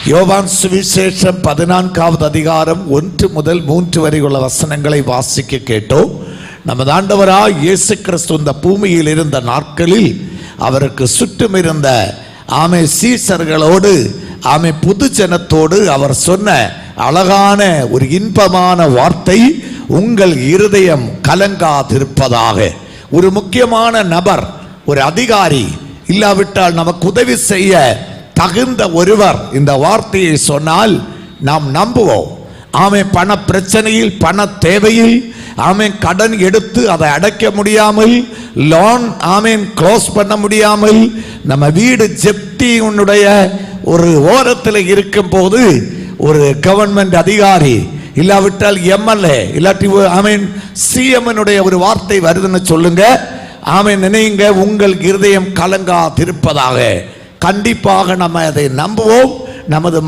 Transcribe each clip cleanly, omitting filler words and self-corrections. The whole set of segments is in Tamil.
யோவான் சுவிசேஷம் 14வது அதிகாரம் 1 முதல் 3 வரை உள்ள வசனங்களை வாசிக்க கேட்டோம். நமது ஆண்டவராய் இயேசு கிறிஸ்து இந்த பூமியில் இருந்த நாட்களில் அவருக்கு சுற்றும் இருந்த சீசர்களோடு பொது ஜனத்தோடு அவர் சொன்ன அழகான ஒரு இன்பமான வார்த்தை, உங்கள் இருதயம் கலங்காதிருப்பதாக. ஒரு முக்கியமான நபர், ஒரு அதிகாரி, இல்லாவிட்டால் நமக்கு உதவி செய்ய தகுந்த ஒருவர் இந்த வார்த்தையை சொன்னால் நாம் நம்புவோம். பண பிரச்சனையில், பண தேவையில், கடன் எடுத்து அதை அடைக்க முடியாமல், லோன் க்ளோஸ் பண்ண முடியாமல், நம்ம வீடு ஜப்தி உன்னுடைய ஒரு ஓரத்தில் இருக்கும் போது ஒரு கவர்மெண்ட் அதிகாரி, இல்லாவிட்டால் எம்எல்ஏ, இல்லாட்டி சிஎம் ஒரு வார்த்தை வருதுன்னு சொல்லுங்க. நினைங்க, உங்கள் இருதயம் கலங்காதிருப்பதாக. கண்டிப்பாக நம்ம அதை நம்புவோம். நமது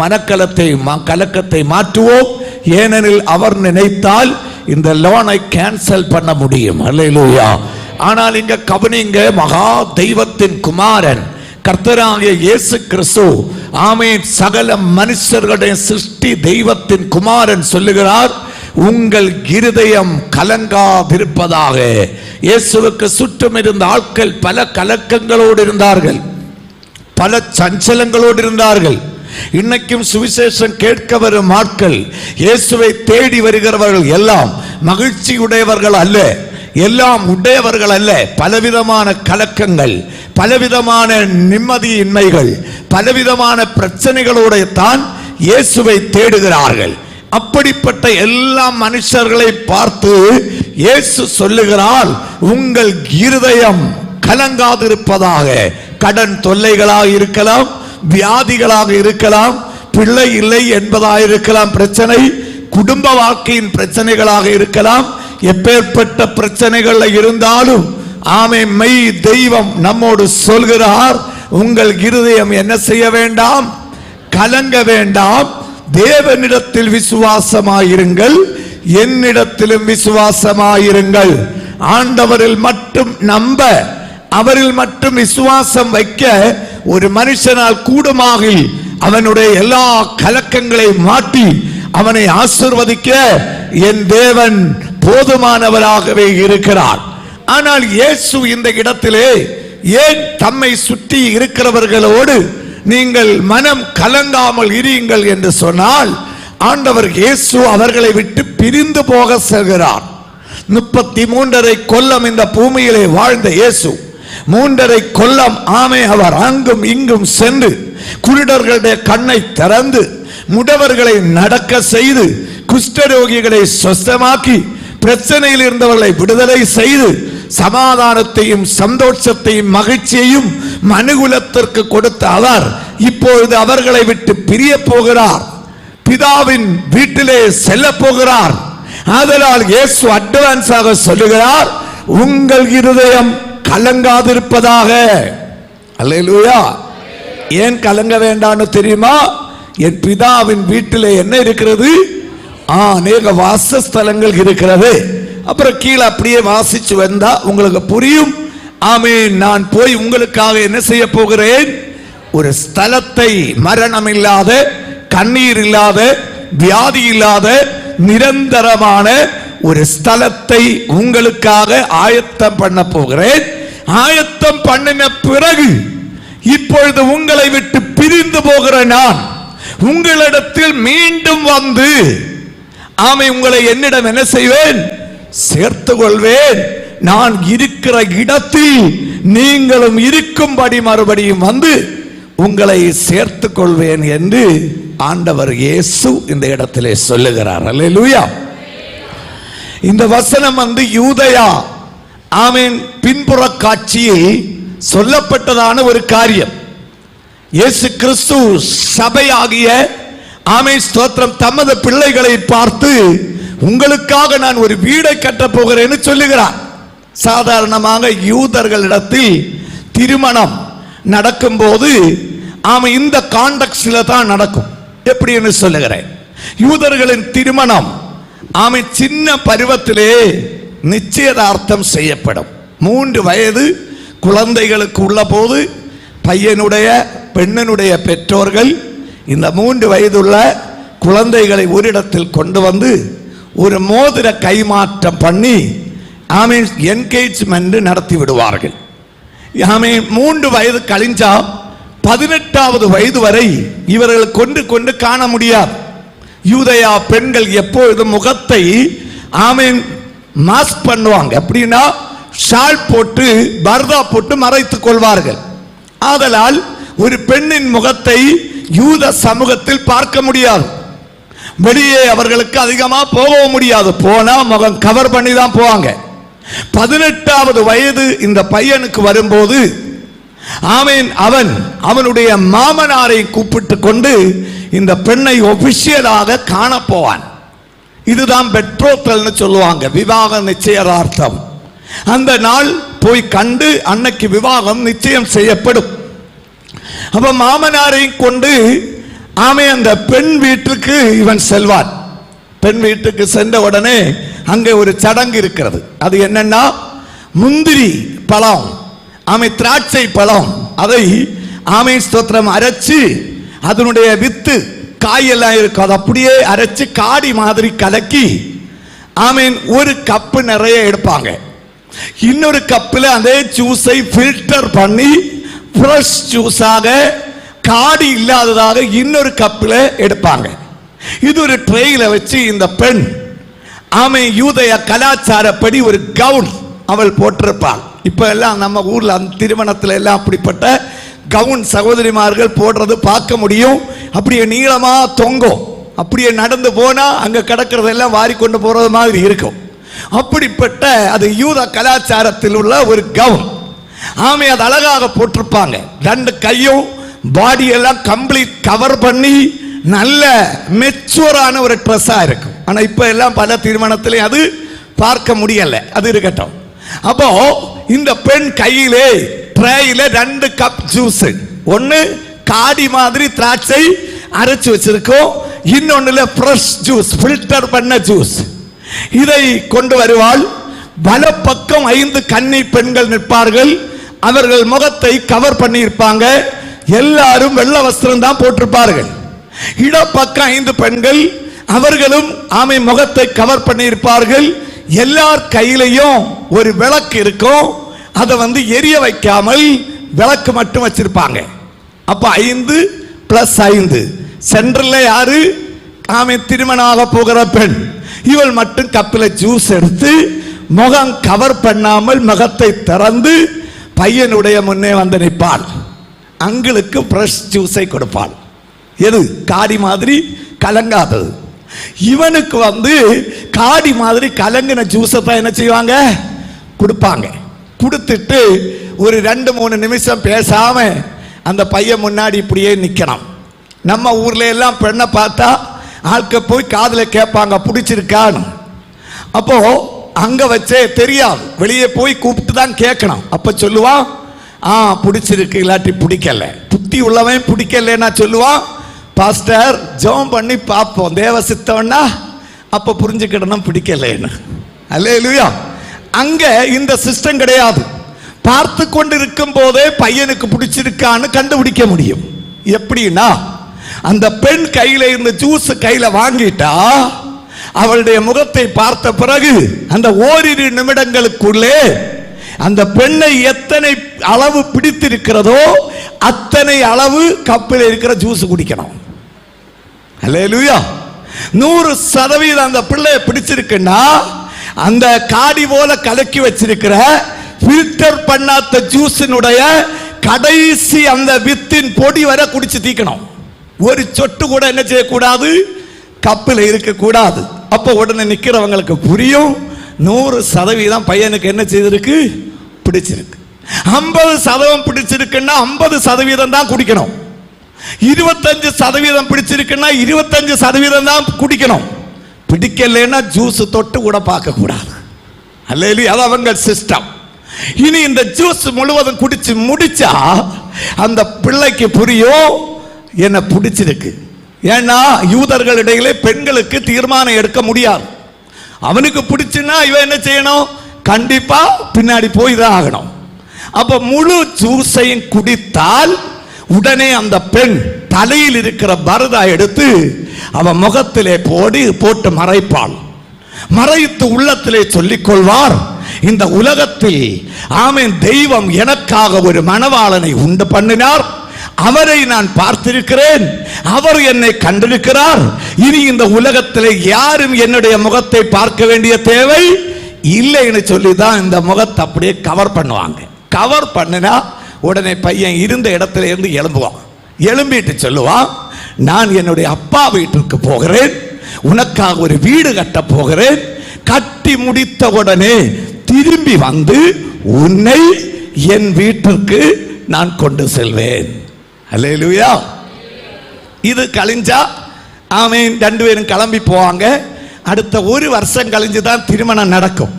கலக்கத்தை மாற்றுவோம். ஏனெனில் அவர் நினைத்தால் இந்த லோனை கேன்சல் பண்ண முடியும். அல்லேலூயா. ஆனால் இங்க கவனிங்க, மகா தெய்வத்தின் குமாரன் கர்த்தராகிய இயேசு கிறிஸ்து, சகல மனுஷர்களுடைய சிருஷ்டி தெய்வத்தின் குமாரன் சொல்லுகிறார், உங்கள் இருதயம் கலங்காதிருப்பதாக. இயேசுவுக்கு சுற்றும் இருந்த ஆட்கள் பல கலக்கங்களோடு இருந்தார்கள், பல சஞ்சலங்களோடு இருந்தார்கள். இன்னைக்கும் சுவிசேஷம் கேட்க வரும் ஆட்கள், இயேசுவை தேடி வருகிறவர்கள் எல்லாம் மகிழ்ச்சி உடையவர்கள் அல்ல, எல்லாம் உடையவர்கள் அல்ல. பலவிதமான கலக்கங்கள், பலவிதமான நிம்மதியின்மைகள், பலவிதமான பிரச்சனைகளோடு தான் இயேசுவை தேடுகிறார்கள். அப்படிப்பட்ட எல்லா மனுஷர்களை பார்த்து இயேசு சொல்லுகிறார், உங்கள் இருதயம் கலங்காதிருப்பதாக. கடன் தொல்லைகளாக இருக்கலாம், வியாதிகளாக இருக்கலாம், பிள்ளை இல்லை என்பதாக இருக்கலாம் பிரச்சனை, குடும்ப வாழ்க்கையின் பிரச்சனைகளாக இருக்கலாம். எப்பேற்பட்ட பிரச்சனைகள் இருந்தாலும் மெய் தெய்வம் நம்மோடு சொல்கிறார், உங்கள் இருதயம் என்ன செய்ய வேண்டாம், கலங்க வேண்டாம். தேவனிடத்தில் விசுவாசமாயிருங்கள், என்னிடத்திலும் விசுவாசமாயிருங்கள். ஆண்டவரில் மட்டும் நம்ப, அவரில் மட்டும் விசுவாசம் வைக்க ஒரு மனுஷனால் கூடுமாகில் அவனுடைய எல்லா கலக்கங்களை மாற்றி அவனை ஆசீர்வதிக்க என் தேவன் போதுமானவராகவே இருக்கிறார். ஆனால் இயேசு இந்த இடத்திலே ஏன் தம்மை சுற்றி இருக்கிறவர்களோடு நீங்கள் மனம் கலங்காமல் இருங்கள் என்று சொன்னால், ஆண்டவர் இயேசு அவர்களை விட்டு பிரிந்து போக செல்கிறார். 33.5 கொல்லம் இந்த பூமியிலே வாழ்ந்த இயேசு 3.5 கொல்லம் அவர் அங்கும் இங்கும் சென்று குருடர்களுடைய கண்ணை திறந்து, முடவர்களை நடக்க செய்து, குஷ்டரோகிகளை சொஸ்தமாக்கி, பிரச்சனையில் இருந்தவர்களை விடுதலை செய்து, சமாதானத்தையும் சந்தோஷத்தையும் மகிழ்ச்சியையும் மனுகுலத்திற்கு கொடுத்த அவர் இப்பொழுது அவர்களை விட்டு பிரிய போகிறார், பிதாவின் வீட்டிலே செல்ல போகிறார். ஆதலால் இயேசு அட்வான்ஸாக சொல்லுகிறார், உங்கள் இருதயம் கலங்காதிருப்பதாக. அல்லேலூயா. ஏன் கலங்க வேண்டாம்னு தெரியுமா? என் பிதாவின் வீட்டிலே என்ன இருக்கிறது? அநேக வாசஸ்தலங்கள் இருக்கிறது. அப்புறம் கீழே அப்படியே வாசிச்சு வந்தா உங்களுக்கு புரியும். நான் போய் உங்களுக்காக என்ன செய்ய போகிறேன்? ஒரு ஸ்தலத்தை, மரணம் இல்லாத, கண்ணீர் இல்லாத, வியாதி இல்லாத, நிரந்தரமான ஒரு ஸ்தலத்தை உங்களுக்காக ஆயத்தம் பண்ண போகிறேன். ஆயத்தம் பண்ணின பிறகு இப்பொழுது உங்களை விட்டு பிரிந்து போகிற நான் உங்களிடத்தில் மீண்டும் வந்து உங்களை என்னிடம் என்ன செய்வேன்? சேர்த்து கொள்வேன். நான் இருக்கிற இடத்தில் நீங்களும் இருக்கும்படி மறுபடியும் வந்து உங்களை சேர்த்து கொள்வேன் என்று ஆண்டவர் இயேசு இந்த இடத்திலே சொல்லுகிறார். அல்லேலூயா. இந்த வசனம் யூதயா பின்புற காட்சியில் சொல்லப்பட்டதான ஒரு காரியம். இயேசு கிறிஸ்து சபையாகிய ஸ்தோத்திரம் தமது பிள்ளைகளை பார்த்து, உங்களுக்காக நான் ஒரு வீடை கட்டப் போகிறேன்னு சொல்லுகிறார். சாதாரணமாக யூதர்களிடத்தில் திருமணம் நடக்கும் போது இந்த கான்டெக்ஸ்ட்ல தான் நடக்கும். எப்படி என்று சொல்லுகிறேன், யூதர்களின் திருமணம் சின்ன பருவத்திலே நிச்சயதார்த்தம் செய்யப்படும். 3 வயது குழந்தைகளுக்கு உள்ள போது பையனுடைய பெண்ணினுடைய பெற்றோர்கள் இந்த 3 வயதுள்ள குழந்தைகளை ஒரு இடத்தில் கொண்டு வந்து ஒரு மோதிர கைமாற்றம் பண்ணி ஆமீன் என்கேஜ்மெண்ட் நடத்தி விடுவார்கள். ஆமீன் 3 வயது கழிஞ்சா 18வது வயது வரை இவர்கள் கொண்டு காண முடியாது. யூதயா பெண்கள் எப்பொழுதும் முகத்தை ஆமீன் மாஸ்க் பண்ணுவாங்க. அப்படின்னா ஷால் போட்டு பர்தா போட்டு மறைத்துக் கொள்வார்கள். ஆதலால் ஒரு பெண்ணின் முகத்தை யூத சமூகத்தில் பார்க்க முடியாது. வெளியே அவர்களுக்கு அதிகமா போகவும் முடியாது. போனா முகம் கவர் பண்ணி தான் போவாங்க. 18வது வயது இந்த பையனுக்கு வரும்போது ஆமீன் அவனுடைய மாமனாரை கூப்பிட்டு கொண்டு இந்த பெண்ணை ஒபிஷியலாக காண போவான். இதுதான் பெட்ரோத்தல்னு சொல்லுவாங்க, விவாக நிச்சயதார்த்தம். அந்த நாள் போய் கண்டு அன்னைக்கு விவாகம் நிச்சயம் செய்யப்படும். அப்ப மாமனாரை கொண்டு அந்த பெண் வீட்டுக்கு இவன் செல்வான். பெண் வீட்டுக்கு சென்ற உடனே அங்கே ஒரு சடங்கு இருக்கிறது. அது என்னன்னா முந்திரி பழம் திராட்சை பழம் அதை ஸ்தோத்திரம் அரைச்சு அதனுடைய வித்து காயெல்லாம் இருக்கும், அது அப்படியே அரைச்சு காடி மாதிரி கலக்கி ஒரு கப்பு நிறைய எடுப்பாங்க. இன்னொரு கப்பில் அதே ஜூஸை ஃபில்டர் பண்ணி ஃப்ரெஷ் ஜூஸாக காடி இல்லாததாக இன்னொரு கப்பில் எடுப்பாங்க. இது ஒரு ட்ரேயில வச்சு இந்த பெண் யூதய கலாச்சாரப்படி ஒரு கவுன் அவள் போட்டிருப்பாள். இப்ப எல்லாம் நம்ம ஊர்ல அந்த திருமணத்துல எல்லாம் அப்படிப்பட்ட கவுன் சகோதரிமார்கள் போடுறது பார்க்க முடியும். அப்படியே நீளமா தொங்கும், அப்படியே நடந்து போனா அங்க கிடக்கிறதெல்லாம் வாரி கொண்டு போறது மாதிரி இருக்கும். அப்படிப்பட்ட அது யூத கலாச்சாரத்தில் உள்ள ஒரு கவுன். அது அழகாக போட்டிருப்பாங்க. 2 கையும் பாடி எல்லாம் கம்ப்ளீட் கவர் பண்ணி நல்ல மெச்சூரான ஒரு ட்ரெஸ்ஸா இருக்கும். ஆனா இப்ப எல்லாம் பல திருமணத்திலே அது பார்க்க முடியல. அது இருக்கட்டும். அப்போ இந்த பெண் கையிலே ட்ரேயில 2 கப் ஜூஸ், ஒன்னு காடி மாதிரி திராட்சை அரைச்சு வச்சிருக்கோம், இன்னொன்னுல ஃப்ரெஷ் ஜூஸ் ஃபில்டர் பண்ண ஜூஸ். இதை கொண்டு வருவாள். வலப்பக்கம் 5 கன்னி பெண்கள் நிற்பார்கள். அவர்கள் முகத்தை கவர் பண்ணி இருப்பாங்க. எல்லாரும் வெள்ளை வஸ்திரம் தான் போட்டிருப்பார்கள். இடப்பக்கம் 5 பெண்கள், அவர்களும் முகத்தை கவர் பண்ணி இருப்பார்கள். எல்லார் கையிலையும் ஒரு விளக்கு இருக்கும். அதை எரிய வைக்காமல் விளக்கு மட்டும் வச்சிருப்பாங்க. அப்ப 5 + 5 சென்ட்ரல்ல யாரு? திருமணமாக போகிற பெண். இவள் மட்டும் கப்பில ஜூஸ் எடுத்து முகம் கவர் பண்ணாமல் முகத்தை திறந்து பையனுடைய முன்னே வந்து நிற்பாள். அங்களுக்கு ஃப்ரெஷ் ஜூஸை கொடுப்பாள். எது? காடி மாதிரி கலங்காதது. இவனுக்கு காடி மாதிரி கலங்கின ஜூஸை தான் என்ன செய்வாங்க? கொடுப்பாங்க. கொடுத்துட்டு ஒரு 2-3 நிமிஷம் பேசாம அந்த பையன் முன்னாடி இப்படியே நிக்கணும். நம்ம ஊர்ல எல்லாம் பெண்ணை பார்த்தா ஆட்க போய் காதுல கேட்பாங்க, பிடிச்சிருக்கான்னு. அப்போ அங்க வச்சே தெரியாது, வெளியே போய் கூப்பிட்டு தான் கேட்கணும். அப்ப சொல்லுவான், பிடிச்சிருக்கு, இல்லாட்டி பிடிக்கல. புத்தி உள்ளவன் பிடிக்கலன்னா சொல்லுவான், பாஸ்டர் ஜெபம் பண்ணி பார்ப்போம், தேவ சித்தம்னா அப்ப புரிஞ்சுக்கிடணும் பிடிக்கலன்னு. அல்லேலூயா. அங்க இந்த சிஸ்டம் கிடையாது. பார்த்து கொண்டிருக்கும் போதே பையனுக்கு பிடிச்சிருக்கான்னு கண்டுபிடிக்க முடியும். எப்படின்னா அந்த பெண் கையில இருந்த ஜூஸ் கையில வாங்கிட்டா அவளுடைய முகத்தை பார்த்த பிறகு அந்த ஓரிரு நிமிடங்களுக்குள்ளே அந்த பெண்ணை எத்தனை அளவு பிடித்திருக்கிறதோ அத்தனை அளவு கப்பில் இருக்கிற ஜூஸ் குடிக்கணும். அல்லேலூயா. 100% அந்த பிள்ளை பிடிச்சிருக்குன்னா அந்த காடி போல கலக்கி வச்சிருக்கிற ஃபில்டர் பண்ணாத ஜூஸினுடைய கடைசி அந்த வித்தின் பொடி வரை குடிச்சு தீக்கணும். ஒரு சொட்டு கூட என்ன செய்யக்கூடாது? கப்பில் இருக்கக்கூடாது. அப்ப உடனே நிக்கிறவங்களுக்கு புரியும், 100% பையனுக்கு என்ன செய்திருக்கு? பிடிச்சிருக்கு. 50% பிடிச்சிருக்குன்னா 50% தான் குடிக்கணும். 25% பிடிச்சிருக்குன்னா 25% தான் குடிக்கணும். பிடிக்கலன்னா ஜூஸ் தொட்டு கூட பார்க்க கூடாது. அல்லேலூயா. அது அவங்க சிஸ்டம். இனி இந்த ஜூஸ் முழுவதும் குடிச்சு முடிச்சா அந்த பிள்ளைக்கு புரியும் என்ன பிடிச்சிருக்கு. ஏன்னா யூதர்களிடையிலே பெண்களுக்கு தீர்மானம் எடுக்க முடியாது. அவனுக்கு பிடிச்சுன்னா இவன் என்ன செய்யணும்? கண்டிப்பா பின்னாடி போய் தான் ஆகணும். அப்ப முழு ஜூஸையும் குடித்தால் உடனே அந்த பெண் தலையில் இருக்கிற பரதா எடுத்து அவன் முகத்திலே போட்டு மறைப்பாள். மறைத்து உள்ளத்திலே சொல்லிக் கொள்வார், இந்த உலகத்தில் ஆமென் தெய்வம் எனக்காக ஒரு மணவாளனை உண்டு பண்ணினார், அவரை நான் பார்த்திருக்கிறேன், அவர் என்னை கண்டிருக்கிறார், இனி இந்த உலகத்தில் யாரும் என்னுடைய முகத்தை பார்க்க வேண்டிய தேவை இல்லைன்னு சொல்லிதான் இந்த முகத்தை அப்படியே கவர் பண்ணுவாங்க. கவர் பண்ணினா உடனே பையன் இருந்த இடத்துல இருந்து எழும்புவான். எழும்பிட்டு சொல்லுவான், நான் என்னுடைய அப்பா வீட்டிற்கு போகிறேன், உனக்காக ஒரு வீடு கட்ட போகிறேன், கட்டி முடித்த உடனே திரும்பி வந்து உன்னை என் வீட்டிற்கு நான் கொண்டு செல்வேன். அல்லேலூயா. இது கழிஞ்சா ஆமென் ரெண்டு பேரும் கிளம்பி போவாங்க. அடுத்த ஒரு வருஷம் கழிஞ்சு தான் திருமணம் நடக்கும்.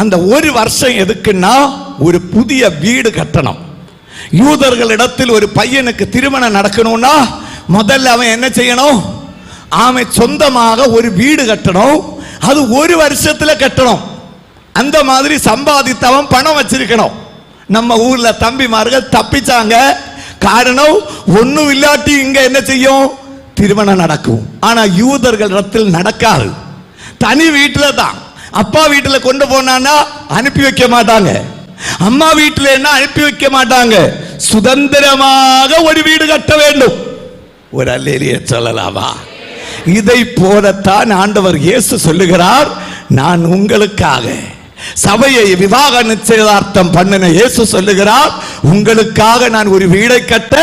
அந்த ஒரு வருஷம் எதுக்குன்னா ஒரு புதிய வீடு கட்டணும். யூதர்களிடத்தில் ஒரு பையனுக்கு திருமணம் நடக்கணும்னா முதல்ல அவன் என்ன செய்யணும்? அவன் சொந்தமாக ஒரு வீடு கட்டணும். அது ஒரு வருஷத்துல கட்டணும். அந்த மாதிரி சம்பாதித்தவன் பணம் வச்சிருக்கணும். நம்ம ஊர்ல தம்பிமார்கள் தப்பிச்சாங்க. காரணம் ஒன்னும் இல்லாட்டி இங்க என்ன செய்யும்? திருமணம் நடக்கும். ஆனா யூதர்களிடத்தில் நடக்காது. தனி வீட்டுல தான். அப்பா வீட்டுல கொண்டு போனான்னா அனுப்பி வைக்க மாட்டாங்க, அம்மா வீட்டுல என்ன அனுப்பி வைக்க மாட்டாங்க. சுதந்திரமாக ஒரு வீடு கட்ட வேண்டும். ஒரு அல்லேலூயா சொல்லலாமா? இதை போலத்தான் ஆண்டவர் இயேசு சொல்லுகிறார், நான் உங்களுக்காக சபையை விவாக நிச்சயதார்த்தம் பண்ணின இயேசு சொல்லுகிறார், உங்களுக்காக நான் ஒரு வீடை கட்ட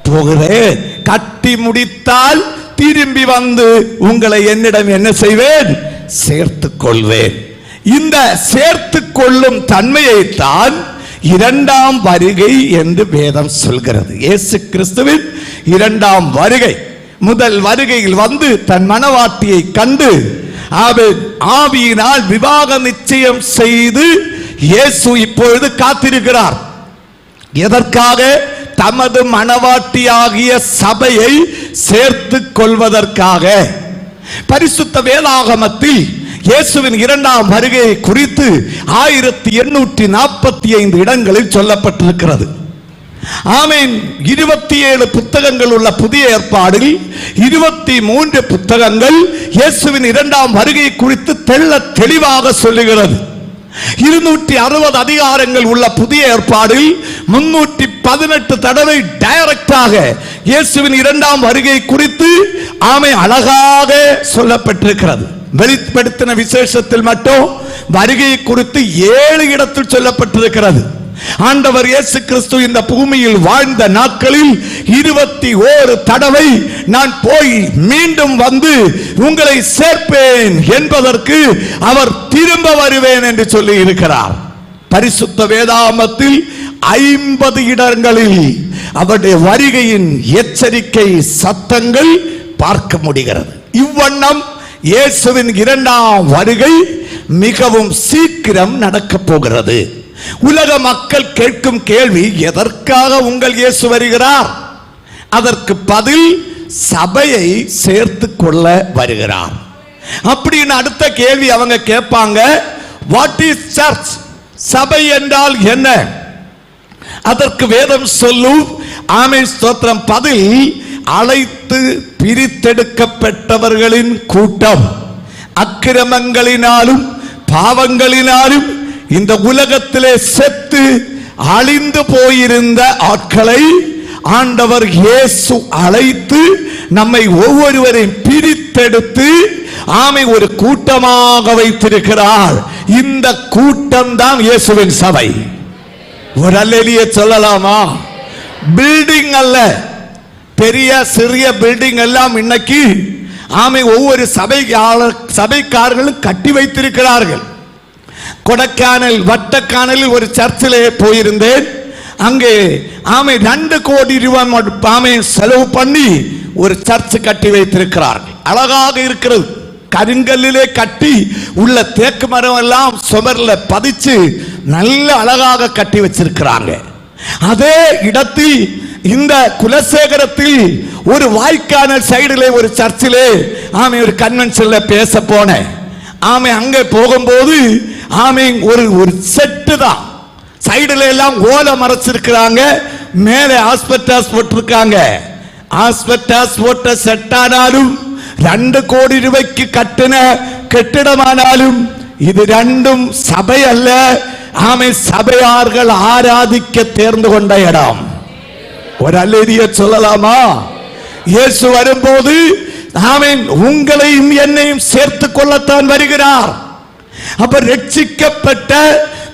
போகிறேன், கட்டி முடித்தால் திரும்பி வந்து உங்களை என்னிடம் என்ன செய்வேன்? சேர்த்துக் கொள்வேன். இந்த சேர்த்துக் கொள்ளும் தன்மையை தான் இரண்டாம் வருகை என்று வேதம் சொல்கிறது. இயேசு கிறிஸ்துவின் இரண்டாம் வருகை. முதல் வருகையில் வந்து தன் மணவாட்டியை கண்டு ஆவியினால் விவாக நிச்சயம் செய்து இயேசு இப்பொழுது காத்திருக்கிறார். எதற்காக? தமது மணவாட்டியாகிய சபையை சேர்த்துக் கொள்வதற்காக. பரிசுத்த வேதாகமத்தில் இயேசுவின் இரண்டாம் வருகையை குறித்து 1845 இடங்களில் சொல்லப்பட்டிருக்கிறது. ஆமென். 27 புத்தகங்கள் உள்ள புதிய ஏற்பாடில் 23 புத்தகங்கள் இயேசுவின் இரண்டாம் வருகை குறித்து தெள்ள தெளிவாக சொல்லுகிறது. 260 அதிகாரங்கள் உள்ள புதிய ஏற்பாடில் 318 தடவை டைரக்டாக இயேசுவின் இரண்டாம் வருகை குறித்து அழகாக சொல்லப்பட்டிருக்கிறது. வெளிப்படுத்தின விசேஷத்தில் மட்டும் வருகை குறித்து 7 இடத்தில் சொல்லப்பட்டிருக்கிறது. ஆண்டவர் இயேசு கிறிஸ்து இந்த பூமியில் வாழ்ந்த நாட்களில் 21 தடவை நான் போய் மீண்டும் வந்து உங்களை சேர்ப்பேன் என்பதற்கு அவர் திரும்ப வருவேன் என்று சொல்லி இருக்கிறார். பரிசுத்த வேதாகமத்தில் 50 இடங்களில் அவருடைய வருகையின் எச்சரிக்கை சத்தங்கள் பார்க்க முடிகிறது. இவ்வண்ணம் இயேசுவின் இரண்டாம் வருகை மிகவும் சீக்கிரம் நடக்க போகிறது. உலக மக்கள் கேட்கும் கேள்வி, எதற்காக உங்கள் இயேசு வருகிறார்? அதற்கு பதில், சபையை சேர்த்து கொள்ள வருகிறார். அப்படின்னு அடுத்த கேள்வி அவங்க கேட்பாங்க, வாட் இஸ் சர்ச்? சபை என்றால் என்ன? அதற்கு வேதம் சொல்லும் ஆமென் ஸ்தோத்திரம் பதில், அழைத்து பிரித்தெடுக்கப்பட்டவர்களின் கூட்டம். அக்கிரமங்களினாலும் பாவங்களினாலும் இந்த உலகத்திலே செத்து அழிந்து போயிருந்த ஆட்களை ஆண்டவர் இயேசு அழைத்து நம்மை ஒவ்வொருவரையும் பிரித்தெடுத்து ஒரு கூட்டமாக வைத்திருக்கிறார். இந்த கூட்டம் தான் இயேசுவின் சபை. ஒரு அல்லேலூயா சொல்லலாமா? பில்டிங் அல்ல, பெரிய சிறிய பில்டிங் எல்லாம் இன்னைக்கு ஒவ்வொரு சபைக்காரர்களும் கட்டி வைத்திருக்கிறார்கள். கொடைக்கானல் வட்டக்கானலில் ஒரு சர்ச்சிலே போயிருந்தேன். அங்கே 2 கோடி ரூபாய் செலவு பண்ணி ஒரு சர்ச் கட்டி வைத்திருக்கிறார்கள். அழகாக இருக்கிறது. கருங்கல்லிலே கட்டி உள்ள தேக்கு மரம் எல்லாம் சுவர்ல பதிச்சு நல்ல அழகாக கட்டி வச்சிருக்கிறாங்க. அதே இடத்தில் இந்த குலசேகரத்தில் ஒரு வாய்க்கானல் சைடிலே ஒரு சர்ச்சிலே ஒரு கன்வென்ஷன்ல பேச போனேன். அங்கே போகும்போது ஒரு செட்டு தான், சைடுல எல்லாம் ஓலை மறைச்சிருக்கிறாங்க, மேலே ஆஸ்பெஸ்டாஸ் போட்டிருக்காங்க. ஆஸ்பெஸ்டாஸ் போட்ட செட்டானாலும் 2 கோடி ரூபாய்க்கு கட்டின கட்டிடமானாலும் இது ரெண்டும் சபை அல்ல. ஆமை சபையார்கள் ஆராதிக்க தேர்ந்து கொண்ட இடம். ஒரு அல்லேலூயா சொல்லலாமா? இயேசு வரும்போது ஆமென் உங்களையும் என்னையும் சேர்த்துக் கொள்ளத்தான் வருகிறார். அப்ப ரட்சிக்கப்பட்ட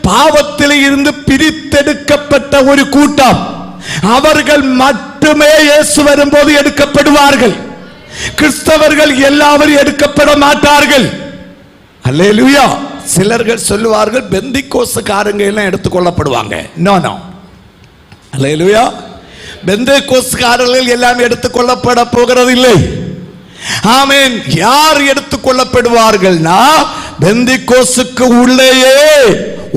பாவத்தில் இருந்து பிரித்தெடுக்கப்பட்ட ஒரு கூட்டம், அவர்கள் மட்டுமே இயேசு வரும்போது எடுக்கப்படுவார்கள். கிறிஸ்தவர்கள் எல்லாரும் எடுக்கப்பட மாட்டார்கள். அல்லேலூயா. சிலர்கள் சொல்லுவார்கள் பெந்திக்கோஸ்துக்காரங்க எல்லாம் எடுத்துக்கொள்ளப்படுவாங்க. No no. அல்லேலூயா. பெந்தேகோஸ்துக்காரர்கள் எல்லாம் எடுத்துக்கொள்ளப்பட போகிறது இல்லை. ஆமென். யார் எடுத்துக்கொள்ளப்படுவார்கள்னா பெந்தேகோஸ்துக்கு உள்ளேயே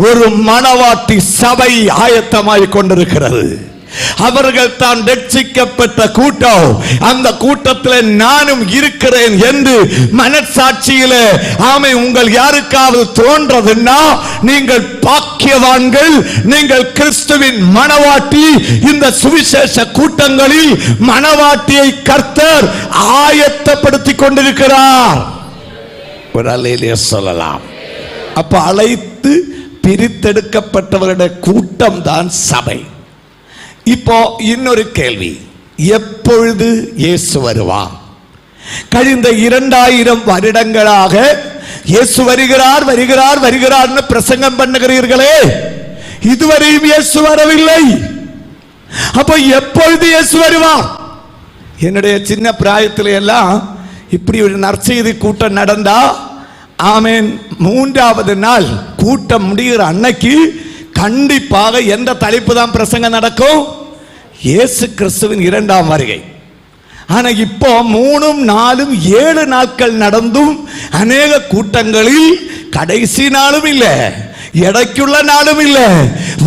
ஒரு மணவாட்டி சபை ஆயத்தமாய் கொண்டிருக்கிறது. அவர்கள் தான் ரட்சிக்கப்பட்ட கூட்டம். அந்த கூட்டத்தில் நானும் இருக்கிறேன் என்று மனசாட்சியில ஆமை உங்கள் யாருக்காவது தோன்றதுன்னா நீங்கள் பாக்கியவான்கள். நீங்கள் கிறிஸ்துவின் மணவாட்டி. இந்த சுவிசேஷ கூட்டங்களில் மணவாட்டியை கர்த்தர் ஆயத்தப்படுத்திக் கொண்டிருக்கிறார். ஒரு அல்லேலூயா சொல்லலாம். அப்ப அழைத்து பிரித்தெடுக்கப்பட்டவருடைய கூட்டம் தான் சபை. இப்போ இன்னொரு கேள்வி, எப்பொழுது இயேசு வருவார்? கழிந்த 2000 வருடங்களாக இயேசு வருகிறார் வருகிறார் வருகிறார்னு பிரசங்கம் பண்ணுகிறீர்களே, இதுவரையும் இயேசு வரவில்லை. அப்போ எப்பொழுது இயேசு வருவார்? என்னுடைய சின்ன பிராயத்தில் எல்லாம் இப்படி ஒரு நற்செய்தி கூட்டம் நடந்தா ஆமென் 3வது நாள் கூட்டம் முடிகிற அன்னைக்கு கண்டிப்பாக எந்த தலைப்பு தான் பிரசங்கம் நடக்கும்? இயேசு கிறிஸ்துவின் 2ஆம் வருகை. ஆனா இப்போ 3, 4, 7 நாட்கள் நடந்தும் அநேக கூட்டங்களில் கடைசி நாளும் இல்லை, எடைக்குள்ள நாளும் இல்லை,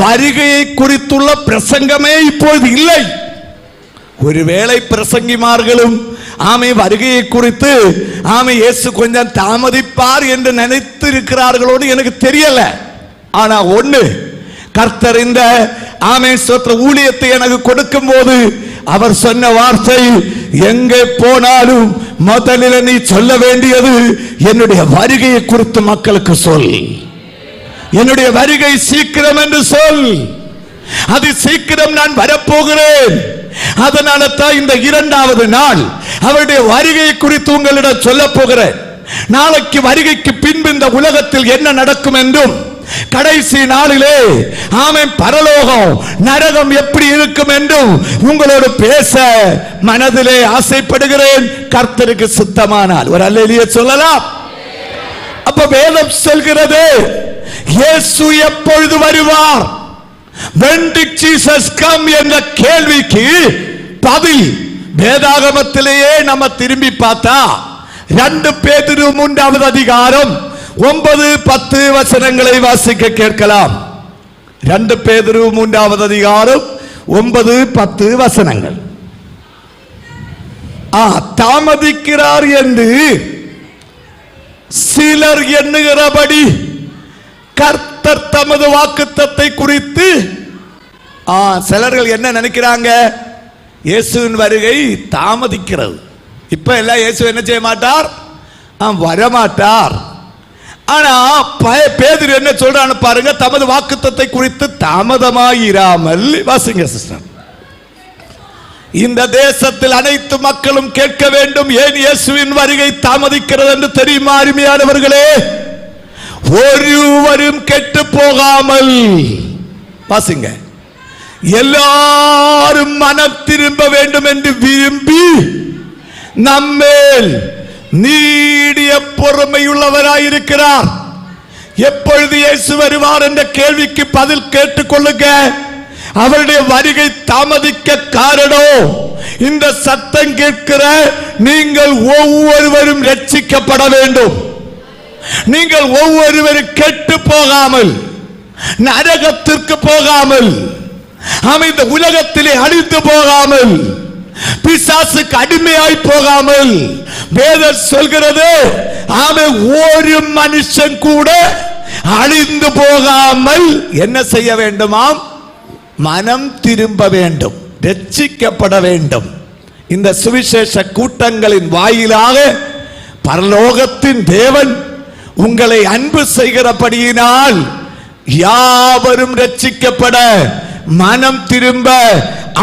வருகையை குறித்துள்ள பிரசங்கமே இப்பொழுது இல்லை. ஒருவேளை பிரசங்கிமார்களும் ஆமை வருகையை குறித்து ஆமை இயேசு கொஞ்சம் தாமதிப்பார் என்று நினைத்து இருக்கிறார்களோடு எனக்கு தெரியல. ஆனா ஒண்ணு, கர்த்தர் இந்த ஆமென் ஸ்தோத்திர ஊழியத்தை எனக்கு கொடுக்கும் போது அவர் சொன்ன வார்த்தை, எங்கே போனாலும் முதலில் நீ சொல்ல வேண்டியது என்னுடைய வருகையை குறித்து மக்களுக்கு சொல். என்னுடைய வருகை சீக்கிரம் என்று சொல். அது சீக்கிரம் நான் வரப்போகிறேன். அதனால தான் இந்த 2வது நாள் அவருடைய வருகை குறித்து உங்களிடம் சொல்ல போகிறேன். நாளைக்கு வருகைக்கு பின்பு இந்த உலகத்தில் என்ன நடக்கும் என்றும், கடைசி நாளிலே ஆமென் பரலோகம் நரகம் எப்படி இருக்கும் என்றும் உங்களோடு பேச மனதிலே ஆசைப்படுகிறேன். கர்த்தருக்கு சித்தமானால் ஒரு அல்லேலூயா சொல்லலாம். அப்ப வேதம் சொல்கிறது இயேசு எப்பொழுது வருவார்? When did Jesus come என்ற கேள்விக்கு பதில் வேதாகமத்திலேயே நம்ம திரும்பி பார்த்தா 2 பேதுரு 3வது அதிகாரம் 9, 10 வசனங்களை வாசிக்க கேட்கலாம். 2 பேதுரு 3வது அதிகாரம் 9, 10 வசனங்கள். தாமதிக்கிறார் என்று சிலர் எண்ணுகிறபடி கர்த்தர் தமது வாக்குத்தத்தை குறித்து சிலர்கள் என்ன நினைக்கிறாங்க? இயேசுவின் வருகை தாமதிக்கிறது. இப்ப எல்லாம் இயேசு என்ன செய்ய மாட்டார், வரமாட்டார். ஆனா பேதுரு என்ன சொல்றான்னு பாருங்க. தமது வாக்குத்தத்தை குறித்து தாமதமாயிராமல் வாசிங்க சிஸ்டர். இந்த தேசத்தில் அனைத்து மக்களும் கேட்க வேண்டும், ஏன் இயேசுவின் வருகை தாமதிக்கிறது என்று தெரியுமா அருமையானவர்களே? ஒருவரும் கெட்டு போகாமல் வாசிங்க. எல்லாரும் மனம் திரும்ப வேண்டும் என்று விரும்பி நம்மேல் நீடிய பொறுமையுள்ளவராயிருக்கிறார். எப்பொழுது இயேசு வருவார் என்ற கேள்விக்கு பதில் கேட்டுக் கொள்ளுங்க. அவருடைய வருகை தாமதிக்க காரணம், இந்த சத்தம் கேட்கிற நீங்கள் ஒவ்வொருவரும் ரட்சிக்கப்பட வேண்டும். நீங்கள் ஒவ்வொருவரும் கெட்டு போகாமல், நரகத்திற்கு போகாமல், இந்த உலகத்திலே அழிந்து போகாமல், பிசாசுக்கு அடிமையாய் போகாமல், வேதம் சொல்கிறது ஒரு மனுஷன் கூட அழிந்து போகாமல் என்ன செய்ய வேண்டுமாம்? மனம் திரும்ப வேண்டும், ரட்சிக்கப்பட வேண்டும். இந்த சுவிசேஷ கூட்டங்களின் வாயிலாக பரலோகத்தின் தேவன் உங்களை அன்பு செய்கிறபடியினால் யாவரும் ரட்சிக்கப்பட மனம் திரும்ப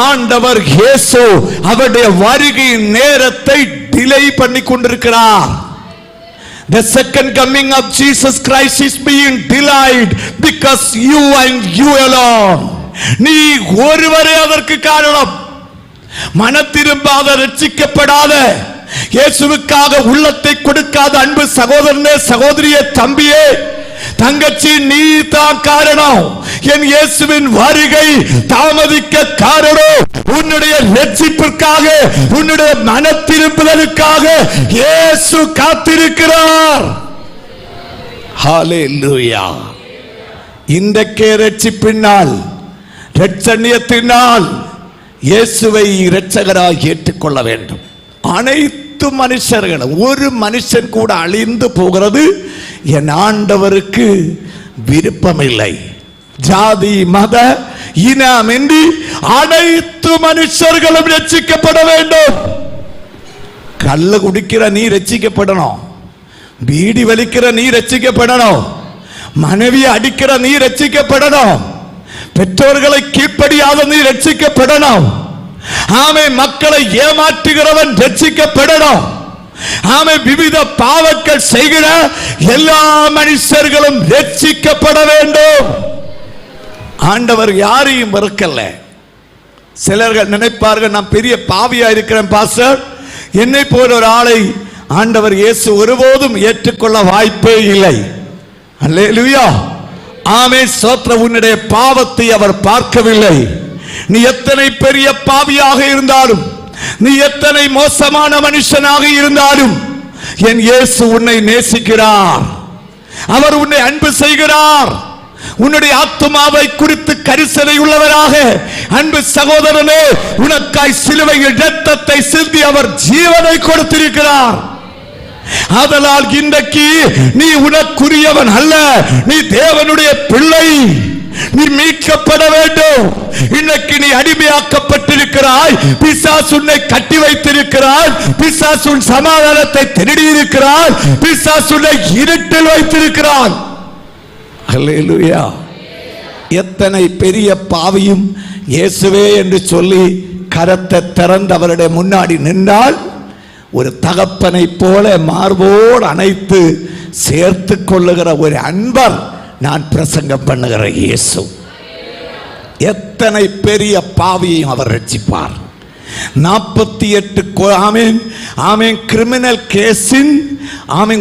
ஆண்டவர் இயேசு அவருடைய வருகையின் நேரத்தை டிலே பண்ணி கொண்டிருக்கிறார். The second coming of Jesus Christ is being delayed because you and you alone. நீ ஒருவரே அதற்கு காரணம். மனம் திரும்பாத, ரட்சிக்கப்படாத, இயேசுவுக்காக உள்ளத்தை கொடுக்காத அன்பு சகோதரனே, சகோதரியே, தம்பியே, தங்கச்சி, நீ தான் காரணம். என் இயேசுவின் வருகை தாமதிக்க காரணம் உன்னுடைய ரட்சிப்பிற்காக, உன்னுடைய மன திரும்புதலுக்காக இயேசு காத்திருக்கிறார். ஹல்லேலூயா. இன்றைக்கே ரட்சிப்பினால், ரட்சணியத்தினால் இயேசுவை இரட்சகராய் ஏற்றுக்கொள்ள வேண்டும். அனைத்து மனுஷர்களும், ஒரு மனுஷன் கூட அழிந்து போகிறது என் ஆண்டவருக்கு விருப்பமில்லை. ஜாதி, மத, இனமின்றி அனைத்து மனுஷர்களும் ரட்சிக்கப்பட வேண்டும். கள்ள குடிக்கிற நீ ரட்சிக்கப்படணும், பீடி வலிக்கிற நீ ரட்சிக்கப்படணும், மனைவி அடிக்கிற நீ ரட்சிக்கப்படணும், பெற்றோர்களை கீழ்ப்படியாத நீ ரட்சிக்கப்படணும். ஆமே, மக்களை ஏமாற்றுகிறவன் ரட்சிக்கப்படணும். ஆமே, விவித பாவங்கள் செய்கிற எல்லா மனுஷர்களும் ரட்சிக்கப்பட வேண்டும். ஆண்டவர் யாரையும் வெறுக்கல. சிலர்கள் நினைப்பார்கள், நான் பெரிய பாவியா இருக்கிறேன் பாஸ்டர், என்னை போல ஒரு ஆளை ஆண்டவர் இயேசு ஒருபோதும் ஏற்றுக்கொள்ள வாய்ப்பே இல்லை. அல்லேலூயா. ஆமே, ஸ்தோத்திரம். உன்னுடைய பாவத்தை அவர் பார்க்கவில்லை. நீ எத்தனை பெரிய பாவியாக இருந்தாலும், நீ எத்தனை மோசமான மனுஷனாக இருந்தாலும், என் இயேசு உன்னை நேசிக்கிறார். அவர் உன்னை அன்பு செய்கிறார். உன்னுடைய ஆத்துமாவை குறித்து கரிசனை உள்ளவராக, அன்பு சகோதரனே, உனக்காய் சிலுவையில் இரத்தத்தை சிந்தி அவர் ஜீவனை கொடுத்திருக்கிறார். ஆதலால் இன்றைக்கு நீ உனக்குரியவன் அல்ல, நீ தேவனுடைய பிள்ளை. நீ மீட்கப்பட வேண்டும். இன்னைக்கு நீ அடிமையாக்கப்பட்டிருக்கிறாய். பிசாசு உன்னை கட்டி வைத்திருக்கிறான். பிசாசு உன் சமாதானத்தை திருடி இருக்கிறான். பிசாசு உன்னை இருட்டில் வைத்திருக்கிறான். அல்லேலூயா. எத்தனை பெரிய பாவியும் இயேசுவே என்று சொல்லி கரத்தை திறந்து அவருடைய முன்னாடி நின்றால், ஒரு தகப்பனை போல மார்போடு அணைத்து சேர்த்து கொள்ளுகிற ஒரு அன்பர் நான் பிரசங்கம் பண்ணுகிற இயேசு. எத்தனை பெரிய பாவியையும் அவர் ரட்சிப்பார். 48 கிரிமினல் கேஸின்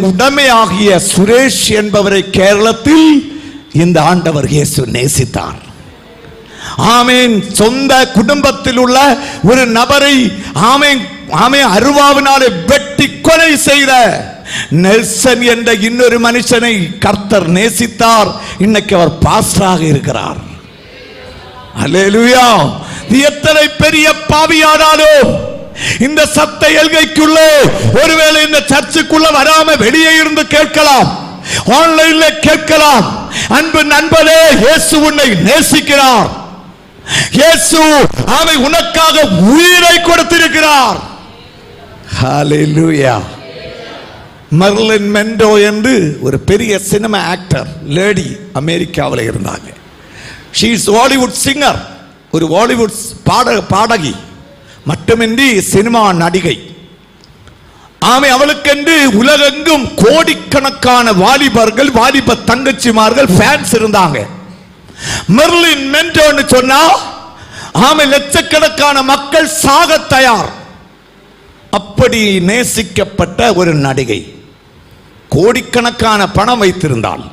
உடமையாகிய சுரேஷ் என்பவரை கேரளத்தில் இந்த ஆண்டவர் இயேசு நேசித்தார். ஆமேன். சொந்த குடும்பத்தில் உள்ள ஒரு நபரை அருவாவினாலே வெட்டி கொலை செய்த நெல்சன் என்ற இன்னொரு மனுஷனை கர்த்தர் நேசித்தார். இன்னைக்கு அவர் பாஸ்டராக இருக்கிறார். அல்லேலூயா. எத்தனை பெரிய பாவியானாலும் இந்த சத்த எல்கைக்குள்ளே, ஒருவேளை இந்த சர்ச்சுக்குள்ள வராம வெளியே இருந்து கேட்கலாம், ஆன்லைன்ல கேட்கலாம். அன்பு நண்பனே, இயேசு உன்னை நேசிக்கிறார். இயேசு அவன் உனக்காக உயிரை கொடுத்திருக்கிறார். ஹல்லேலூயா. மர்லின் மென்ரோ என்று ஒரு பெரிய சினிமா ஆக்டர் லேடி அமெரிக்காவில் இருந்தாங்க. ஷீ இஸ் ஹாலிவுட் சிங்கர், ஒரு ஹாலிவுட் பாடகி மட்டுமின்றி சினிமா நடிகை. ஆமை, அவளுக்கென்று உலகெங்கும் கோடிக்கணக்கான வாலிபர்கள், வாலிப தங்கச்சிமார்கள் ஃபேன்ஸ் இருந்தாங்க. மெர்லின் மென்ரோன்னு சொன்னா ஆமை லட்சக்கணக்கான மக்கள் சாக தயார். அப்படி நேசிக்கப்பட்ட ஒரு நடிகை, கோடிக்கணக்கான பணம் வைத்திருந்தாள்.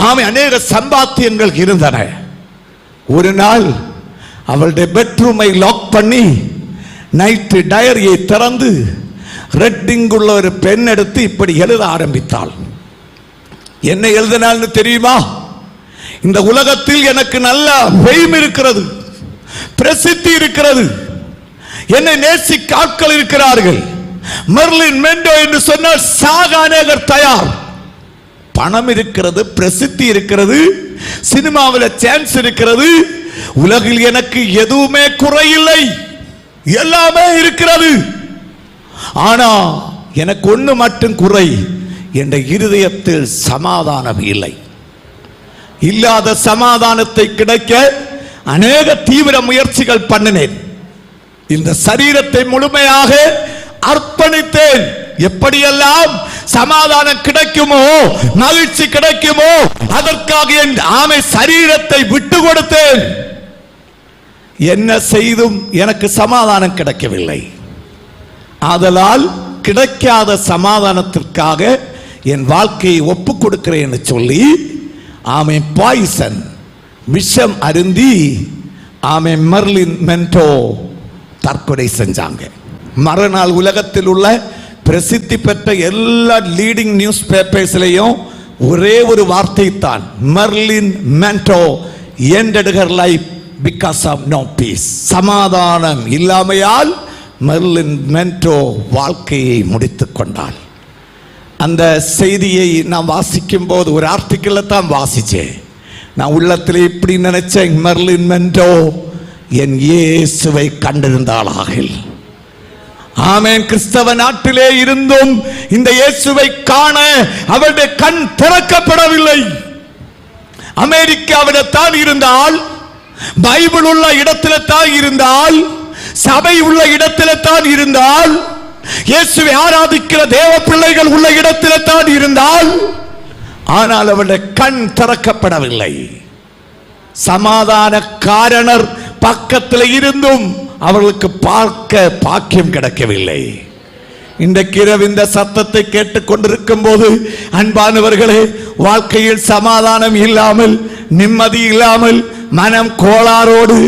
ஆமை, அநேக சம்பாத்தியங்கள் இருந்தன. ஒரு நாள் அவளுடைய பெட்ரூமை லாக் பண்ணி நைட்டு டயரியை திறந்து ரெட்டிங்குள்ள ஒரு பென் எடுத்து இப்படி எழுத ஆரம்பித்தாள். என்ன எழுதினாள்னு தெரியுமா? இந்த உலகத்தில் எனக்கு நல்ல ஃபேம் இருக்கிறது, பிரசித்தி இருக்கிறது, என்னை நேசிக்க ஆட்கள் இருக்கிறார்கள். மெர்லின் மென்ரோ என்று சொன்னால் சாக அநேகர் தயார். பணம் இருக்கிறது, பிரசித்தி இருக்கிறது, சினிமாவில் சான்ஸ் இருக்கிறது, உலகில் எனக்கு எதுவுமே குறையில்லை, எல்லாமே இருக்கிறது. ஆனா எனக்கு ஒண்ணு மட்டும் குறை, என்ற இருதயத்தில் சமாதானம் இல்லை. இல்லாத சமாதானத்தை கிடைக்க அநேக தீவிர முயற்சிகள் பண்ணினேன். இந்த சரீரத்தை முழுமையாக அர்ப்பணித்தேன். எப்படியெல்லாம் சமாதானம் கிடைக்குமோ, மகிழ்ச்சி கிடைக்குமோ, அதற்காக என் ஆமை சரீரத்தை விட்டு கொடுத்தேன். என்ன செய்தும் எனக்கு சமாதானம் கிடைக்கவில்லை. ஆதலால் கிடைக்காத சமாதானத்திற்காக என் வாழ்க்கையை ஒப்புக் கொடுக்கிறேன் என்று சொல்லி ஆமை பாய்சன் விஷம் அருந்தி ஆமை மெர்லின் மென்டோ தற்கொலை செஞ்சாங்க. மறுநாள் உலகத்தில் உள்ள பிரசித்தி பெற்ற எல்லா லீடிங் நியூஸ் பேப்பர்ஸ்லையும் ஒரே ஒரு வார்த்தை தான், Merlin Minto ended her life because of no peace. சமாதானம் இல்லாமையால் மெர்லின் மென்டோ வாழ்க்கையை முடித்துக் கொண்டாள். அந்த செய்தியை நான் வாசிக்கும் போது ஒரு ஆர்டிக்கிள் தான் வாசிச்சேன். நான் உள்ளத்தில் இப்படி நினைச்சேன், மெர்லின் மென்டோ என் இயேசுவை கண்டிருந்தாளாக. ஆமென். கிறிஸ்தவ நாட்டிலே இருந்தும் இந்த இயேசுவை காண அவருடைய கண் திறக்கப்படவில்லை. அமெரிக்காவில தான் இருந்தால், பைபிள் உள்ள இடத்துல தான் இருந்தால், சபை உள்ள இடத்துல தான் இருந்தால், இயேசுவை ஆராதிக்கிற தேவ பிள்ளைகள் உள்ள இடத்துல தான் இருந்தால், ஆனால் அவருடைய கண் திறக்கப்படவில்லை. சமாதான காரணர் பக்கத்தில் இருந்தும் அவர்களுக்கு பார்க்க பாக்கியம் கிடைக்கவில்லை. இன்றைக்கு இரவு இந்த சத்தத்தை கேட்டுக் கொண்டிருக்கும் போது அன்பானவர்களே, வாழ்க்கையில் சமாதானம் இல்லாமல், நிம்மதி இல்லாமல், மனம் கோளாரோடு,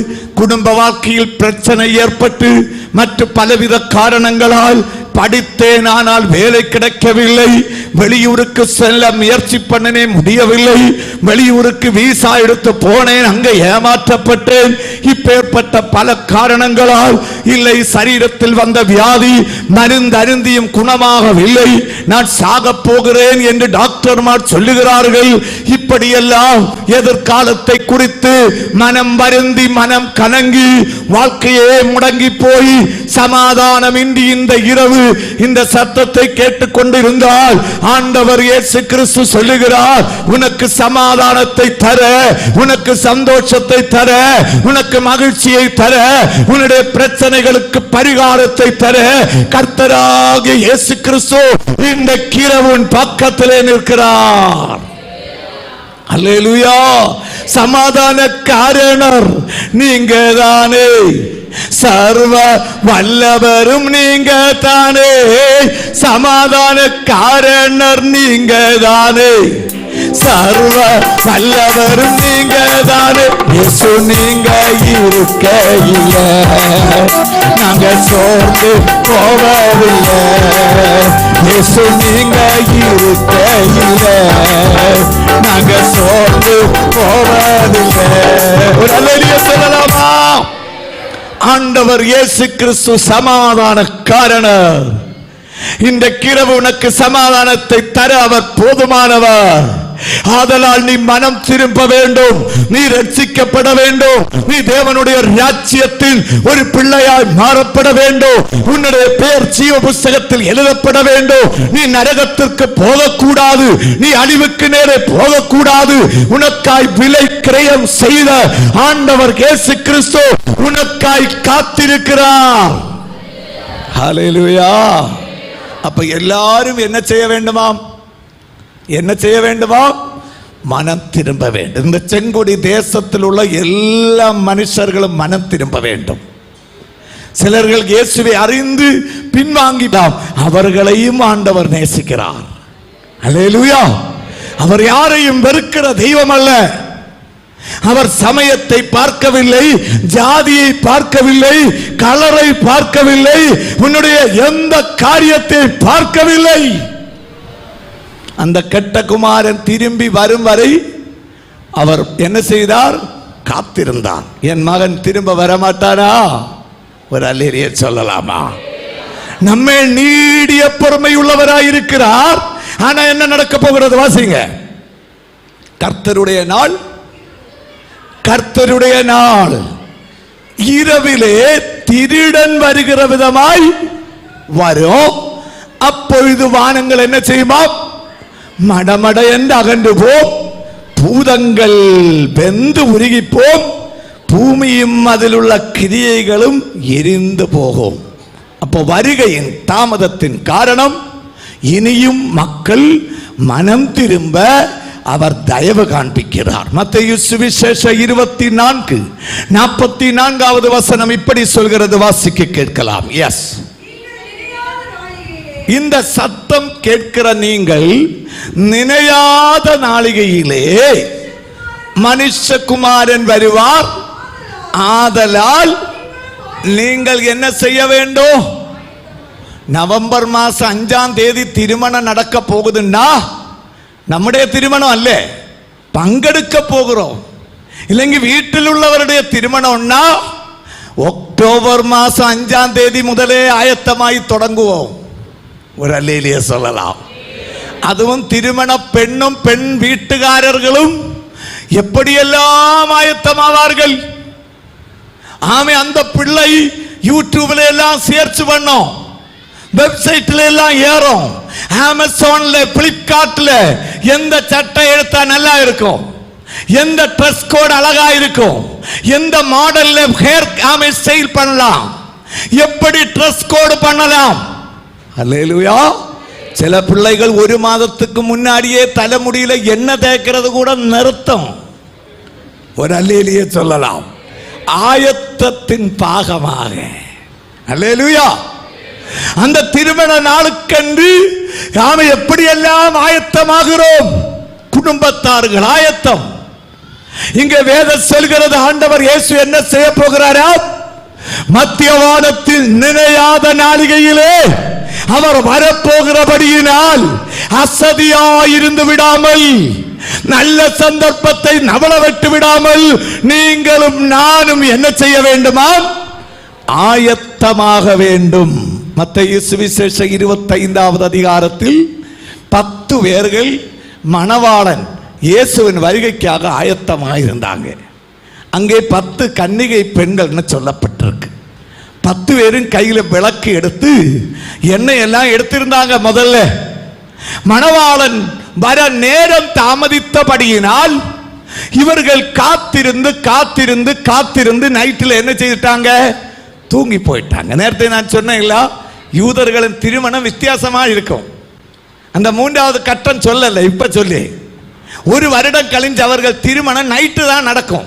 குடும்ப வாழ்க்கையில் பிரச்சனை ஏற்பட்டு மற்ற பலவித காரணங்களால் படித்தேன் ஆனால் வேலை கிடைக்கவில்லை, வெளியூருக்கு செல்ல முயற்சி பண்ணனே முடியவில்லை, வெளியூருக்கு வீசா எடுத்து போனேன், அங்கே ஏமாற்றப்பட்டேன், இப்பேற்பட்ட பல காரணங்களால், இல்லை சரீரத்தில் வந்த வியாதி மருந்து அருந்தியும் குணமாகவில்லை, நான் சாக போகிறேன் என்று டாக்டர்மார் சொல்லுகிறார்கள். இப்படியெல்லாம் எதிர்காலத்தை குறித்து மனம் வருந்தி மனம் கலங்கி வாழ்க்கையே முடங்கி போய் சமாதானமின்றி இந்த இரவு இந்த சத்தத்தை கேட்டுக் கொண்டிருந்தால் ஆண்டவர் இயேசு கிறிஸ்து சொல்லுகிறார், உனக்கு சமாதானத்தை தர, உனக்கு சந்தோஷத்தை தர, உனக்கு மகிழ்ச்சியை தர, உன்னுடைய பிரச்சனைகளுக்கு பரிகாரத்தை தர கர்த்தராகிய இயேசு கிறிஸ்து இந்த இரவின் பக்கத்திலே நிற்கிறார். அல்லேலூயா. சமாதான காரணர் நீங்க தானே, சர்வ வல்லவரும் நீங்க தானே, சமாதான காரணர் நீங்க தானே, சர்வ வல்லவரும் நீங்க தானே. இயேசு நீங்க இருக்கையில நாங்க சோர்ந்து போவதில்லை, இயேசு நீங்க இருக்கையில நாங்க சோர்ந்து போவதில்லை. ஒரு அல்லேலூயா சொல்லலாமா? ஆண்டவர் இயேசு கிறிஸ்து சமாதான காரணர். இந்த இரவு உனக்கு சமாதானத்தை தர அவர் போதுமானவர். ஆதலால் நீ மனம் திரும்ப வேண்டும், நீ ரட்சிக்கப்பட வேண்டும், நீ தேவனுடைய ராஜ்யத்தில் ஒரு பிள்ளையாய் மாறப்பட வேண்டும், உன்னுடைய பெயர் ஜீவ புஸ்தகத்தில் எழுதப்பட வேண்டும். நீ நரகத்திற்கு போகக்கூடாது, நீ அழிவுக்கு நேரே போகக்கூடாது. உனக்காய் விலை கிரயம் செய்த ஆண்டவர் இயேசு கிறிஸ்து உனக்காய் காத்திருக்கிறார். ஹல்லேலூயா. அப்ப எல்லாரும் என்ன செய்ய வேண்டுமாம்? என்ன செய்ய வேண்டுமா? மனம் திரும்ப வேண்டும். இந்த செங்கொடி தேசத்தில் உள்ள எல்லா மனுஷர்களும் மனம் திரும்ப வேண்டும். சிலர்கள் இயேசுவை அறிந்து பின்வாங்கிட்டாம், அவர்களையும் ஆண்டவர் நேசிக்கிறார். அல்லேலூயா. அவர் யாரையும் வெறுக்கிற தெய்வம் அல்ல. அவர் சமயத்தை பார்க்கவில்லை, ஜாதியை பார்க்கவில்லை, கலரை பார்க்கவில்லை, உன்னுடைய எந்த காரியத்தை பார்க்கவில்லை. அந்த கெட்ட குமாரன் திரும்பி வரும் வரை அவர் என்ன செய்தார்? காத்திருந்தார். என் மகன் திரும்ப வரமாட்டானா? ஒரு அல்லேலூயா சொல்லலாமா? நம்ம நீடிய பொறுமை உள்ளவராயிருக்கிறார். ஆனா என்ன நடக்க போகிறது? வாசிங்க. கர்த்தருடைய நாள் கர்த்தருடைய நாள் இரவிலே திருடன் வருகிற விதமாய் வரும். அப்பொழுது வானங்கள் என்ன செய்யுமா? மடமட என்று அகன்று போம், பூதங்கள் வெந்து உருகி போம், பூமியும் அதில் உள்ள கிரியைகளும் எரிந்து போகும். அப்போ வருகையின் தாமதத்தின் காரணம், இனியும் மக்கள் மனம் திரும்ப அவர் தயவு காண்பிக்கிறார். மத்தேயு சுவிசேஷம் 24:44 வசனம் இப்படி சொல்கிறது, வாசிக்க கேட்கலாம். எஸ், இந்த சத்தம் கேட்கிற நீங்கள் நினையாத நாளிகையிலே மனுஷகுமாரன் வருவார், ஆதலால் நீங்கள் என்ன செய்ய வேண்டும்? நவம்பர் மாசம் 5ஆம் தேதி திருமணம் நடக்க போகுதுன்னா, நம்முடைய திருமணம் அல்ல, பங்கெடுக்க போகிறோம். இல்லைங்க வீட்டில் உள்ளவருடைய திருமணம்னா அக்டோபர் மாசம் 5ஆம் தேதி முதலே ஆயத்தமாய் தொடங்குவோம். ஒரு அல்லேலியா சொல்லலாம். அதுவும் திருமண பெண்ணும் பெண் வீட்டுக்காரர்களும் எப்படியெல்லாம் ஆயத்தமாவார்கள். ஆமே, அந்த பிள்ளை யூடியூப்ல எல்லாம் சேர்ச் பண்ணோம், வெப்சைட்ல எல்லாம் ஏறும், அமேசான்ல பிளிப்கார்ட்ல எந்த சட்டை எடுத்தா நல்லா இருக்கும், எந்த ட்ரெஸ் கோட் அழகா இருக்கும், எந்த மாடல்ல ஹேர் ஸ்டைல் பண்ணலாம், எப்படி ட்ரெஸ் கோட் பண்ணலாம். அல்லேலூயா. சில பிள்ளைகள் 1 மாதத்துக்கு முன்னாடியே தலைமுடியில எண்ணெய் தேய்க்கிறது கூட நிறுத்தம். ஒரு அல்லேலூயா சொல்லலாம். ஆயத்தத்தின் பாகமாக. அல்லேலூயா. அந்த திருமண நாளுக்கென்று நாம எப்படியெல்லாம் ஆயத்தமாகிறோம். குடும்பத்தார்கள் ஆயத்தம். இங்க வேதம் சொல்கிறது, ஆண்டவர் இயேசு என்ன செய்ய போகிறாரா? மத்திய வானத்தில் நினையாத நாளிகையிலே அவர் வரப்போகிறபடியினால் அசதியாயிருந்து விடாமல், நல்ல சந்தர்ப்பத்தை நவள விட்டு விடாமல் நீங்களும் நானும் என்ன செய்ய வேண்டுமா? ஆயத்தமாக வேண்டும். மத்தேயு சுவிசேஷம் 25வது அதிகாரத்தில் 10 பேர்கள் மணவாளன் இயேசுவின் வருகைக்காக ஆயத்தமாக இருந்தாங்க. அங்கே 10 கன்னிகை பெண்கள்னு சொல்லப்பட்டிருக்கு. 10 பேரும் கையில விளக்கு எடுத்து எண்ணெய் எல்லாம் எடுத்திருந்தாங்க. முதல்ல மணவாளன் வர நேரம் தாமதித்தபடியினால் இவர்கள் காத்திருந்து காத்திருந்து காத்திருந்து நைட்டில் என்ன செய்துட்டாங்க? தூங்கி போயிட்டாங்க. நேரத்தை நான் சொன்னேன் இல்ல, யூதர்களின் திருமணம் வித்தியாசமா இருக்கும். அந்த 3வது கட்டம் சொல்லல, இப்ப சொல்லி 1 வருடம் கழிஞ்சு அவர்கள் திருமணம் நைட்டு தான் நடக்கும்.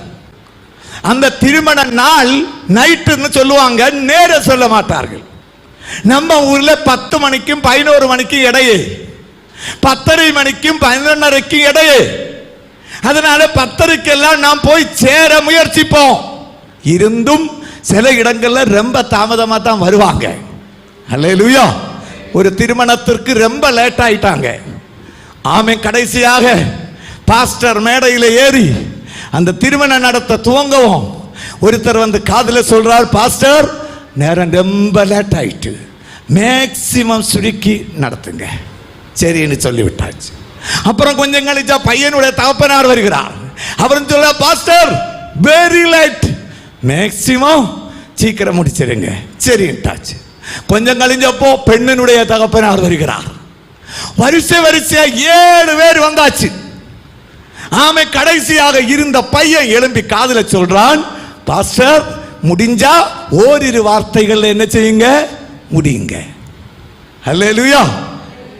அந்த திருமண நாள் நைட்டுன்னு சொல்லுவாங்க, நேரம் சொல்ல மாட்டார்கள். நம்ம ஊர்ல 10 மணிக்கும் 11 மணிக்கும் இடையே, 10:30 மணிக்கும் 11:30க்கும் இடையே. அதனால 10:30 எல்லாம் நாம் போய் சேர முயற்சிப்போம். இருந்தும் சில இடங்கள்ல ரொம்ப தாமதமா தான் வருவாங்க. அல்லேலூயா. ஒரு திருமணத்திற்கு ரொம்ப லேட் ஆயிட்டாங்க. ஆமே, கடைசியாக பாஸ்டர் மேடையில் ஏறி அந்த திருமணம் நடத்த துவங்கவும் ஒருத்தர் வந்து காதுல சொல்றார், பாஸ்டர் நேரம் ரொம்ப லேட் ஆயிட்டு, மேக்சிமம் சுருக்கி நடத்துங்க. சரின்னு சொல்லிவிட்டாச்சு. அப்புறம் கொஞ்சம் கழிச்சா பையனுடைய தகப்பனார் வருகிறார். அவர் சொல்ற, பாஸ்டர் வெரி லேட், மேக்சிமம் சீக்கிரம் முடிச்சிருங்க. சரிட்டாச்சு. கொஞ்சம் கழிஞ்சப்போ பெண்ணினுடைய தகப்பனார் வருகிறார். வரிசையா 7 பேர் வந்தாச்சு. ஆமை, கடைசியாக இருந்த பையன் எழும்பி காதுல சொல்றான், பாஸ்டர் முடிஞ்சா ஓரிரு வார்த்தைகள் என்ன செய்யுங்க, முடியுங்க. அல்லேலூயா.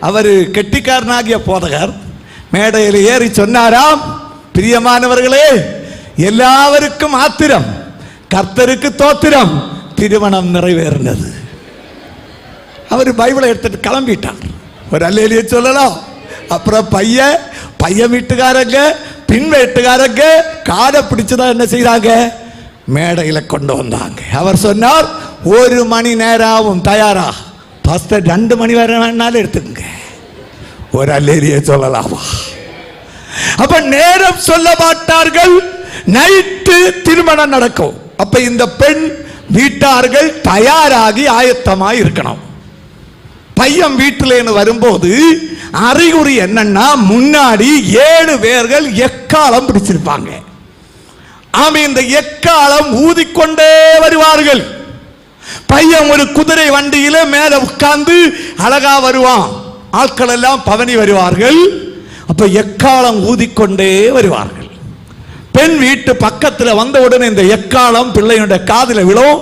அவர் கெட்டிக்காரனாகிய போதகர் மேடையில் ஏறி சொன்னாராம், பிரியமானவர்களே, எல்லாருக்கும் ஆத்திரம், கர்த்தருக்கு தோத்திரம், திருமணம் நிறைவேறினது. அவர் பைபிளை எடுத்துட்டு கிளம்பிட்டார். ஒரு அல்லேலூயா சொல்லலாம். அப்புறம் பையன் வீட்டுக்காரங்க பின் வீட்டுக்காரங்க காதை பிடிச்சுதான் என்ன செய்தாங்க, மேடையில கொண்டு வந்தாங்க. அவர் சொன்னார், 1 மணி நேரம் தயாரா, பாஸ்டர் 2 மணி வரை வேணாலும் எடுத்துக்கங்க. ஒரு அல்லேலூயா சொல்லலாமா? அப்ப நேரம் சொல்ல மாட்டார்கள், நைட்டு திருமணம் நடக்கும். அப்ப இந்த பெண் வீட்டார்கள் தயாராகி ஆயத்தமாய் இருக்கணும். பையன் வீட்டில் வரும்போது அறிகுறி என்னன்னா, முன்னாடி 7 பேர்கள் எக்காலம் பிடிச்சிருப்பாங்க. ஆமே, இந்த எக்காலம் ஊதிக்கொண்டே வருவார்கள். பையன் ஒரு குதிரை வண்டியில மேல உட்கார்ந்து அழகா வருவான். ஆட்கள் எல்லாம் பவனி வருவார்கள். அப்ப எக்காலம் ஊதிக்கொண்டே வருவார்கள். பெண் வீட்டு பக்கத்தில் வந்த உடனே இந்த எக்காலம் பிள்ளையுடைய காதில விழும்.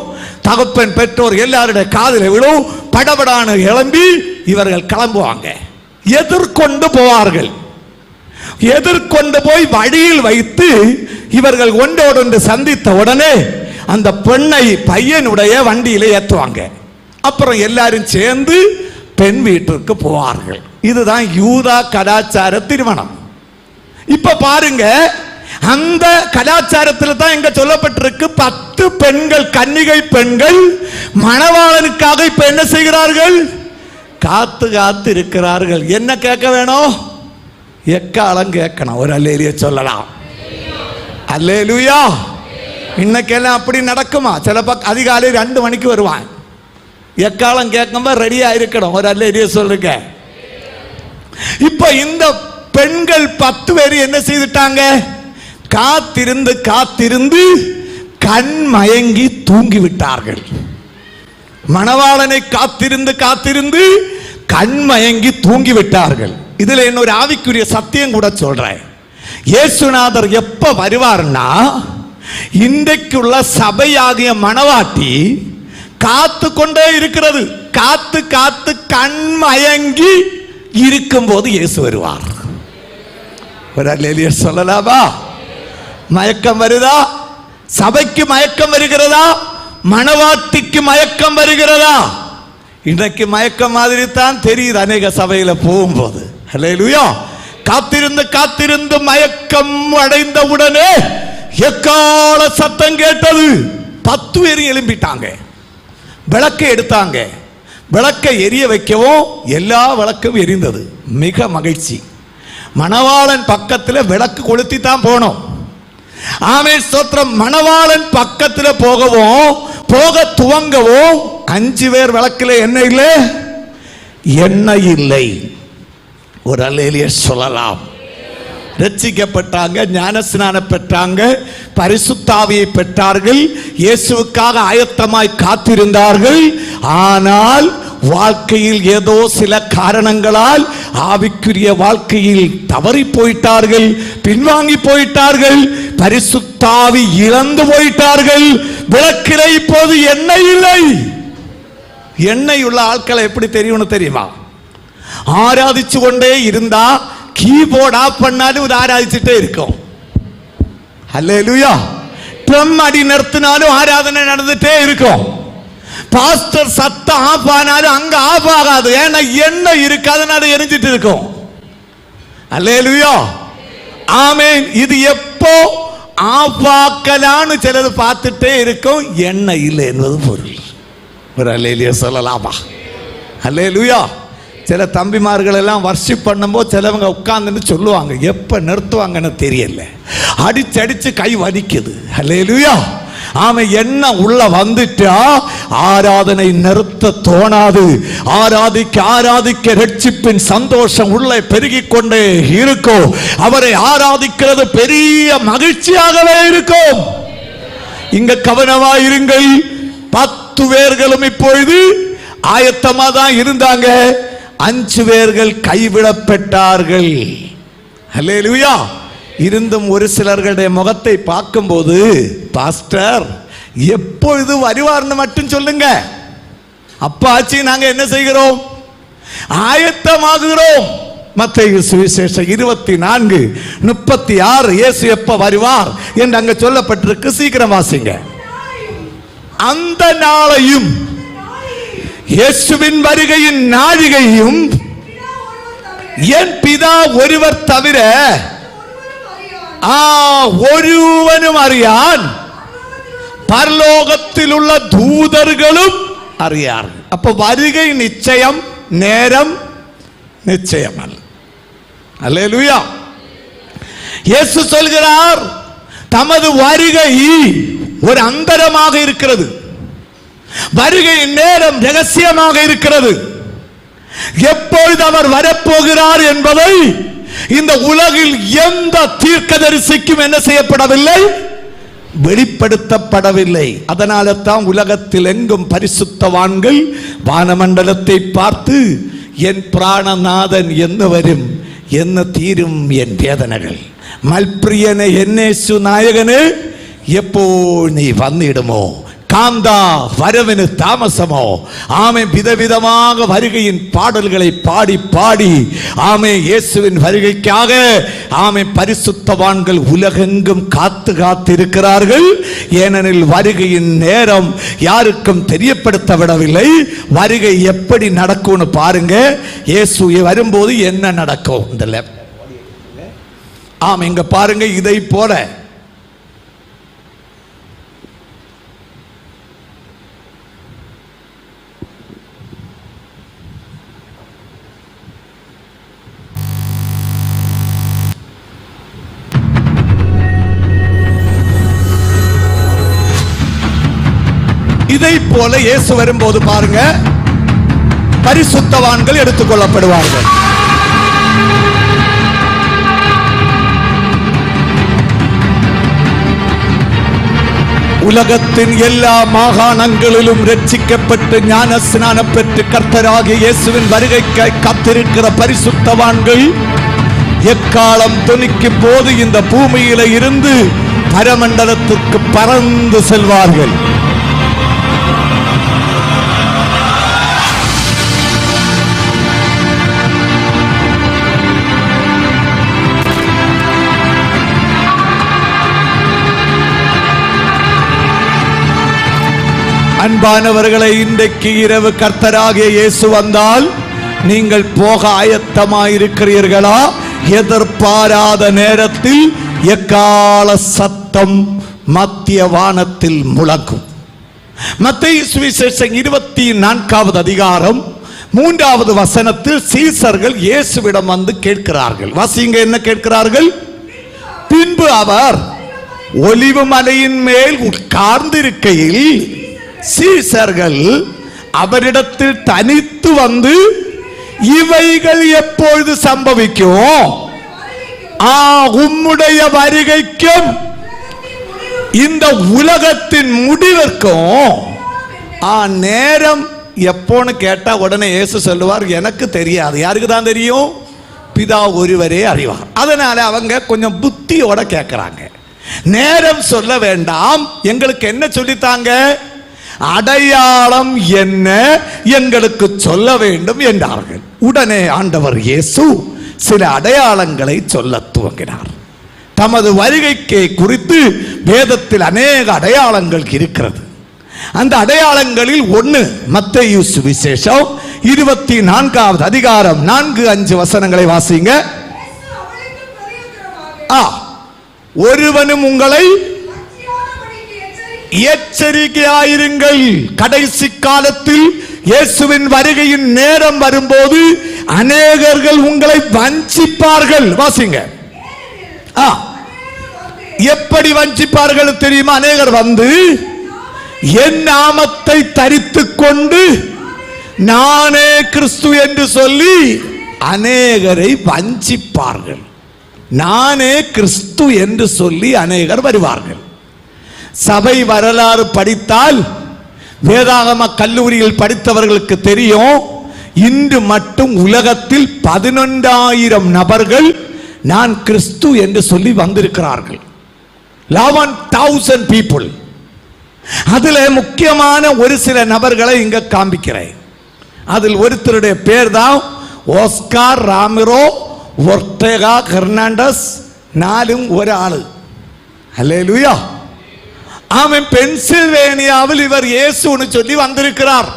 தகப்பன் பெற்றோர் எல்லாருடைய காதில விழும். படபடான கிளம்பி இவர்கள் கிளம்புவாங்க. எதிர்கொண்டு போவார்கள். எதிர்கொண்டு போய் வழியில் வைத்து இவர்கள் ஒன்றோடொன்று சந்தித்த உடனே அந்த பெண்ணை பையனுடைய வண்டியில ஏற்றுவாங்க. அப்புறம் எல்லாரும் சேர்ந்து பெண் வீட்டிற்கு போவார்கள். இதுதான் யூதா கலாச்சார திருமணம். இப்ப பாருங்க, அந்த கலாச்சாரத்தில் தான் இங்க சொல்லப்பட்டிருக்கு 10 பெண்கள், கன்னிகை பெண்கள் மணவாளனுக்காக இப்ப என்ன செய்கிறார்கள்? காத்து காத்து இருக்கிறார்கள். என்ன கேட்க வேணும்? எக்காலம் கேட்கணும். ஒரு அல்லேலூயா சொல்லலாம். அல்லேலூயா. இன்னைக்கெல்லாம் அப்படி நடக்குமா? சில அதிகாலை 2 மணிக்கு வருவான். எக்காலம் கேட்கும்போது ரெடியா இருக்கணும். ஒரு அல்லேலூயா சொல்லுங்க. இப்ப இந்த பெண்கள் 10 பேர் என்ன செய்துட்டாங்க? காத்திருந்து காத்திருந்து கண் மயங்கி தூங்கி விட்டார்கள். மணவாளனை காத்திருந்து காத்திருந்து கண் மயங்கி தூங்கி விட்டார்கள். இதுல இன்னொரு ஆவிக்குரிய சத்தியம் கூட சொல்றேன். இயேசுநாதர் எப்ப வருவார்னா, இன்றைக்குள்ள சபையாகிய மணவாட்டி காத்து கொண்டே இருக்கிறது. காத்து காத்து கண் மயங்கி இருக்கும் போது இயேசு வருவார். ஒரு அல்லேலூயா சொல்லலாமா? மயக்கம் வருதா? சபைக்கு மயக்கம் வருகிறதா? மணவாட்டிக்கு மயக்கம் வருகிறதா? இன்றைக்கு மயக்கம் மாதிரி தான் தெரியுது அநேக சபையில போகும்போது. அல்லேலூயா. காத்திருந்து காத்திருந்து மயக்கம் அடைந்த உடனே எக்கால சத்தம் கேட்டது. 10 பேர் எழும்பிட்டாங்க. விளக்கை எடுத்தாங்க. விளக்கை எரிய வைக்கவும் எல்லா விளக்கும் எரிந்தது. மிக மகிழ்ச்சி. மணவாளன் பக்கத்தில் விளக்கு கொளுத்தி தான் போனோம். ஆமென் ஸ்தோத்திரம். மணவாளன் பக்கத்தில் போகவும் போக துவங்கவும் 5 பேர் விளக்கில் எண்ணெய் இல்லை, எண்ணெய் இல்லை. ஒரு அல்லேலூயா சொல்லலாம். ரட்சிக்கப்பட்டாங்க, ஞானஸ்நானம் பெற்றாங்க, பரிசுத்த ஆவியை பெற்றார்கள், இயேசுவுக்காக ஆயத்தமாய் காத்திருந்தார்கள். ஆனால் வாழ்க்கையில் ஏதோ சில காரணங்களால் ஆவிக்குரிய வாழ்க்கையில் தவறி போயிட்டார்கள், பின்வாங்கி போயிட்டார்கள், பரிசுத்த ஆவி இழந்து போயிட்டார்கள். விளக்கில இப்போது எண்ணெய் இல்லை. எண்ணெய் உள்ள ஆட்களை எப்படி தெரியும்னு தெரியுமா? ஆராதிச்சு கொண்டே இருந்தா கீபோர்ட் ஆஃப் பண்ணாலும் இது ஆராதிச்சுட்டே இருக்கும். அல்லேலூயா. ட்ரம் அடி நிறுத்தினாலும் ஆராதனை நடந்துட்டே இருக்கும். பாஸ்டர் சத்தம் ஆஃப் ஆனாலும் அங்க ஆஃப் ஆகாது. ஏன்னா எண்ணெய் இருக்கு, அதனால எரிஞ்சிட்டு இருக்கும். அல்லேலூயா. ஆமென். இது எப்போ ஆஃப் ஆக்கலான்னு சிலது பார்த்துட்டே இருக்கும். எண்ணெய் இல்லை என்பது பொருள். ஒரு அல்லேலூயா சொல்லலாமா? அல்லேலூயா. சில தம்பிமார்கள் எல்லாம் வர்ஷிப் பண்ணும்போது சிலவங்க உட்கார்ந்துன்னு சொல்லுவாங்க, எப்ப நிறுத்துவாங்கன்னு தெரியல, அடிச்சு அடிச்சு கை வலிக்குது. அல்லேலூயா. ஆமா, என்ன உள்ள வந்துட்டா ஆராதனை நிறுத்த தோணாது. ஆராதிக்க ஆராதிக்க ரட்சிப்பின் சந்தோஷம் உள்ளே பெருகிக் கொண்டே இருக்கும். அவரை ஆராதிக்கிறது பெரிய மகிழ்ச்சியாகவே இருக்கும். இங்க கவனமா இருங்கள். 10 பேர்களும் இப்பொழுது ஆயத்தமா தான் இருந்தாங்க. 5 பேர்கள் கைவிடப்பட்டார்கள். அல்லேலூயா. இருந்தும் ஒரு சிலர்களுடைய முகத்தை பார்க்கும்போது, பாஸ்டர் எப்பொழுது வருவார்னு மட்டும் சொல்லுங்க. அப்பாச்சி நாங்க என்ன செய்கிறோம்? ஆயத்தமாகிறோம். மத்தேயு சுவிசேஷம் 24:36 இயேசு எப்ப வருவார் என்று அங்க சொல்லப்பட்டிருக்கு. சீக்கிரம் வாசிங்க. அந்த நாளையும் இயேசுவின் வருகையின் நாழிகையும் என் பிதா ஒருவர் தவிர ஒருவனும் அறியான், பரலோகத்தில் உள்ள தூதர்களும் அறியார்கள். அப்ப வருகை நிச்சயம், நேரம் நிச்சயம் அல்ல. அல்லேலூயா. இயேசு சொல்கிறார், தமது வருகை ஒரு அந்தரமாக இருக்கிறது, வருகை நேரம் ரகசியமாக இருக்கிறது. எப்பொழுது அவர் வரப்போகிறார் என்பதை இந்த உலகில் எந்த தீர்க்கதரிசிக்கும் என்ன செய்யப்படவில்லை? வெளிப்படுத்தப்படவில்லை. அதனால தான் உலகத்தில் எங்கும் பரிசுத்தவான்கள் வானமண்டலத்தை பார்த்து என் பிராணநாதன் என்ன வரும், என்ன தீரும் என் வேதனைகள், மல்பிரியனே என்னேசு நாயகனே எப்போ நீ வந்திடுமோ, காந்தா வரவனு தாமசமோ. ஆமே, விதவிதமாக வருகையின் பாடல்களை பாடி பாடி ஆமே இயேசுவின் வருகைக்காக ஆமே பரிசுத்தவான்கள் உலகெங்கும் காத்து காத்திருக்கிறார்கள். ஏனெனில் வருகையின் நேரம் யாருக்கும் தெரியப்படுத்தப்படவில்லை. வருகை எப்படி நடக்கும்னு பாருங்க. இயேசு வரும்போது என்ன நடக்கும்? இந்த ஆமா இங்க பாருங்க, இதை போல இயேசு வரும்போது பாருங்க, பரிசுத்தவான்கள் எடுத்துக்கொள்ளப்படுவார்கள். உலகத்தின் எல்லா மாகாணங்களிலும் ரட்சிக்கப்பட்டு ஞான ஸ்நானம் பெற்று கர்த்தராகிய இயேசுவின் வருகைக்கு காத்திருக்கிற பரிசுத்தவான்கள் எக்காலம் துணிக்கும் போது இந்த பூமியில இருந்து பரமண்டலத்திற்கு பறந்து செல்வார்கள். அன்பானவர்களை, இன்றைக்கு இரவு கர்த்தராகிய இயேசு வந்தால் நீங்கள் போக ஆயத்தமாயிருக்கிறீர்களா? எதிர்பாராத நேரத்தில் எக்கால சத்தம் மத்திய வானத்தில் முழங்கும். மத்தேயு சுவிசேஷம் 24வது அதிகாரம் 3வது வசனத்தில் சீசர்கள் இயேசுவிடம் வந்து கேட்கிறார்கள். வாசிங்க, என்ன கேட்கிறார்கள்? பின்பு அவர் ஒலிவ மலையின் மேல் உட்கார்ந்திருக்கையில் சீசர்கள் அவரிடத்தில் தனித்து வந்து, இவைகள் எப்பொழுது சம்பவிக்கும்? உம்முடைய வருகைக்கும் இந்த உலகத்தின் முடிவிற்கும் நேரம் எப்போன்னு கேட்டா உடனே இயேசு சொல்லுவார், எனக்கு தெரியாது. யாருக்கு தான் தெரியும்? பிதா ஒருவரே அறிவார். அதனால அவங்க கொஞ்சம் புத்தியோட கேட்கிறாங்க. நேரம் சொல்ல வேண்டாம், எங்களுக்கு என்ன சொல்லித்தாங்க, அடையாளம் என்ன எங்களுக்கு சொல்ல வேண்டும் என்றார்கள். உடனே ஆண்டவர் இயேசு சில அடையாளங்களை சொல்ல துவங்கினார். தமது வருகைக்கு குறித்து வேதத்தில் அநேக அடையாளங்கள் இருக்கிறது. அந்த அடையாளங்களில் ஒன்று மத்தேயு சுவிசேஷம் 24வது அதிகாரம் 4-5 வசனங்களை வாசிங்க. ஒருவனும் உங்களை எச்சரிக்கையாயிருங்கள், கடைசி காலத்தில் இயேசுவின் வருகையின் நேரம் வரும்போது அநேகர்கள் உங்களை வஞ்சிப்பார்கள். வாசிங்க. எப்படி வஞ்சிப்பார்கள் தெரியுமா? அநேகர் வந்து என் நாமத்தை தரித்துக் கொண்டு நானே கிறிஸ்து என்று சொல்லி அநேகரை வஞ்சிப்பார்கள். நானே கிறிஸ்து என்று சொல்லி அநேகர் வருவார்கள். சபை வரலாறு படித்தால், வேதாகம கல்லூரியில் படித்தவர்களுக்கு தெரியும், இன்று மட்டும் உலகத்தில் 11,000 நபர்கள் நான் கிறிஸ்து என்று சொல்லி வந்திருக்கிறார்கள். 11,000 people. அதுல முக்கியமான ஒரு சில நபர்களை இங்க காண்பிக்கிறேன். அதில் ஒருத்தருடைய பேர் தான் ஓஸ்கார் ராமிரோ ஒர்டேகா ஹெர்னாண்டஸ். 4 ஒரு ஆளு. அல்லேலூயா. ஆமென். பென்சில்வேனியாவில் இவர் இயேசுன்னு சொல்லி வந்திருக்கிறார்.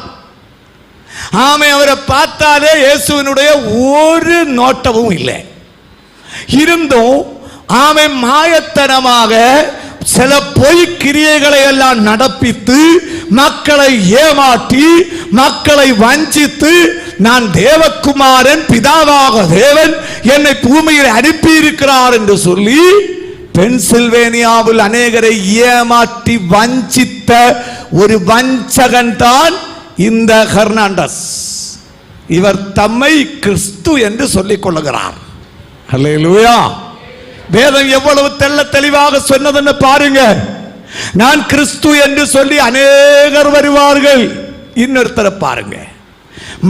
ஆமென். அவரை பார்த்தாலே இயேசுவினுடைய ஒரு நோட்டமும் இல்லை. இருந்தும் ஆமென் மாயத்தனமாக சில பொய் கிரியைகளை எல்லாம் நடப்பித்து மக்களை ஏமாற்றி மக்களை வஞ்சித்து, நான் தேவகுமாரன், பிதாவாக தேவன் என்னை பூமியில் அனுப்பி இருக்கிறார் என்று சொல்லி பென்சில்வேனியாவில் அநேகரை ஏமாற்றி வஞ்சித்த ஒரு வஞ்சகன் தான் இந்த ஹெர்னாண்டஸ். இவர் தம்மை கிறிஸ்து என்று சொல்லிக் கொள்ளுகிறார். அல்லேலூயா. வேதம் எவ்வளவு தெள்ள தெளிவாக சொன்னதுன்னு பாருங்க. நான் கிறிஸ்து என்று சொல்லி அநேகர் வருவார்கள். இன்னொருத்தரை பாருங்க,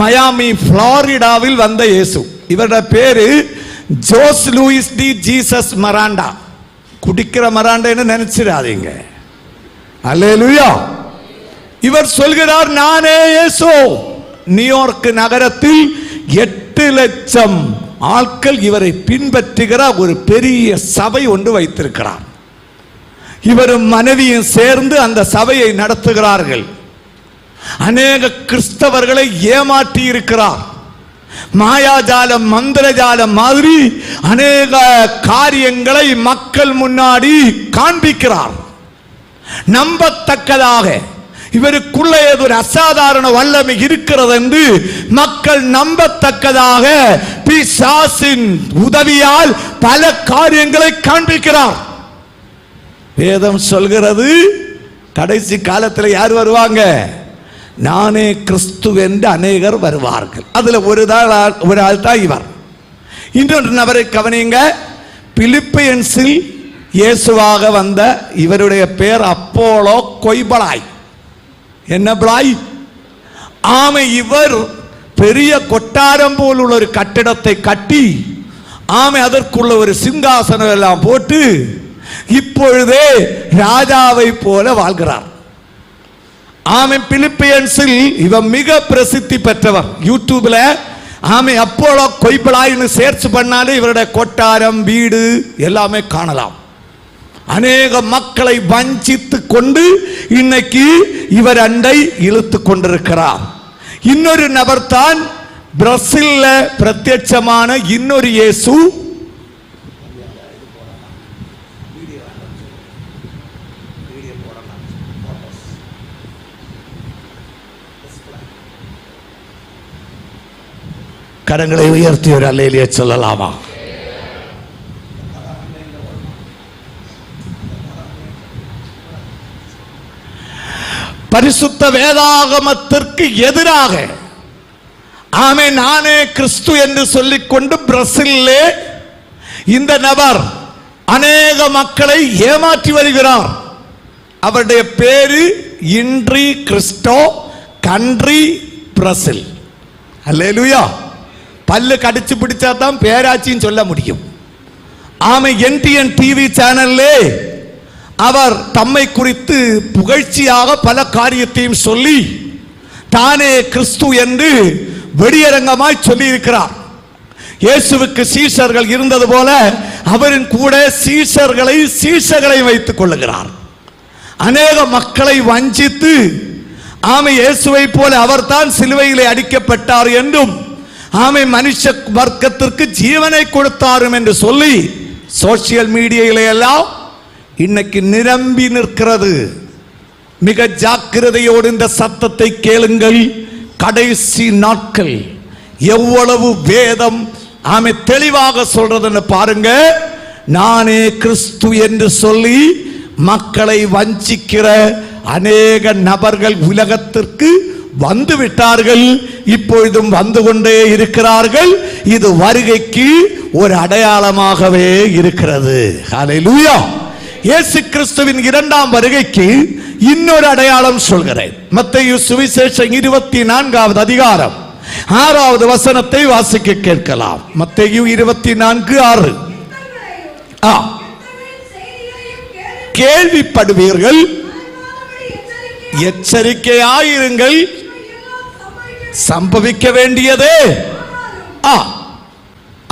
மயாமி புளோரிடாவில் வந்த இயேசு. இவருடைய பேரு Jose Lewis D Jesus Mirinda. குடிக்கிற மராண்டான்னு நினைச்சிடாதீங்க. அல்லேலூயா. இவர் சொல்கிறார், நானே இயேசு. நியூயார்க் நகரத்தில் 8 லட்சம் ஆட்கள் இவரை பின்பற்றுகிற ஒரு பெரிய சபை ஒன்று வைத்திருக்கிறார். இவரும் மனைவியும் சேர்ந்து அந்த சபையை நடத்துகிறார்கள். அநேக கிறிஸ்தவர்களை ஏமாற்றி இருக்கிறார். மாயாஜாலம், மந்திரஜாலம் மாதிரி அநேக காரியங்களை மக்கள் முன்னாடி காண்பிக்கிறார். நம்பத்தக்கதாக இவருக்குள்ள ஏதோ ஒரு அசாதாரண வல்லமை இருக்கிறது என்று மக்கள் நம்பத்தக்கதாக பிசாசின் உதவியால் பல காரியங்களை காண்பிக்கிறார். வேதம் சொல்கிறது, கடைசி காலத்தில் யார் வருவாங்க? நானே கிறிஸ்து என்று அநேகர் வருவார்கள். அதுல ஒரு ஆள் தான் இவர். இன்னொரு நபரை கவனிங்க. பிலிப்பியன்ஸில் இயேசுவாக வந்த இவருடைய பெயர் அப்போலோ கொய்பலாய். என்ன பிளாய்? ஆமை. இவர் பெரிய கொட்டாரம் போல் உள்ள ஒரு கட்டிடத்தை கட்டி ஆமை அதற்குள்ள ஒரு சிங்காசனம் எல்லாம் போட்டு இப்பொழுதே ராஜாவை போல வாழ்கிறார். ஆமை. பிலிப்பியன்ஸில் இவன் மிக பிரசித்தி பெற்றவர். யூடியூப்ல ஆமை அப்போலோ கொய்பலாய்னு சேர்ச் பண்ணாலே இவருடைய கொட்டாரம், வீடு எல்லாமே காணலாம். அநேக மக்களை வஞ்சித்து கொண்டு இன்னைக்கு இவர் அண்டை இழுத்து கொண்டிருக்கிறார். இன்னொரு நபர் தான் பிரேசில்ல பிரத்யட்சமான இன்னொரு இயேசு. கரங்களை உயர்த்தி ஒரு அல்லேலூயா சொல்லலாமா? பரிசுத்த வேதாகமத்திற்கு எதிராக ஆமே நானே கிறிஸ்து என்று சொல்லிக்கொண்டு பிரேசில்லே இந்த நபர் அநேக மக்களை ஏமாற்றி வருகிறார். அவருடைய பேரு இன்றி கிறிஸ்டோ, கண்ட்ரி பிரேசில். அல்லேலூயா. பல்லு கடிச்சு பிடிச்சா தான் பேராட்சின்னு சொல்ல முடியும். ஆமை. என்டிஎன் டிவி சேனல்லே அவர் தம்மை குறித்து புகழ்ச்சியாக பல காரியத்தையும் சொல்லி தானே கிறிஸ்து என்று வெளியரங்கமாய் சொல்லி இருக்கிறார். இயேசுவுக்கு சீஷர்கள் இருந்தது போல அவரின் கூட சீஷர்களை வைத்துக் கொள்ளுகிறார். அநேக மக்களை வஞ்சித்து ஆமை இயேசுவை போல அவர் தான் சிலுவையிலே அடிக்கப்பட்டார் என்றும் ஆமை மனுஷ வர்க்கத்திற்கு ஜீவனை கொடுத்தாரும் என்று சொல்லி சோசியல் மீடியாவிலே எல்லாம் இன்னைக்கு நிரம்பி நிற்கிறது. மிக ஜாக்கிரதையோடு இந்த சத்தத்தை கேளுங்கள். கடைசி நாட்கள் எவ்வளவு வேதம் ஆமை தெளிவாக சொல்றதுன்னு பாருங்க. நானே கிறிஸ்து என்று சொல்லி மக்களை வஞ்சிக்கிற அநேக நபர்கள் உலகத்திற்கு வந்து விட்டார்கள். இப்பொழுதும் வந்து கொண்டே இருக்கிறார்கள். இது வருகைக்கு ஒரு அடையாளமாகவே இருக்கிறது. ஹல்லேலூயா. இயேசு கிறிஸ்துவின் 2ஆம் வருகைக்கு இன்னொரு அடையாளம் சொல்கிறேன். மத்தேயு சுவிசேஷம் 24வது அதிகாரம் 6வது வசனத்தை வாசிக்க கேட்கலாம். மத்தேயு 24:6. கேள்விப்படுவீர்கள், எச்சரிக்கையாயிருங்கள், சம்பவிக்க வேண்டியதே,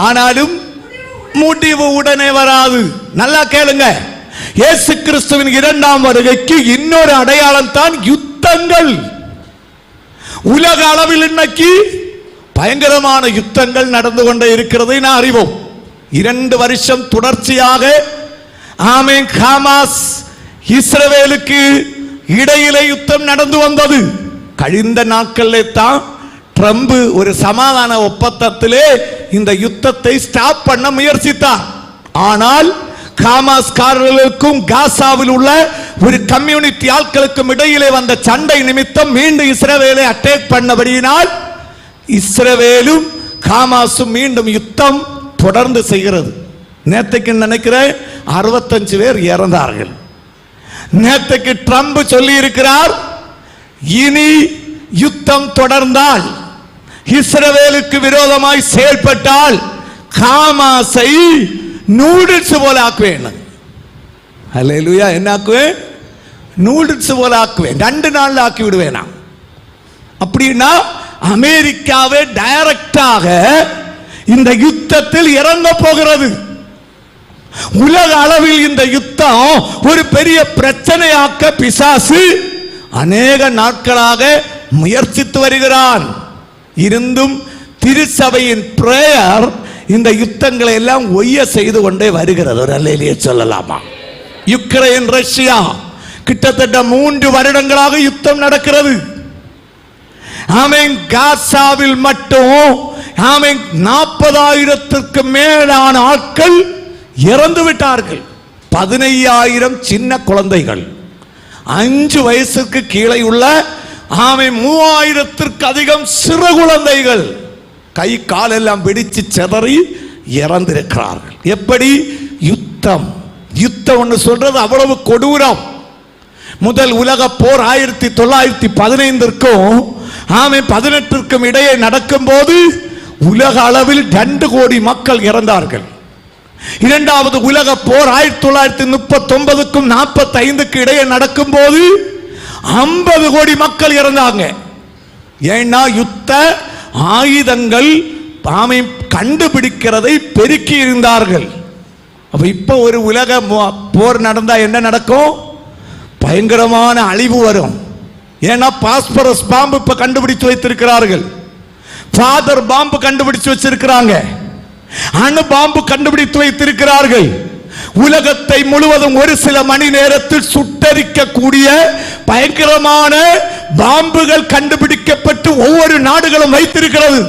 ஆனாலும் முடிவு உடனே வராது. நல்லா கேளுங்க. இயேசு கிறிஸ்துவின் 2ஆம் வருகைக்கு இன்னொரு அடையாளம் தான் யுத்தங்கள். உலக அளவில் இன்னைக்கு பயங்கரமான யுத்தங்கள் நடந்து கொண்டே இருக்கிறதை நான் அறிவோம். 2 வருஷம் தொடர்ச்சியாக ஆமென் ஹமாஸ் இஸ்ரவேலுக்கு இடையிலே யுத்தம் நடந்து வந்தது. கழிந்த நாட்களிலே தான் ட்ரம்ப் ஒரு சமாதான ஒப்பந்தத்திலே இந்த யுத்தத்தை ஸ்டாப் பண்ண முயற்சித்தார். ஆனால் ஹமாஸ்காரர்களுக்கும் காசாவில் உள்ள ஒரு கம்யூனிட்டி ஆட்களுக்கும் இடையிலே வந்த சண்டை நிமித்தம் மீண்டும் இஸ்ரவேலை அட்டாக் பண்ணபடியினால் இஸ்ரவேலும் ஹமாஸும் மீண்டும் யுத்தம் தொடர்ந்து செய்கிறது. நேற்றுக்கு நினைக்கிறேன் 65 பேர் இறந்தார்கள். நேற்றுக்கு ட்ரம்ப் சொல்லி இருக்கிறார், இனி யுத்தம் தொடர்ந்தால், இஸ்ரவேலுக்கு விரோதமாய் செயல்பட்டால் ஹமாஸை நூடுல்ஸ் போல ஆக்குவேன். அல்லேலூயா. என்ன ஆக்குவேன்? நூடுல்ஸ் போல ஆக்குவேன், 2 நாள்ல ஆக்கி விடுவேன். அப்படின்னா அமெரிக்காவே டைரக்டாக இந்த யுத்தத்தில் இறங்க போகிறது. உலக அளவில் இந்த யுத்தம் ஒரு பெரிய பிரச்சனையாக்க பிசாசு அநேக நாட்களாக முயற்சித்து வருகிறான். இருந்தும் திருச்சபையின் பிரேயர் இந்த யுத்தங்களை எல்லாம் ஒய்ய செய்து கொண்டே வருகிறது. ஒரு அல்லேலூயா சொல்லலாமா? யுக்ரைன் ரஷ்யா கிட்டத்தட்ட 3 வருடங்களாக யுத்தம் நடக்கிறது. ஆமென். காசாவில் மட்டும் ஆமென் 40,000க்கு மேலான ஆட்கள் இறந்து விட்டார்கள். 15,000 சின்ன குழந்தைகள், 5 வயசுக்கு கீழே உள்ள ஆமென் 3,000ற்கு அதிகம் சிறு குழந்தைகள் கை கால் எல்லாம் வெடிச்சு சிதறி இறந்திருக்கிறார்கள். எப்படி? யுத்தம். யுத்தம் சொல்றது அவ்வளவு கொடூரம். முதல் உலக போர் 1915க்கும் 18க்கும் இடையே நடக்கும் போது உலக அளவில் 2 கோடி மக்கள் இறந்தார்கள். இரண்டாவது உலக போர் 1939க்கும் 45க்கு இடையே நடக்கும் போது 50 கோடி மக்கள் இறந்தாங்க. ஏன்னா யுத்த ஆயுதங்கள் கண்டுபிடிக்கிறதை பெருக்கி இருந்தார்கள். அப்ப இப்ப ஒரு உலக போர் நடந்தா என்ன நடக்கும்? பயங்கரமான அழிவு வரும். ஏன்னா பாஸ்பரஸ் பாம்பு இப்ப கண்டுபிடிச்சு வைத்திருக்கிறார்கள், ஃபாதர் பாம்பு கண்டுபிடிச்சு வச்சிருக்கிறாங்க, அணு பாம்பு கண்டுபிடித்து வைத்திருக்கிறார்கள். உலகத்தை முழுவதும் ஒரு சில மணி நேரத்தில் சுட்டரிக்கக்கூடிய பயங்கரமான பாம்புகள் கண்டுபிடிக்கப்பட்டு ஒவ்வொரு நாடுகளும் வைத்திருக்கிறது.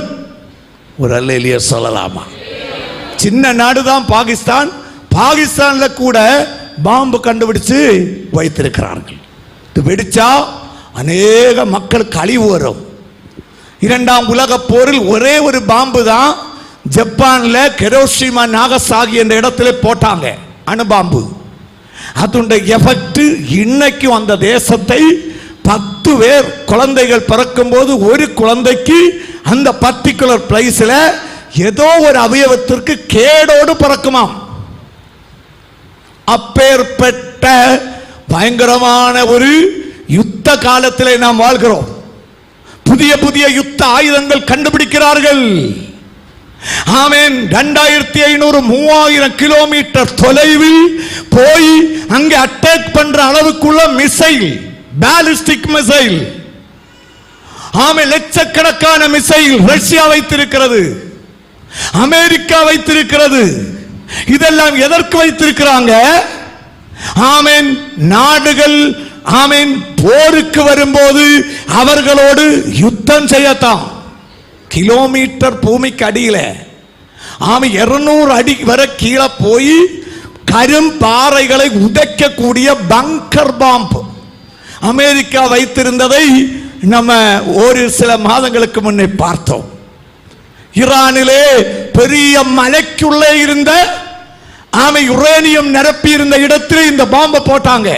ஒரு அல்லேலூயா சொல்லலாமா? சின்ன நாடுதான் பாகிஸ்தான். பாகிஸ்தான்ல கூட பாம்பு கண்டுபிடிச்சு வைத்திருக்கிறார்கள். இது வெடிச்சா அநேக மக்களுக்கு அழிவு வரும். 2ஆம் உலக போரில் ஒரே ஒரு பாம்பு தான் ஜப்பான்ல ஹிரோஷிமா நாகசாகி என்ற இடத்துல போட்டாங்க, அணுபாம்பு. அதனுடைய எஃபெக்ட் இன்னைக்கும் அந்த தேசத்தை 10 பேர் குழந்தைகள் பிறக்கும் போது ஒரு குழந்தைக்கு அந்த பர்டிகுலர் பிளேஸ்ல ஏதோ ஒரு அவயவத்திற்கு கேடோடு பிறக்குமாம். அப்பேற்பட்ட பயங்கரமான ஒரு யுத்த காலத்திலே நாம் வாழ்கிறோம். புதிய புதிய யுத்த ஆயுதங்கள் கண்டுபிடிக்கிறார்கள். ஆமென். 2500-3000 கிலோமீட்டர் தொலைவில் போய் அங்கே அட்டாக் பண்ற அளவுக்குள்ள மிசைல், பாலிஸ்டிக் மிசைல். ஆமென். லட்சக்கணக்கான மிசைல் ரஷ்யா வைத்திருக்கிறது, அமெரிக்கா வைத்திருக்கிறது. இதெல்லாம் எதற்கு வைத்திருக்கிறாங்க? ஆமென். நாடுகள் ஆமென் போருக்கு வரும்போது அவர்களோடு யுத்தம் செய்யத்தான். கிலோமீட்டர் பூமிக்கு அடியில 200 அடி வரை கீழே போய் கரும் பாறைகளை உடைக்கக்கூடிய பங்கர் பாம்பு அமெரிக்கா வைத்திருந்ததை நம்ம ஒரு சில மாதங்களுக்கு முன்னே பார்த்தோம். ஈரானிலே பெரிய மலைக்குள்ளே இருந்த யுரேனியம் நிரப்பி இருந்த இடத்தில் இந்த பாம்பை போட்டாங்க.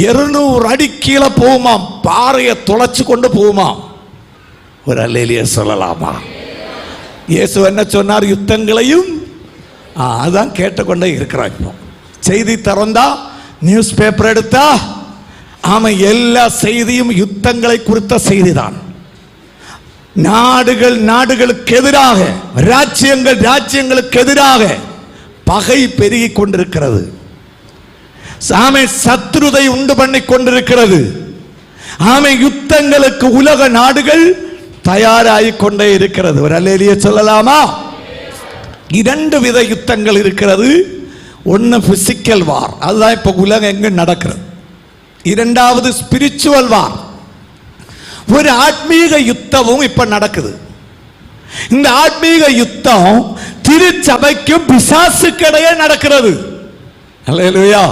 200 அடி கீழே போகுமாம், பாறையை தொலைச்சு கொண்டு போகுமாம். ஒரு அல்லேலூயா சொல்லலாமா? இயேசு என்ன சொன்னார்? யுத்தங்களையும் அதான் கேட்டுக்கொண்டே இருக்கிறான். இப்போ செய்தி திறந்தா, நியூஸ் பேப்பர் எடுத்தா எல்லா செய்தியும் யுத்தங்களை குறித்த செய்தி தான். நாடுகள் நாடுகளுக்கு எதிராக, ராஜ்யங்கள் ராஜ்யங்களுக்கு எதிராக பகை பெருகி கொண்டிருக்கிறது. சத்ருதை உண்டு பண்ணி கொண்டிருக்கிறது. யுத்தங்களுக்கு உலக நாடுகள் தயாராகி கொண்டே இருக்கிறது. ஒரு அல்லேலூயா சொல்லலாமா? 2 வித யுத்தங்கள் இருக்கிறது. ஒன்னு பிசிக்கல் வார், அதுதான் இப்ப உலகம் எங்க நடக்கிறது. 2வது ஸ்பிரிச்சுவல் வார், ஒரு ஆத்மீக யுத்தமும் இப்ப நடக்குது. இந்த ஆத்மீக யுத்தம் திருச்சபைக்கும் பிசாசுக்கிடையே நடக்கிறது. அல்லேலூயா.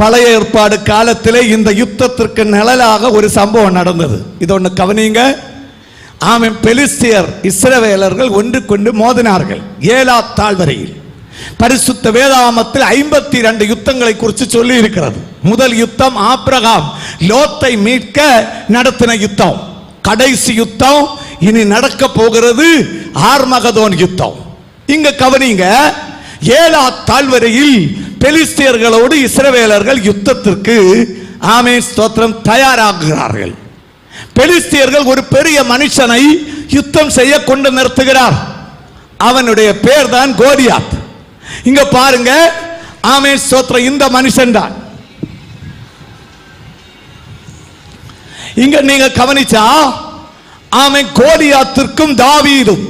பழைய ஏற்பாடு காலத்திலே இந்த யுத்தத்திற்கு நிழலாக ஒரு சம்பவம் நடந்தது. இது ஒன்று கவனிங்க. பெலிஸ்தியர் இஸ்ரவேலர்கள் ஒன்றுக்கொண்டு மோதினார்கள். 7 தாழ்வரையில் பரிசுத்த வேதாகமத்தில் 52 யுத்தங்களை குறித்து சொல்லி இருக்கிறது. முதல் யுத்தம் ஆபிரகாம் லோத்தை மீட்க நடத்தின யுத்தம். கடைசி யுத்தம் இனி நடக்க போகிறது ஆர்மகதோன் யுத்தம். இங்க கவனிங்க, 7 தாழ்வரையில் பெலிஸ்தியர்களோடு இஸ்ரவேலர்கள் யுத்தத்திற்கு ஆமென் ஸ்தோத்திரம் தயாராகிறார்கள். பெலிஸ்தியர்கள் ஒரு பெரிய மனுஷனை யுத்தம் செய்ய கொண்டு நிறுத்துகிறார். அவனுடைய பேர் தான் கோலியாத். இங்க பாருங்க, ஆமென் ஸ்தோத்திரம், இந்த மனுஷன் தான். இங்க நீங்க கவனிச்சா ஆமென் கோலியாத்திற்கும் தாவீதும்,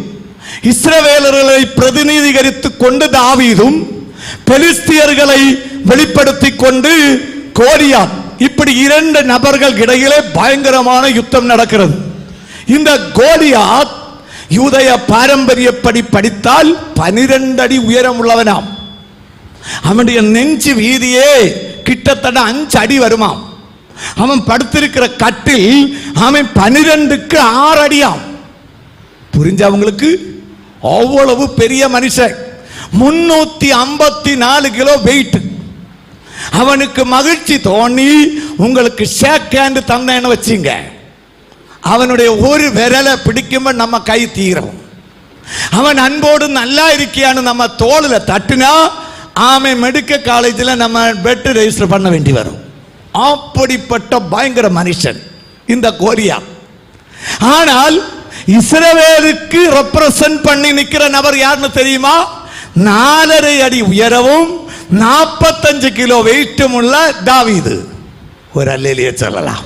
இஸ்ரவேலர்களை பிரதிநிதிகரித்துக் கொண்டு தாவீதும், பெலிஸ்தியர்களை வெளிப்படுத்திக் கொண்டு கோலியாத், இப்படி 2 நபர்கள் இடையிலே பயங்கரமான யுத்தம் நடக்கிறது. இந்த கோலியாத் யூதய பாரம்பரியப்படி படித்தால் 12 அடி உயரம் உள்ளவனாம். அவனுடைய நெஞ்சு வீதியே கிட்டத்தட்ட 5 அடி வருமாம். அவன் படுத்திருக்கிற கட்டில் அவன் 12க்கு 6 அடியாம். புரிஞ்சவங்களுக்கு அவ்வளவு பெரிய மனுஷன். 354 கிலோ வெயிட். அவனுக்கு மகிழ்ச்சி தோணி உங்களுக்கு ஷேக் ஹேண்ட் தந்தேன்னு வச்சுங்க, அவனுடைய ஒரு விரலை பிடிக்கும் நம்ம கை தீரும். அவன் அன்போடு நல்லா இருக்கியான்னு நம்ம தோளில் தட்டினா ஆமை மெடிக்கல் காலேஜில் நம்ம பெட் ரெஜிஸ்டர் பண்ண வேண்டி வரும். அப்படிப்பட்ட பயங்கர மனுஷன் இந்த கோலியாத். ஆனால் இஸ்ரவேலுக்கு ரெப்ரசன்ட் பண்ணி நிற்கிற நபர் யாருன்னு தெரியுமா? 4.5 அடி உயரவும் 45 கிலோ வெயிட்டும் உள்ள தாவீது. ஒரு அல்லேலூயா சொல்லலாம்.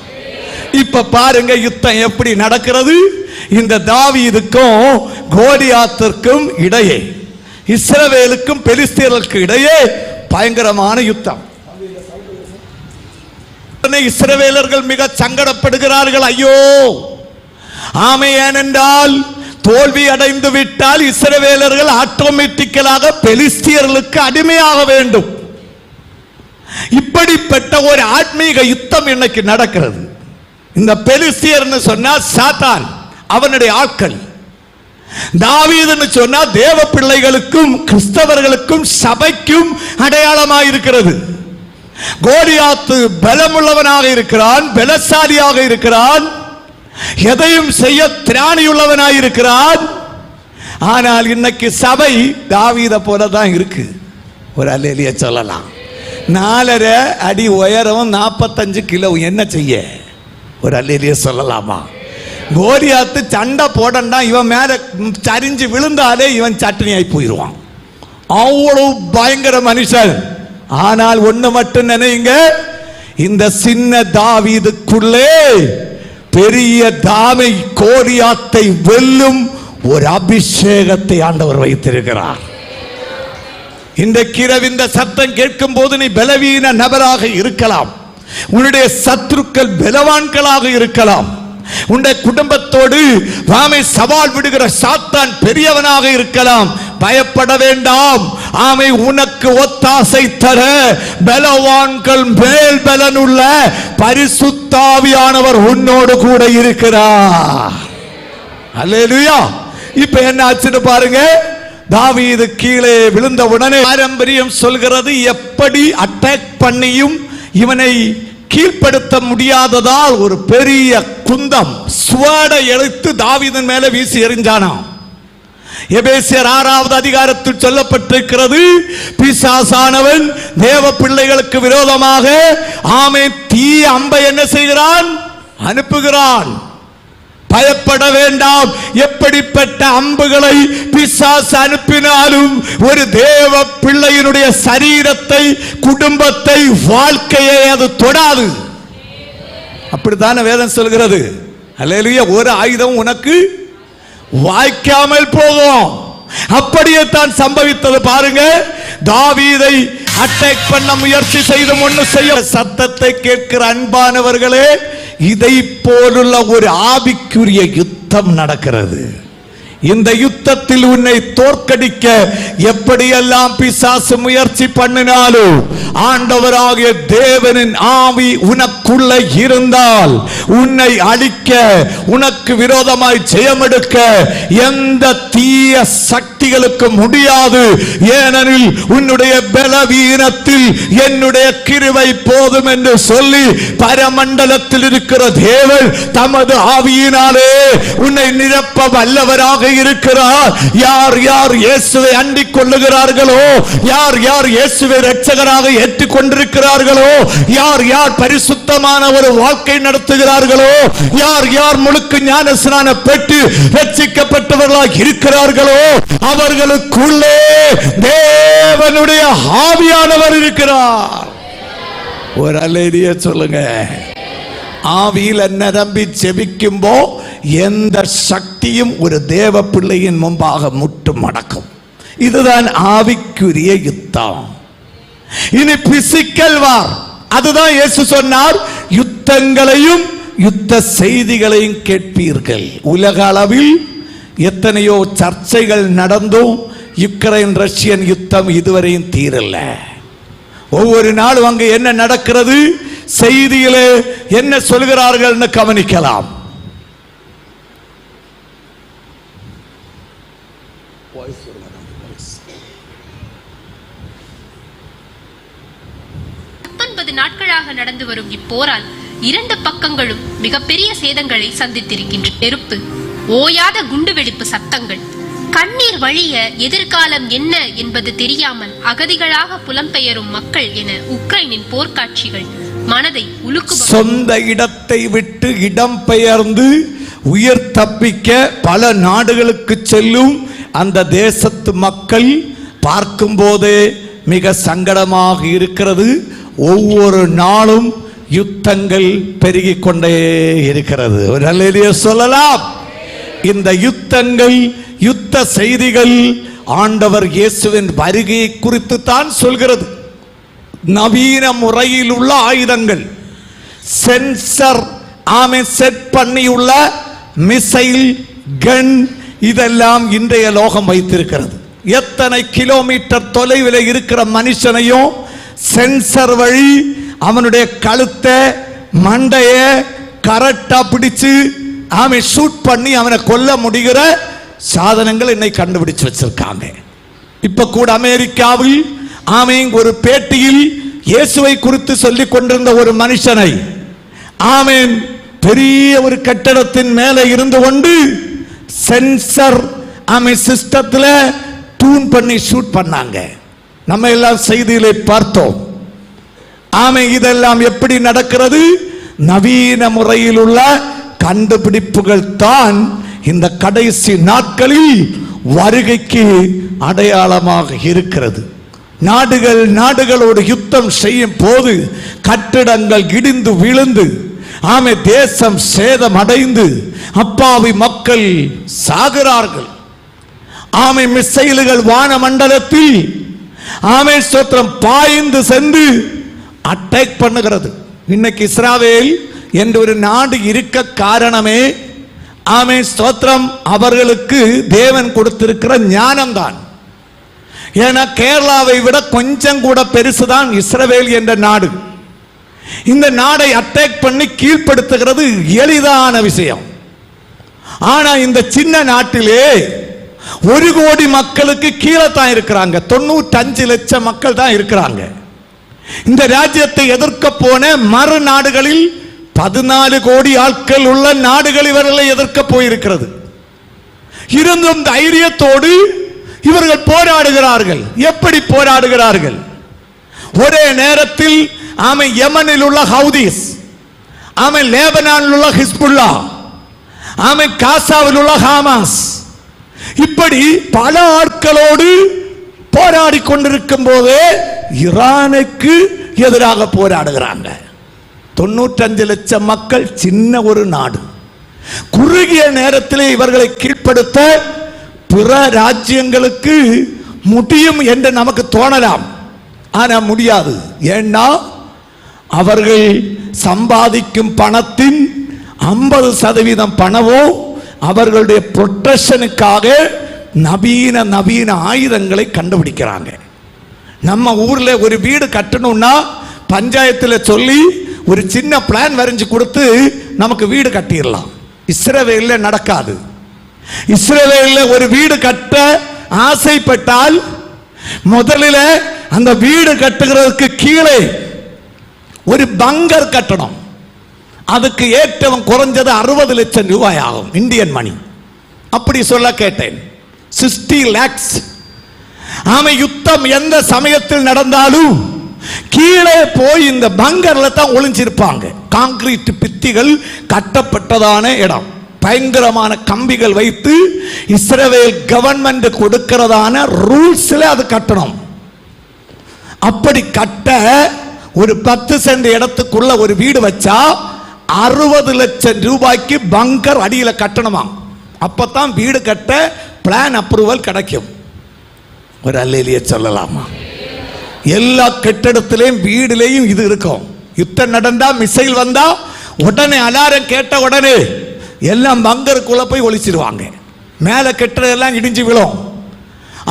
இப்ப பாருங்க யுத்தம் எப்படி நடக்கிறது. இந்த தாவீதுக்கும் கோலியாத்திற்கும் இடையே, இஸ்ரவேலுக்கும் பெலிஸ்தியர்களுக்கு இடையே பயங்கரமான யுத்தம். இஸ்ரவேலர்கள் மிக சங்கடப்படுகிறார்கள். ஐயோ ஆமை, ஏனென்றால் தோல்வி அடைந்து விட்டால் இஸ்ரவேலர்கள் ஆட்டோமேட்டிக்கலாக பெலிஸ்தியர்களுக்கு அடிமையாக வேண்டும். இப்படிப்பட்ட ஒரு ஆத்மீக யுத்தம் இன்னைக்கு நடக்கிறது. இந்த பெலிஸ்தியர்னு சொன்னா சாத்தான், அவனுடைய ஆட்கள். தாவீதுன்னு சொன்னா தேவ பிள்ளைகளுக்கும் கிறிஸ்தவர்களுக்கும் சபைக்கும் அடையாளமாக இருக்கிறது. கோலியாத்து பலமுள்ளவனாக இருக்கிறான், பலசாலியாக இருக்கிறான், எதையும் செய்ய திராணியுள்ளவனாக இருக்கிறான். ஆனால் இன்னைக்கு சபை தாவீதை போல தான் இருக்கு. ஒரு அல்லேலூயா சொல்லலாம். 4.5 அடி உயரம் 45 கிலோ, என்ன செய்ய? ஒரு அல்லேலூயா சொல்லலாமா? கோலியாத்து சண்டை போடண்டா, இவன் மேல சரிஞ்சு விழுந்தாலே இவன் சட்டனியாய் போயிடுவான். அவ்வளவு பயங்கர மனுஷன். ஆனால் ஒண்ணு மட்டும் நினைங்க, இந்த சின்ன தாவீதுக்குள்ளே பெரிய தாமை கோலியாத்தை வெல்லும் ஒரு அபிஷேகத்தை ஆண்டவர் வைத்திருக்கிறார். இன்றைக்கு இந்த சத்தம் கேட்கும் போது நீ பலவீன நபராக இருக்கலாம், உன்னுடைய சத்துருக்கள் பலவான்களாக இருக்கலாம், உன்னுடைய குடும்பத்தோடு ஆமை சவால் விடுகிற சாத்தான் பெரியவனாக இருக்கலாம். பயப்பட வேண்டாம். ஆமை உனக்கு ஒத்தாசை தர பலவான்கள் மேல் பலனுள்ள பரிசுத்த ஆவியானவர் உன்னோடு கூட இருக்கிறார். அல்லேலூயா. இப்ப என்ன ஆச்சுன்னு பாருங்க. தாவீது கீழே விழுந்த உடனே பாரம்பரியம் சொல்கிறது, எப்படி அட்டாக் பண்ணியும் இவனை கீழ்ப்படுத்த முடியாததால் ஒரு பெரிய குந்தம் ஸ்வாடை எடுத்து தாவீதின் மேல வீசி எறிஞ்சானாம். எபேசியர் 6வது அதிகாரத்தில் சொல்லப்பட்டிருக்கிறது, பிசாசானவன் தேவ பிள்ளைகளுக்கு விரோதமாக ஆமே தீ அம்பை என்ன செய்கிறான்? அனுப்புகிறான். பயப்பட வேண்டாம். எப்படிப்பட்ட அம்புகளை பிசாசு அனுப்பினாலும் ஒரு தேவ பிள்ளையினுடைய சரீரத்தை, குடும்பத்தை, வாழ்க்கையை அது தொடாது. அப்படித்தான வேதம் சொல்கிறது. அல்லேலூயா. ஒரு ஆயுதம் உனக்கு வாய்க்காமல் போகும். அப்படியே தான் சம்பவித்தது. பாருங்க, தாவீதை அட்டாக் பண்ண முயற்சி செய்து ஒண்ணு செய்ய. சத்தத்தை கேட்கிற அன்பானவர்களே, இதை போலுள்ள ஒரு ஆவிக்குரிய யுத்தம் நடக்கிறது. இந்த யுத்தத்தில் உன்னை தோற்கடிக்க எப்படியெல்லாம் பிசாசு முயற்சி பண்ணினாலும் ஆண்டவராகிய தேவனின் ஆவி உனக்குள்ள இருந்தால் உன்னை அழிக்க, உனக்கு விரோதமாய் ஜெயமெடுக்க எந்த தீய சக்திகளுக்கு முடியாது. ஏனெனில் உன்னுடைய பலவீனத்தில் என்னுடைய கிருபை போதும் என்று சொல்லி பரமண்டலத்தில் இருக்கிற தேவன் தமது ஆவியினாலே உன்னை நிரப்ப வல்லவராக இருக்கிறார். யார் யார் இயேசுவை அண்டிக் கொள்ளுகிறார்களோ, யார் யார் இயேசுவை இரட்சகராக ஏற்றுக்கொண்டிருக்கிறார்களோ, யார் யார் பரிசுத்தமான ஒரு வாழ்க்கை நடத்துகிறார்களோ, யார் யார் முழுக்க ஞானஸ்நானம் பெற்று ரட்சிக்கப்பட்டவர்களாக இருக்கிறார்களோ அவர்களுக்குள்ளே தேவனுடைய ஆவியானவர் இருக்கிறார். ஒரு அல்லேலூயா சொல்லுங்க. ஆவியில நிரம்பி ஜெபிக்கும்போ எந்த சக்தியும் ஒரு தேவ பிள்ளையின் முன்பாக முட்டும் அடக்கும். இதுதான் ஆவிக்குரிய யுத்தம். இனி பிசிக்கல் வார், அதுதான் இயேசு சொன்னார், யுத்தங்களையும் யுத்த செய்திகளையும் கேட்பீர்கள். உலக அளவில் எத்தனையோ சர்ச்சைகள் நடந்தும் யுக்ரைன் ரஷ்யன் யுத்தம் இதுவரையும் தீரல. ஒவ்வொரு நாளும் அங்கு என்ன நடக்கிறது, செய்தியிலே என்ன சொல்கிறார்கள் கவனிக்கலாம். நாட்களாக நடந்து வரும் இப்போரால் இரண்டு பக்கங்களும் மிகப்பெரிய சேதங்களை சந்தித்திருக்கின்ற நெருப்பு, ஓயாத குண்டுவெடிப்பு சத்தங்கள், கண்ணீர் வழிய எதிர்காலம் என்ன என்பது தெரியாமல் அகதிகளாக புலம்பெயரும் மக்கள் என உக்ரைனின் போர்க்காட்சிகள் மனதை உலுக்கு. சொந்த இடத்தை விட்டு இடம் பெயர்ந்து உயிர் தப்பிக்க பல நாடுகளுக்கு செல்லும் அந்த தேசத்து மக்கள் பார்க்கும் போதே மிக சங்கடமாக இருக்கிறது. ஒவ்வொரு நாளும் யுத்தங்கள் பெருகிக் கொண்டே இருக்கிறது. ஒரு அல்லேலூயா சொல்லலாம். இந்த யுத்தங்கள், யுத்த செய்திகள் ஆண்டவர் இயேசுவின் வருகையை குறித்து தான் சொல்கிறது. நவீன முறையில் உள்ள ஆயுதங்கள், சென்சர் செட் பண்ணியுள்ள மிசைல், கன், இதெல்லாம் இன்றைய லோகம் வைத்திருக்கிறது. எத்தனை கிலோமீட்டர் தொலைவில் இருக்கிற மனுஷனையும் சென்சர் வழி அவனுடைய கழுத்தை மண்டைய கரெக்டா பிடிச்சு ஷூட் பண்ணி அவனை கொல்ல முடிகிற சாதனங்கள் இன்னைக்கு கண்டுபிடிச்சு வச்சிருக்காங்க. இப்ப கூட அமெரிக்காவில் ஒரு பேட்டியில் இயேசுவை குறித்து சொல்லிக் கொண்டிருந்த ஒரு மனுஷனை பெரிய ஒரு கட்டடத்தின் மேலே இருந்து கொண்டு சென்சர் சிஸ்டத்தில் டியூன் பண்ணி ஷூட் பண்ணாங்க. நம்ம எல்லாம் செய்திகளை பார்த்தோம். இதெல்லாம் எப்படி நடக்கிறது? நவீன முறையில் உள்ள கண்டுபிடிப்புகள் தான் இந்த கடைசி நாட்களில் வருகைக்கு அடையாளமாக இருக்கிறது. நாடுகள் நாடுகளோடு யுத்தம் செய்யும் போது கட்டிடங்கள் இடிந்து விழுந்து தேசம் சேதம் அடைந்து அப்பாவி மக்கள் சாகிறார்கள். மிசைல்கள் வானமண்டலத்தில் ஸ்தோத்திரம் பாய்ந்து சென்று அட்டாக் பண்ணுகிறது. இன்னைக்கு இஸ்ராயேல் என்ற ஒரு நாடு இருக்க காரணமே ஸ்தோத்திரம் அவர்களுக்கு தேவன் கொடுத்திருக்கிற ஞானம்தான். ஏன்னா கேரளாவை விட கொஞ்சம் கூட பெருசுதான் இஸ்ரவேல் என்ற நாடு. இந்த நாடை அட்டாக் பண்ணி கீழ்ப்படுத்துகிறது எளிதான விஷயம். ஆனா இந்த சின்ன நாட்டிலே 1 கோடி மக்களுக்கு கீழே தான் இருக்கிறாங்க. 95 லட்சம் மக்கள் தான் இருக்கிறாங்க. இந்த ராஜ்யத்தை எதிர்க்க போன மறு நாடுகளில் 14 கோடி ஆட்கள் உள்ள நாடுகள் இவர்களை எதிர்க்க போயிருக்கிறது. இருந்தும் தைரியத்தோடு இவர்கள் போராடுகிறார்கள். எப்படி போராடுகிறார்கள்? ஒரே நேரத்தில் யமனில் உள்ள ஹவுதீஸ், லேபனானில் உள்ள ஹிஸ்புல்லா, காசாவில் உள்ள ஹமாஸ், இப்படி பல ஆட்களோடு போராடி கொண்டிருக்கும் போதே ஈரானுக்கு எதிராக போராடுகிறாங்க. 95 லட்சம் மக்கள், சின்ன ஒரு நாடு. குறுகிய நேரத்தில் இவர்களை கீழ்ப்படுத்த பிற ராஜ்யங்களுக்கு முடியும் என்று நமக்கு தோணலாம். ஆனா முடியாது. ஏன்னா அவர்கள் சம்பாதிக்கும் பணத்தின் 50% பணமோ அவர்களுடைய ப்ரொடெக்ஷனுக்காக நவீன நவீன ஆயுதங்களை கண்டுபிடிக்கிறாங்க. நம்ம ஊர்ல ஒரு வீடு கட்டணும்னா பஞ்சாயத்தில் சொல்லி ஒரு சின்ன பிளான் வரைஞ்சு கொடுத்து நமக்கு வீடு கட்டிடலாம். இஸ்ரவேல்ல நடக்காது. இஸ்ரவேல்ல ஒரு வீடு கட்ட ஆசைப்பட்டால் முதலில் அந்த வீடு கட்டுகிறதுக்கு கீழே ஒரு பங்கர் கட்டணும். அதுக்கு ஏற்றவன் குறைஞ்சது 60 லட்சம் ரூபாய் ஆகும், இந்தியன் மணி. அப்படி சொல்ல கேட்டேன். 60 lakhs. ஆமை யுத்தம் எந்த சமயத்தில் நடந்தாலும் கீழே போய் இந்த பங்கர்ல தான் ஒளிஞ்சிருப்பாங்க. கான்கிரீட் பித்திகள் கட்டப்பட்டதான இடம், பயங்கரமான கம்பிகள் வைத்து இஸ்ரவேல் கவர்மெண்ட் கொடுக்கிறதான ரூல்ஸ்ல அது கட்டணும். அப்படி கட்ட ஒரு 10 சென்ட் இடத்துக்குள்ள ஒரு வீடு வச்சா 60 லட்சம் ரூபாய்க்கு பங்கர் அடியில கட்டணுமா. அப்பதான் வீடு கட்ட பிளான் அப்ரூவல் கிடைக்கும். ஒரு அல்லேலியா சொல்லலாமா? எல்லா கட்டடத்திலையும் வீடுலையும் இது இருக்கும். யுத்தம் நடந்தா மிசைல் வந்தா உடனே அலாரம் கேட்ட உடனே எல்லாம் பங்கருக்குள்ள போய் ஒளிச்சிருவாங்க. மேல கட்டடெல்லாம் இடிஞ்சு விழும்.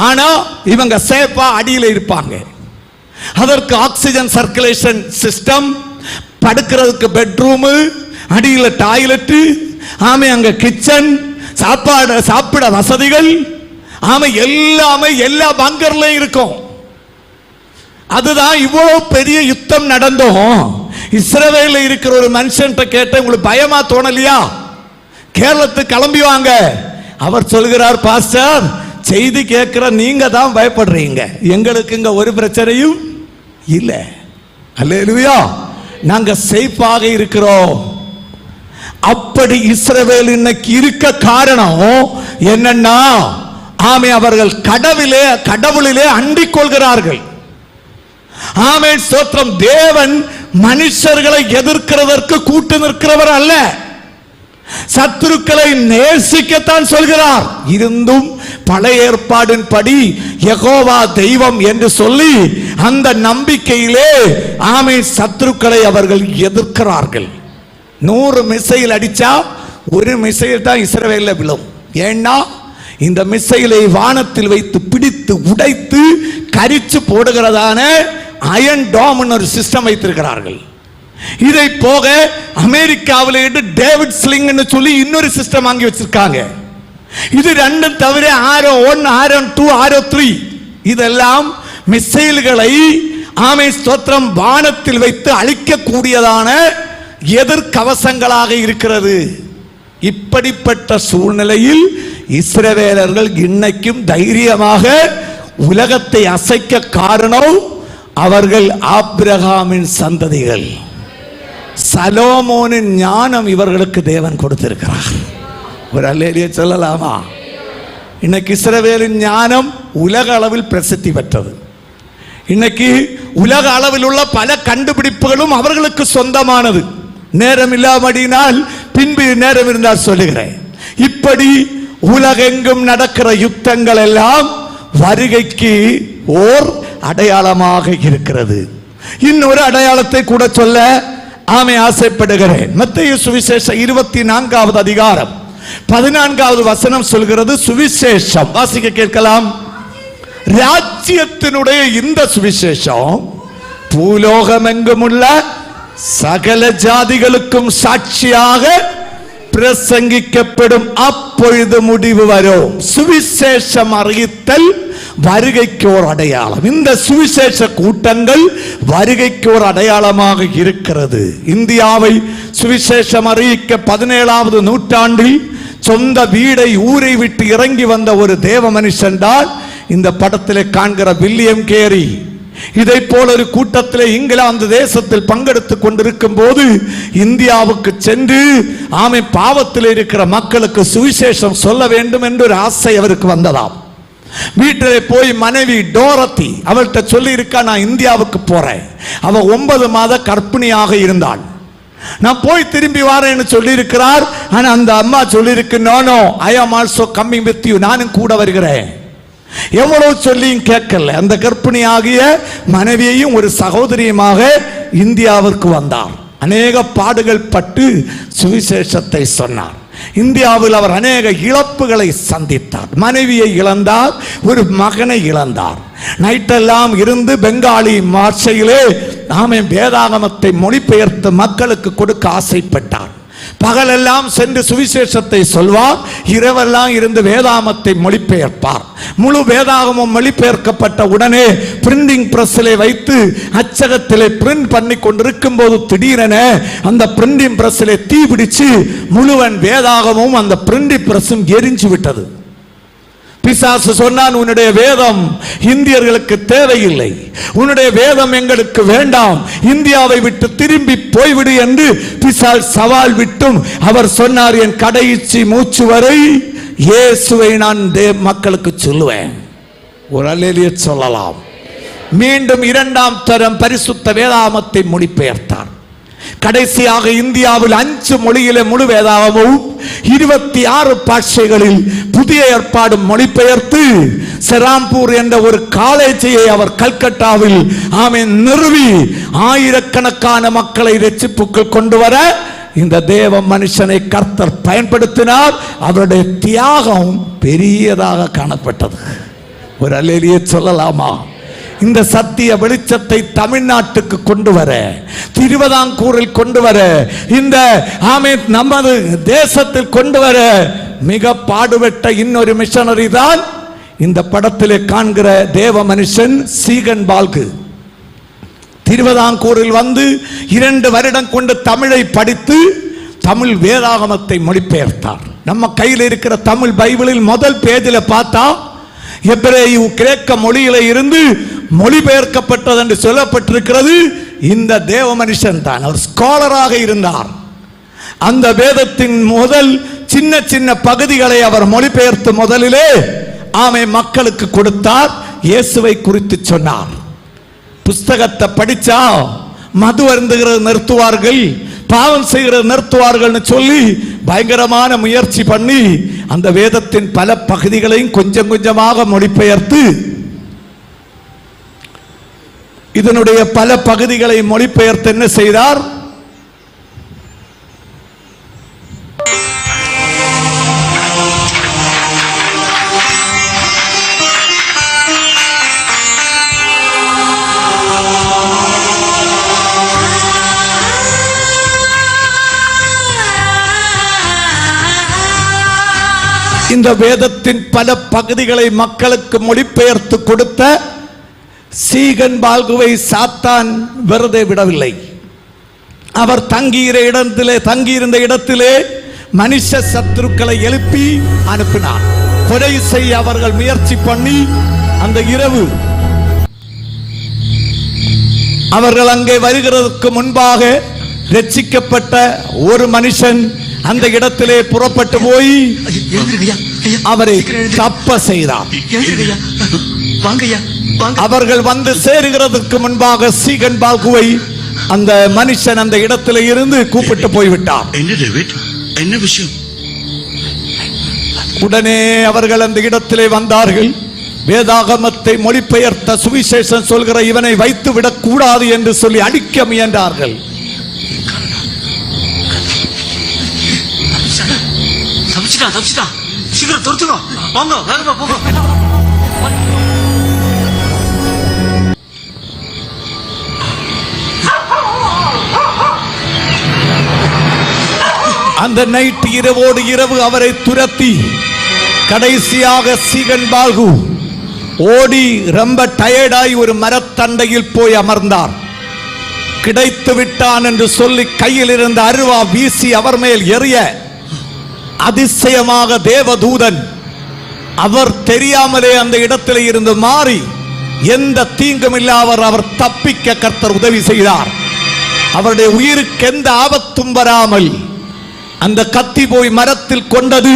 ஆனா இவங்க சேஃபா அடியில் இருப்பாங்க. அதற்கு ஆக்சிஜன் சர்க்குலேஷன் சிஸ்டம், படுக்கிறதுக்கு பெட்ரூம், அடியில் டாய்லெட், ஆமை அங்க கிச்சன், சாப்பிட வசதிகள், ஆமை எல்லாமே எல்லா பங்கர்லயும் இருக்கும். அதுதான் இவ்வளவு பெரிய யுத்தம் நடந்தோம். இஸ்ரவேல்ல இருக்கிற ஒரு மனுஷன் கேட்ட உங்களுக்கு பயமா தோணலையா? கேரளத்துக்கு கிளம்பி வாங்க. அவர் சொல்கிறார், பாஸ்டர் செய்தி கேட்கிற நீங்க தான் பயப்படுறீங்க, எங்களுக்கு இங்க ஒரு பிரச்சனையும் இல்லை. அல்லேலூயா, நாங்க சேஃபாக இருக்கிறோம். அப்படி இஸ்ரவேல் இன்னைக்கு இருக்க காரணம் என்னன்னா, ஆமே அவர்கள் கடவுளிலே அண்டிக் கொள்கிறார்கள். ஆமே ஸ்தோத்திரம். தேவன் மனுஷர்களை எதிர்க்கிறதற்கு கூட்டு நிற்கிறவர் அல்ல, சத்துருக்களை நேசிக்கத்தான் சொல்கிறார். இருந்தும் பழைய ஏற்பாடின் படி யெகோவா தெய்வம் என்று சொல்லி அந்த நம்பிக்கையிலே ஆமே சத்துருக்களை அவர்கள் எதிர்க்கிறார்கள். 100 மிசைல் அடிச்சா ஒரு மிசைல் தான் இஸ்ரவேல்ல விழும். ஏன்னா இந்த மிசைலை வானத்தில் வைத்து பிடித்து உடைத்து கரிச்சு போடுகிறதான அயன் டாம் ஒரு சிஸ்டம் வைத்திருக்கிறார்கள். இதை போக அமெரிக்காவில் டேவிட் ஸ்லிங் சொல்லி இன்னொரு சிஸ்டம் வாங்கி வச்சிருக்காங்க. இது ரெண்டும் தவிர ஆரோ 1, ஆரோ 2, ஆரோ 3 இதெல்லாம் மிசைல்களை ஆமே ஸ்தோத்திரம் வானத்தில் வைத்து அழிக்கக்கூடியதான எதிர்கவசங்களாக இருக்கிறது. இப்படிப்பட்ட சூழ்நிலையில் இஸ்ரவேலர்கள் இன்னைக்கும் தைரியமாக உலகத்தை அசைக்க காரணம் அவர்கள் ஆபிரகாமின் சந்ததிகள். சலோமோனின் ஞானம் இவர்களுக்கு தேவன் கொடுத்திருக்கிறார். ஒரு அல்லேலியா சொல்லலாமா? இன்னைக்கு இஸ்ரவேலின் ஞானம் உலக அளவில் பிரசித்தி பெற்றது. இன்னைக்கு உலக அளவில் உள்ள பல கண்டுபிடிப்புகளும் அவர்களுக்கு சொந்தமானது. நேரம் இல்லாமடினால் பின்பு நேரம் இருந்தால் சொல்லுகிறேன். இப்படி உலகெங்கும் நடக்கிற யுத்தங்கள் எல்லாம் வருகைக்கு ஓர் அடையாளமாக இருக்கிறது. இன்னொரு அடையாளத்தை கூட சொல்ல ஆமை ஆசைப்படுகிறேன். மத்தேயு சுவிசேஷம் 24வது அதிகாரம் 14வது வசனம் சொல்கிறது, சுவிசேஷம் வாசிக்க கேட்கலாம். ராஜ்யத்தினுடைய இந்த சுவிசேஷம் பூலோகமெங்கும் உள்ள சகல ஜாதிகளுக்கும் சாட்சியாக பிரசங்கிக்கப்படும், அப்பொழுது முடிவு வரும். சுவிசேஷம் அறிவித்தல் வருகைக்கு ஒரு அடையாளம். இந்த சுவிசேஷ கூட்டங்கள் வருகைக்கு ஒரு அடையாளமாக இருக்கிறது. இந்தியாவை சுவிசேஷம் அறிவிக்க 17வது நூற்றாண்டில் சொந்த வீடை ஊரை விட்டு இறங்கி வந்த ஒரு தேவ மனுஷன் தான் இந்த படத்தில் காண்கிற வில்லியம் கேரி. இதை போல ஒரு கூட்டத்தில் இங்கிலாந்து தேசத்தில் பங்கெடுத்துக் கொண்டிருக்கும் போது இந்தியாவுக்கு சென்று ஆமை பாவத்தில் இருக்கிற மக்களுக்கு சுவிசேஷம் சொல்ல வேண்டும் என்று ஒரு ஆசை அவருக்கு வந்ததாம். வீட்டில் போய் மனைவி டோரத்தி அவள்கிட்ட சொல்லி இருக்கா, நான் இந்தியாவுக்கு போறேன். அவ 9 மாத கர்ப்பிணியாக இருந்தாள். நான் போய் திரும்பி வரேன்னு சொல்லி இருக்கிறார். ஆனா அந்த அம்மா சொல்லி இருக்கு, நோ ஐ ஆம் ஆல்சோ கம்மிங் வித் யூ, நானும் கூட வருகிறேன். எவ்வளவு சொல்லியும் கேட்கல. அந்த கர்ப்பிணி ஆகிய மனைவியையும் ஒரு சகோதரியுமாக இந்தியாவிற்கு வந்தார். அநேக பாடுகள் பட்டு சுவிசேஷத்தை சொன்னார். இந்தியாவில் அவர் அநேக இழப்புகளை சந்தித்தார். மனைவியை இழந்தார், ஒரு மகனை இழந்தார். நைட்டெல்லாம் இருந்து பெங்காலி பாஷையிலே வேதாகமத்தை மொழிபெயர்த்து மக்களுக்கு கொடுக்க ஆசைப்பட்டார். பகலெல்லாம் சென்று சுவிசேஷத்தை சொல்வார், இரவெல்லாம் இருந்து வேதாகமத்தை மொழிபெயர்ப்பார். முழு வேதாகமும் மொழிபெயர்க்கப்பட்ட உடனே பிரிண்டிங் பிரஸ்ஸிலே வைத்து அச்சகத்திலே பிரிண்ட் பண்ணி கொண்டிருக்கும் போது திடீரென அந்த பிரிண்டிங் பிரஸ்ஸிலே தீ பிடிச்சு முழுவன் வேதாகமும் அந்த பிரிண்டிங் பிரஸ்ஸும் எரிஞ்சு விட்டது. பிசாசு சொன்னான், உன்னுடைய வேதம் இந்தியர்களுக்கு தேவையில்லை, உன்னுடைய வேதம் எங்களுக்கு வேண்டாம், இந்தியாவை விட்டு திரும்பி போய்விடு என்று பிசாசு சவால் விட்டும் அவர் சொன்னார், என் கடைசி மூச்சு வரை இயேசுவை நான் மக்களுக்கு சொல்லுவேன். ஒரு அல்லேலூயா சொல்லலாம். மீண்டும் இரண்டாம் தரம் பரிசுத்த வேதாகமத்தை மொழிபெயர்த்தார். கடைசியாக இந்தியாவில் 5 மொழியிலே முழு வேதாகமும் 26 பாஷைகளில் புதிய ஏற்பாடு மொழிபெயர்த்து செராம்பூர் என்ற ஒரு காலேஜை அவர் கல்கட்டாவில் நிறுவி ஆயிரக்கணக்கான மக்களை ரட்சிப்புக்குள் கொண்டு வர இந்த தேவ மனுஷனை கர்த்தர் பயன்படுத்தினார். அவருடைய தியாகம் பெரியதாக காணப்பட்டது. ஒரு அல்லேலூயா சொல்லலாமா? இந்த சத்திய வெளிச்சத்தை தமிழ்நாட்டுக்கு கொண்டு வர, திருவிதாங்கூரில் கொண்டு வர, இந்த நமது தேசத்தில் கொண்டு வர மிக பாடுபட்ட இன்னொரு மிஷனரி தான் இந்த படத்திலே காண்கிற தேவ மனுஷன் சீகன் பால்கு. திருவிதாங்கூரில் வந்து 2 வருடம் கொண்டு தமிழை படித்து தமிழ் வேதாகமத்தை மொழிபெயர்த்தார். நம்ம கையில் இருக்கிற தமிழ் பைபிளில் முதல் பேஜில் பார்த்தா எபிரேய கிரேக்க மொழியில இருந்து மொழிபெயர்க்கப்பட்டது என்று சொல்லப்பட்டிருக்கிறது. இந்த தேவ மனுஷன் தான், அவர் ஸ்காலராக இருந்தார். அந்த வேதத்தின் முதல் சின்ன சின்ன பகுதிகளை அவர் மொழிபெயர்த்து முதலிலே மக்களுக்கு கொடுத்தார். இயேசுவை குறித்து சொன்னார். புஸ்தகத்தை படிச்சா மது அருந்துகிறது நிறுத்துவார்கள், பாவம் செய்கிறது நிறுத்துவார்கள் சொல்லி பயங்கரமான முயற்சி பண்ணி அந்த வேதத்தின் பல பகுதிகளையும் கொஞ்சம் கொஞ்சமாக மொழிபெயர்த்து இதனுடைய பல பகுதிகளை மொழிபெயர்த்து என்ன செய்தார்? இந்த வேதத்தின் பல பகுதிகளை மக்களுக்கு மொழிபெயர்த்து கொடுத்த சீகன் பால்குவை சாத்தான் வெறுதே விடவில்லை. அவர் தங்கியிருந்த இடத்திலே மனுஷ சத்துருக்களை எழுப்பி அனுப்பினார். கொலை செய்ய அவர்கள் முயற்சி பண்ணி அந்த இரவு அவர்கள் அங்கே வருகிறதுக்கு முன்பாக ரட்சிக்கப்பட்ட ஒரு மனுஷன் அந்த இடத்திலே புறப்பட்டு போய் அவரை தப்ப செய்தார். அவர்கள் வந்து சேருகிறதுக்கு முன்பாக சீகன் பால்குவை அந்த மனுஷன் அந்த இடத்திலே இருந்து கூப்பிட்டு போய்விட்டார். என்ன விஷயம்? உடனே அவர்கள் அந்த இடத்திலே வந்தார்கள். வேதாகமத்தை மொழிபெயர்த்த சுவிசேஷம் சொல்கிற இவனை வைத்து விடக் கூடாது என்று சொல்லி அடிக்க முயன்றார்கள். சீக்கிரம் துரத்துங்க, வாங்க, வேகமா போங்க. அந்த நைட் இரவோடு இரவு அவரை துரத்தி கடைசியாக சீகன் பால்கு ஓடி ரொம்ப டயர்டாய் ஒரு மரத்தண்டையில் போய் அமர்ந்தார். கிடைத்து விட்டான் என்று சொல்லி கையில் இருந்த அருவா வீசி அவர் மேல் எறிய அதிசயமாக தேவதூதன் அவர் தெரியாமலே அந்த இடத்தில் இருந்து மாறி எந்த தீங்கும் இல்லாமல் அவர் தப்பிக்க கர்த்தர் உதவி செய்தார். அவருடைய உயிருக்கு எந்த ஆபத்தும் வராமல் அந்த கத்தி போய் மரத்தில் கொண்டது.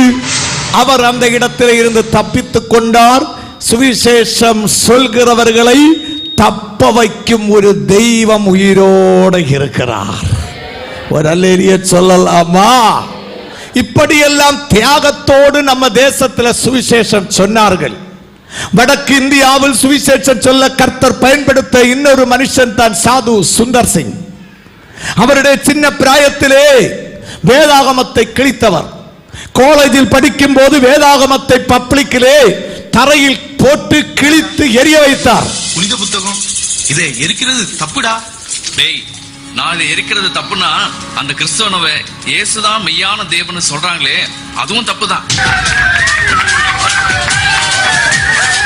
அவர் அந்த இடத்தில் இருந்து தப்பித்துக் கொண்டார். சுவிசேஷம் சொல்கிறவர்களை தப்ப வைக்கும் ஒரு தெய்வம் உயிரோடு இருக்கிறார். ஒரு அல்லேலூயா சொல்லலாமா? இப்படியெல்லாம் தியாகத்தோடு நம்ம தேசத்தில் சுவிசேஷம் சொன்னார்கள். வடக்கு இந்தியாவில் சுவிசேஷம் சொல்ல கர்த்தர் பயன்படுத்த இன்னொரு மனுஷன் தான் சாது சுந்தர் சிங். அவருடைய சின்ன பிராயத்திலே வேதாகமத்தை கிழித்தவர். காலேஜில் படிக்கும் போது வேதாகமத்தை பப்ளிக்கிலே தரையில் போட்டு கிழித்து எரிய வைத்தார். புனித புத்தகம் இதை எரிக்கிறது தப்புடா. டேய், நான் இதை எரிக்கிறது தப்புனா அந்த கிறிஸ்தவனவை இயேசுதான் மெய்யான தேவன்னு சொல்றாங்களே, அதுவும் தப்புதான்.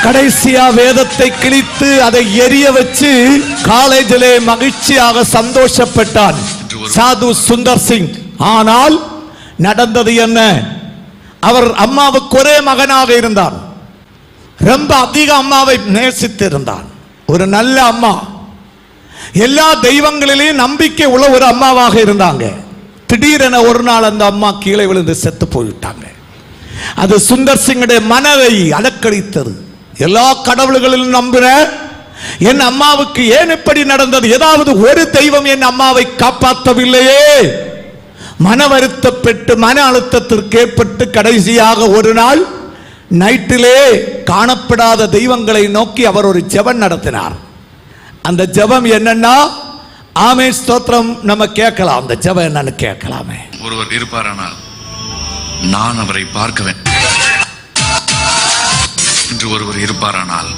கடைசியா வேதத்தை கிழித்து அதை எரிய வச்சு காலேஜிலே மகிழ்ச்சியாக சந்தோஷப்பட்டான் சாது சுந்தர் சிங். ஆனால் நடந்தது என்ன? அவர் அம்மாவுக்கு ஒரே மகனாக இருந்தார். ரொம்ப அதிக அம்மாவை நேசித்து இருந்தான். ஒரு நல்ல அம்மா, எல்லா தெய்வங்களிலேயும் நம்பிக்கை உள்ள ஒரு அம்மாவாக இருந்தாங்க. திடீரென ஒரு நாள் அந்த அம்மா கீழே விழுந்து செத்து போய்விட்டாங்க. அது சுந்தர் சிங்குடைய மனதை அலக்கழித்தது. எல்லா கடவுள்களிலும் நம்புற என் அம்மாவுக்கு ஏன் இப்படி நடந்தது? ஏதாவது ஒரு தெய்வம் என் அம்மாவை காப்பாற்றவில்லையே. மன வருத்தப்பட்டு மன அழுத்தத்திற்கு ஏற்பட்டு கடைசியாக ஒரு நாள் நைட்டிலே காணப்படாத தெய்வங்களை நோக்கி அவர் ஒரு ஜெபம் நடத்தினார். அந்த ஜெபம் என்னன்னா, ஆமே ஸ்தோத்திரம். நம்ம கேட்கலாம், அந்த ஜெபம் என்னன்னு கேட்கலாமே. ஒருவர் இருப்பாரானால் நான் அவரை பார்க்க என்று ஒருவர் இருப்பாரானால்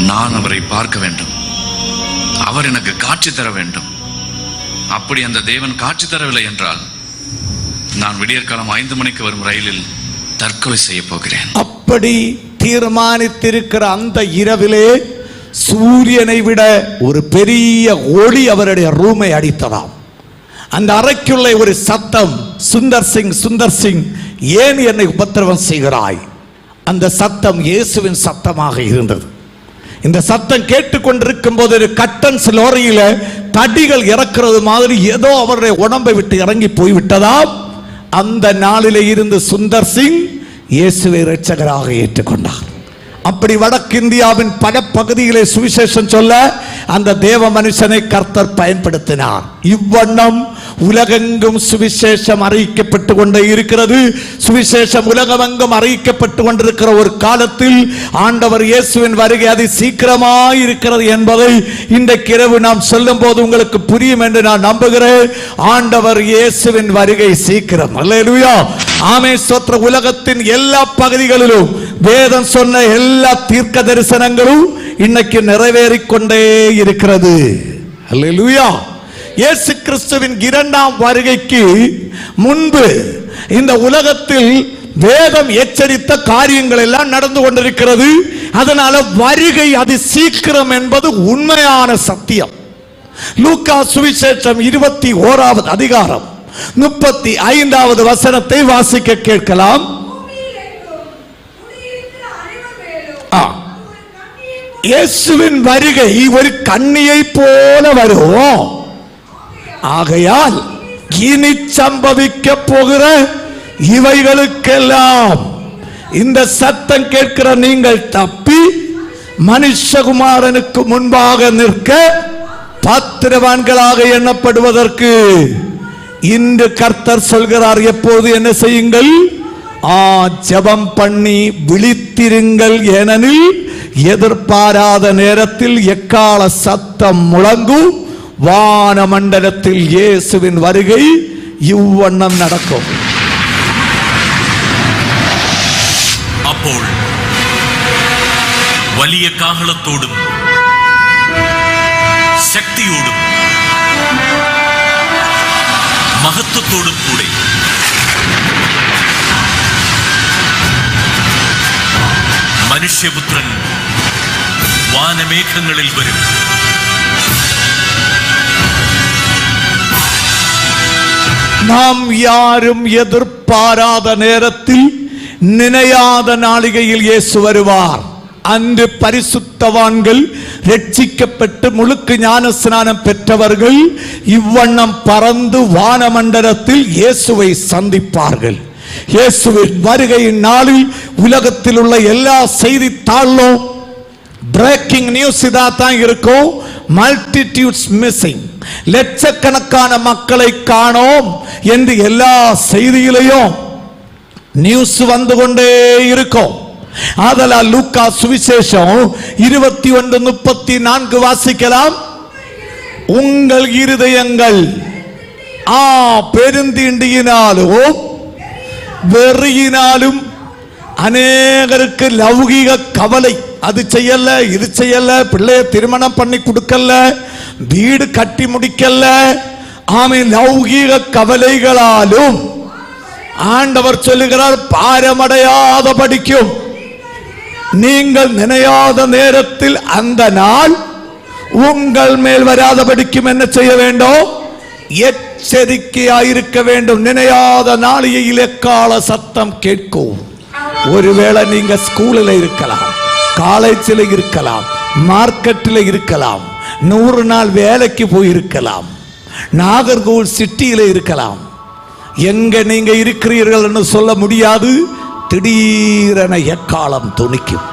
நான் அவரை பார்க்க வேண்டும். அவர் எனக்கு காட்சி தர வேண்டும். அப்படி அந்த தேவன் காட்சி தரவில்லை என்றால் நான் விடியற்காலம் 5 மணிக்கு வரும் ரயிலில் தற்கொலை செய்ய போகிறேன். அப்படி தீர்மானித்திருக்கிற அந்த இரவிலே சூரியனை விட ஒரு பெரிய ஒளி அவருடைய ரூமை அடித்ததாம். அந்த அறைக்குள்ளே ஒரு சத்தம், சுந்தர் சிங், சுந்தர் சிங், ஏன் என்னை உபத்திரவம் செய்கிறாய்? அந்த சத்தம் இயேசுவின் சத்தமாக இருந்தது. இந்த சத்தம் கேட்டுக்கொண்டிருக்கும் போது ஒரு கட்டன்ஸ் லோரியில தடிகள் இறக்கிறது மாதிரி ஏதோ அவருடைய உடம்பை விட்டு இறங்கி போய்விட்டதாம். அந்த நாளிலே இருந்து சுந்தர் சிங் இயேசுவை இரட்சகராக ஏற்றுக்கொண்டார். அப்படி வடக்கு இந்தியாவின் பல பகுதியிலே சுவிசேஷம் சொல்ல அந்த தேவ மனுஷனை கர்த்தர் பயன்படுத்தினார். இவ்வண்ணம் உலகெங்கும் சுவிசேஷம் அறிவிக்கப்பட்டு கொண்டே இருக்கிறது. சுவிசேஷம் உலகமெங்கும் அறிவிக்கப்பட்டு கொண்டிருக்கிற ஒரு காலத்தில் ஆண்டவர் இயேசுவின் வருகை அதி சீக்கிரமாய் இருக்கிறது என்பதை இன்றைக்கு இரவு நாம் சொல்லும் போது உங்களுக்கு புரியும் என்று நான் நம்புகிறேன். ஆண்டவர் இயேசுவின் வருகை சீக்கிரம். அல்லேலூயா, ஆமே ஸ்தோத்திர. உலகத்தின் எல்லா பகுதிகளிலும் வேதம் சொன்ன எல்லா தீர்க்க தரிசனங்களும் இன்னைக்கு நிறைவேறிக்கொண்டே இருக்கிறது. அல்லேலூயா. இயேசு கிறிஸ்துவின் 2ஆம் வருகைக்கு முன்பு இந்த உலகத்தில் வேதம் எச்சரித்த காரியங்கள் எல்லாம் நடந்து கொண்டிருக்கிறது. அதனால வருகை அது சீக்கிரம் என்பது உண்மையான சத்தியம். லூக்கா சுவிசேஷம் 21வது அதிகாரம் 35வது வசனத்தை வாசிக்க கேட்கலாம். இயேசுவின் வருகை ஒரு கன்னியை போல வரும். ஆகையால் இனி சம்பவிக்க போகிற இவைகளுக்கெல்லாம் இந்த சத்தம் கேட்கிற நீங்கள் தப்பி மனுஷகுமாரனுக்கு முன்பாக நிற்க பாத்திரவான்களாக எண்ணப்படுவதற்கு இன்று கர்த்தர் சொல்கிறார். எப்போது என்ன செய்யுங்கள்? ஜெபம் பண்ணி விழித்திருங்கள். ஏனெனில் எதிர்பாராத நேரத்தில் எக்கால சத்தம் முழங்கும். வான மண்டலத்தில் இயேசுவின் வருகை இவ்வண்ணம் நடக்கும். അപ്പോൾ വലിയ കാഹളത്തോടും ശക്തിയോടും മഹത്വത്തോടും കൂടെ മനുഷ്യപുത്രൻ വാനമേഘങ്ങളിൽ വരും. நாம் யாரும் எதிர்பாராத நேரத்தில் நினையாத நாளிகையில் இயேசு வருவார். அன்று பரிசுத்தவான்கள் ரட்சிக்கப்பட்டு முழுக்கு ஞானஸ்நானம் பெற்றவர்கள் இவ்வண்ணம் பறந்து வானமண்டலத்தில் இயேசுவை சந்திப்பார்கள். இயேசுவின் வருகையின் நாளில் உலகத்தில் உள்ள எல்லா செய்தித்தாளும் பிரேக்கிங் நியூஸ் இதான் இருக்கும். மல்டிடியூட்ஸ் மிஸ்ஸிங், லட்சக்கணக்கான மக்களை காணோம் என்று எல்லா செய்தியிலையும் நியூஸ் வந்து கொண்டே இருக்கும். ஆதலால் லூக்கா சுவிசேஷம் 21:34 வாசிக்கலாம். உங்கள் இருதயங்கள் பெருந்தீண்டியினாலும் வெறியினாலும் அநேகருக்கு லௌகிக கவலை, அது செய்யல இது செய்யல, பிள்ளைய திருமணம் பண்ணி கொடுக்கல, வீடு கட்டி முடிக்கல, லௌகிக கவலைகளாலும் ஆண்டவர் சொல்லுகிறார், பாரமடையாத படிக்கும் நீங்கள் நினையாத நேரத்தில் அந்த நாள் உங்கள் மேல் வராத படிக்கும் என்ன செய்ய வேண்டும்? எச்சரிக்கையாயிருக்க வேண்டும். நினையாத நாளிகையில் எக்கால சத்தம் கேட்கும். ஒருவேளை நீங்க ஸ்கூலில் இருக்கலாம், காலேஜில் இருக்கலாம், மார்க்கெட்டில் இருக்கலாம், 100 நாள் வேலைக்கு போயிருக்கலாம், நாகர்கோவில் சிட்டியில இருக்கலாம். எங்க நீங்க இருக்கிறீர்கள் என்று சொல்ல முடியாது. திடீரென எக்காலம் துணிக்கும்.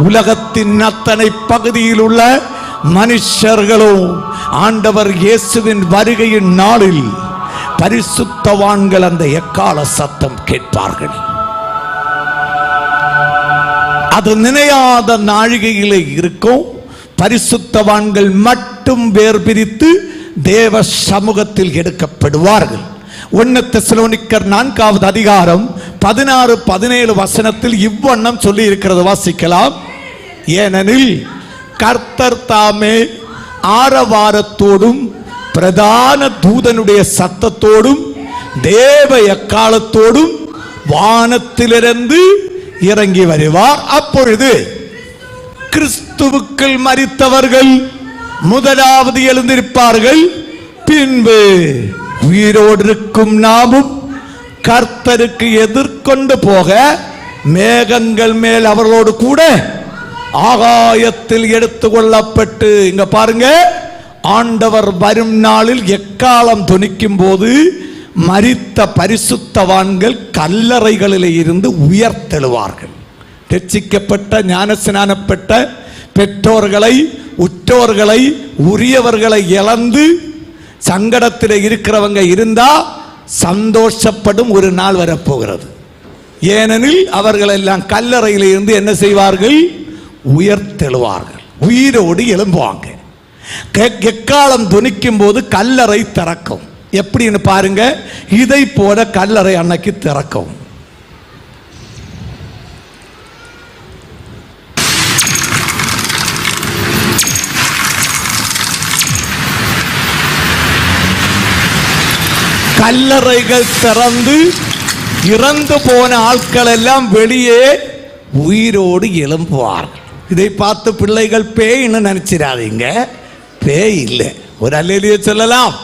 உலகத்தின் அத்தனை பகுதியில் உள்ள மனுஷர்களும் ஆண்டவர் இயேசுவின் வருகையின் நாளில் பரிசுத்தவான்கள் அந்த எக்கால சத்தம் கேட்பார்கள். அது நினையாத நாழிகையிலே இருக்கும். பரிசுத்தவான்கள் மட்டும் வேர் பிரித்து தேவ சமூகத்தில் எடுக்கப்படுவார்கள். 1 தெசலோனிக்கர் 4வது அதிகாரம் 16-17 வசனத்தில் இவ்வண்ணம் சொல்லி இருக்கிறது, வாசிக்கலாம். ஏனெனில் கர்த்தர் தாமே ஆரவாரத்தோடும் பிரதான தூதனுடைய சத்தத்தோடும் தேவ எக்காலத்தோடும் வானத்திலிருந்து இறங்கி வருவார். அப்பொழுது கிறிஸ்துவுக்குள் மரித்தவர்கள் முதலாவது எழுந்திருப்பார்கள். பின்பு உயிரோடு இருக்கும் நாமும் கர்த்தருக்கு எதிர்கொண்டு போக மேகங்கள் மேல் அவர்களோடு கூட ஆகாயத்தில் எடுத்து கொள்ளப்பட்டு, இங்க பாருங்க, ஆண்டவர் வரும் நாளில் எக்காலம் துணிக்கும் போது மரித்த பரிசுத்தவான்கள் கல்லறைகளில் இருந்து உயர்த்தெழுவார்கள். ரட்சிக்கப்பட்ட ஞானஸ்நானப்பட்ட பெற்றோர்களை, உற்றோர்களை, உரியவர்களை இழந்து சங்கடத்தில் இருக்கிறவங்க இருந்தா சந்தோஷப்படும் ஒரு நாள் வரப்போகிறது. ஏனெனில் அவர்கள் எல்லாம் கல்லறையில் இருந்து என்ன செய்வார்கள்? உயர்த்தெழுவார்கள், உயிரோடு எழும்புவாங்க. எக்காலம் துணிக்கும் போது கல்லறை திறக்கும். எப்படின்னு பாருங்க, இதை போல கல்லறை அன்னைக்கு திறக்கும். கல்லறைகள் திறந்து இறந்து போன ஆட்கள் எல்லாம் வெளியே உயிரோடு எழும்புவார்கள். இதை பார்த்து பிள்ளைகள் பேய்னு நினைச்சிடாதீங்க, பேய் இல்லை. ஒரு அல்லேலூயா சொல்லலாம்.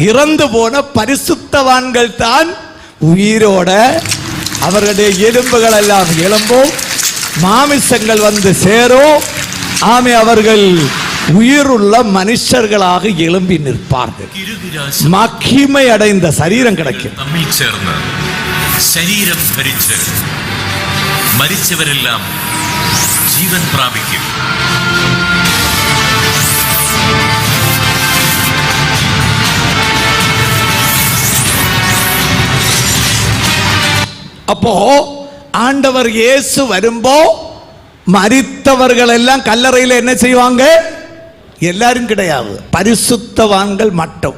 இறந்து போன பரிசுத்தவான்கள் தான் உயிரோட, அவர்களுடைய எலும்புகள் எல்லாம் எழும்பும், மாமிசங்கள் வந்து சேரும். அவர்கள் உயிருள்ள மனுஷர்களாக எழும்பி நிற்பார்கள். மகிமை அடைந்த சரீரம் கிடைக்கும். நம்மை சேர்ந்த ശരീരം ധരിച്ച് മരിച്ചവരെല്ലാം ജീവൻ പ്രാപിക്കും. அப்போ ஆண்டவர் இயேசு வரும்போ மரித்தவர்கள் எல்லாம் கல்லறையில் என்ன செய்வாங்க? எல்லாரும் கிடையாது, பரிசுத்தவான்கள் மட்டும்.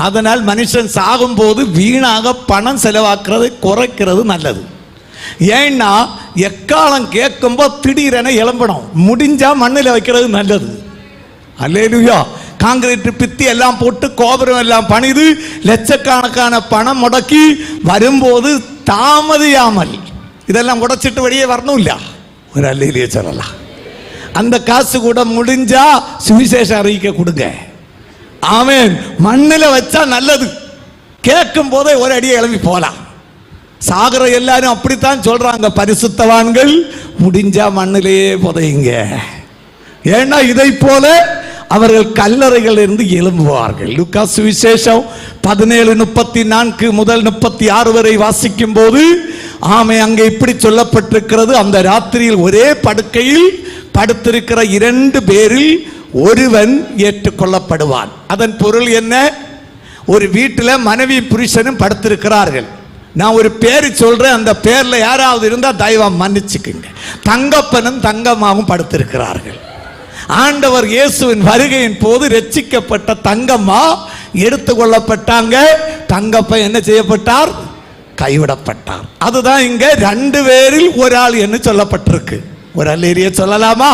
அதனால் மனுஷன் சாகும் போது வீணாக பணம் செலவாக்குறது குறைக்கிறது நல்லது. ஏன்னா எக்காலம் கேட்கும்போது திடீரென எழும்பணும், முடிஞ்சா மண்ணில் வைக்கிறது நல்லது. அல்லேலூயா. காங்கிரீட் பித்தி எல்லாம் போட்டு கோபுரம் எல்லாம் பணிது லட்சக்கணக்கான பணம் முடக்கி வரும்போது தாமதியாமல் இதெல்லாம் உடைச்சிட்டு வெளியே வரணும் இல்ல? ஒரு அல்லேலூயா சொல்லலாம். அந்த காசு கூட முடிஞ்சா சுவிசேஷம் அறிவிக்க கொடுங்க. ஆமென். மண்ணில் வச்சா நல்லது. கேட்கும் போதே ஒரு அடியை எழுப்பி போலாம். சாகர எல்லாரும் அப்படித்தான் சொல்றாங்க, பரிசுத்தவான்கள் முடிஞ்சா மண்ணிலேயே புதையுங்க. ஏன்னா இதை போல அவர்கள் கல்லறைகள் இருந்து எழும்புவார்கள். லூக்கா சுவிசேஷம் 17:34 முதல் 36 வரை வாசிக்கும் போது அங்கே இப்படி சொல்லப்பட்டிருக்கிறது. அந்த ராத்திரியில் ஒரே படுக்கையில் படுத்திருக்கிற 2 பேரில் ஒருவன் ஏற்றுக்கொள்ளப்படுவான். அதன் பொருள் என்ன? ஒரு வீட்டில் மனைவி புருஷனும் படுத்திருக்கிறார்கள். நான் ஒரு பேரு சொல்றேன், அந்த பேர்ல யாராவது இருந்தா தயவம் மன்னிச்சுக்குங்க. தங்கப்பனும் தங்கம்மாவும் படுத்திருக்கிறார்கள். ஆண்டவர் இயேசுவின் வருகையின் போது ரட்சிக்கப்பட்ட தங்கம்மா எடுத்துக்கொள்ளப்பட்டாங்க. தங்கப்பன் என்ன செய்யப்பட்டார்? கைவிடப்பட்டார். அதுதான் இங்க 2 பேரில் ஒரு ஆள் என்று சொல்லப்பட்டிருக்கு. ஒரு அல்லேலியா சொல்லலாமா?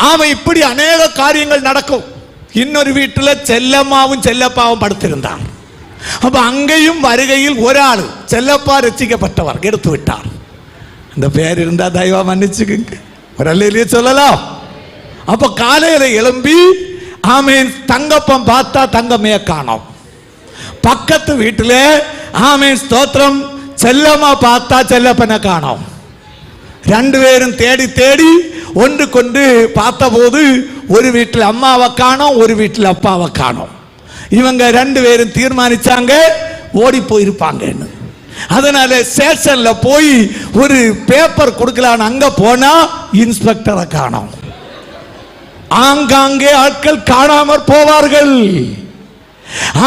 ஆமா, இப்படி அநேக காரியங்கள் நடக்கும். இன்னொரு வீட்டில் செல்லம்மாவும் செல்லப்பாவும் படுத்திருந்தார். அப்ப அங்கேயும் வருகையில் ஒரு ஆள் செல்லப்பா ரட்சிக்கப்பட்டவர் எடுத்து விட்டார். அந்த பேர் இருந்தா தயவா மன்னிச்சுக்குங்க. ஒரு அல்லேலியா சொல்லலாம். அப்ப காலையில எழும்பி ஆமீன் தங்கப்பம் பார்த்தா தங்கமே காணோம். பக்கத்து வீட்டில் ஆமீன் ஸ்தோத்திரம் செல்லம்மா பார்த்தா செல்லப்பனை காணோம். 2 பேரும் தேடி தேடி ஒன்று கொண்டு பார்த்தபோது ஒரு வீட்டில் அம்மாவை காணோம், ஒரு வீட்டில் அப்பாவை காணோம். இவங்க 2 பேரும் தீர்மானிச்சாங்க ஓடி போயிருப்பாங்கன்னு. அதனால ஸ்டேஷன்ல போய் ஒரு பேப்பர் கொடுக்கலான்னு அங்க போனா இன்ஸ்பெக்டரை காணோம். ஆங்காங்கே ஆட்கள் காணாமற் போவார்கள்.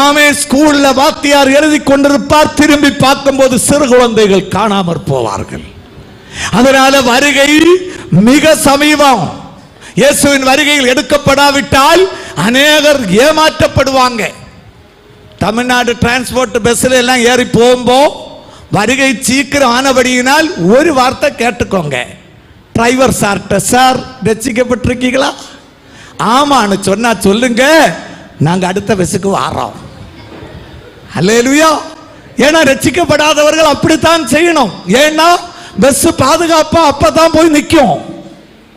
ஆமே, ஸ்கூல்ல வாத்தியார் எழுதி கொண்டிருப்பார், திரும்பி பார்க்கும்போது சிறு குழந்தைகள் காணாமற் போவார்கள். அதனால வருகை மிக சமீபம். இயேசுவின் வருகையில் எடுக்கப்படாவிட்டால் அநேகர் ஏமாற்றப்படுவாங்க. தமிழ்நாடு டிரான்ஸ்போர்ட் பஸ்ல எல்லாம் ஏறி போகும்போது வருகை சீக்கிரம் ஆனபடியினால் ஒரு வார்த்தை கேட்டுக்கோங்க. டிரைவர் சார்ட்ட, சார் ரட்சிக்கப்பட்டிருக்கீங்களா? ஆமான்னு சொன்னா சொல்லுங்க, நாங்க அடுத்த பஸ்ஸுக்கு வரோம். அல்லேலூயா. ஏன்னா ரட்சிக்கப்படாதவர்கள் அப்படித்தான் செய்யணும். ஏன்னா பஸ் பாதுகாப்பா அப்பதான் போய் நிற்கும்.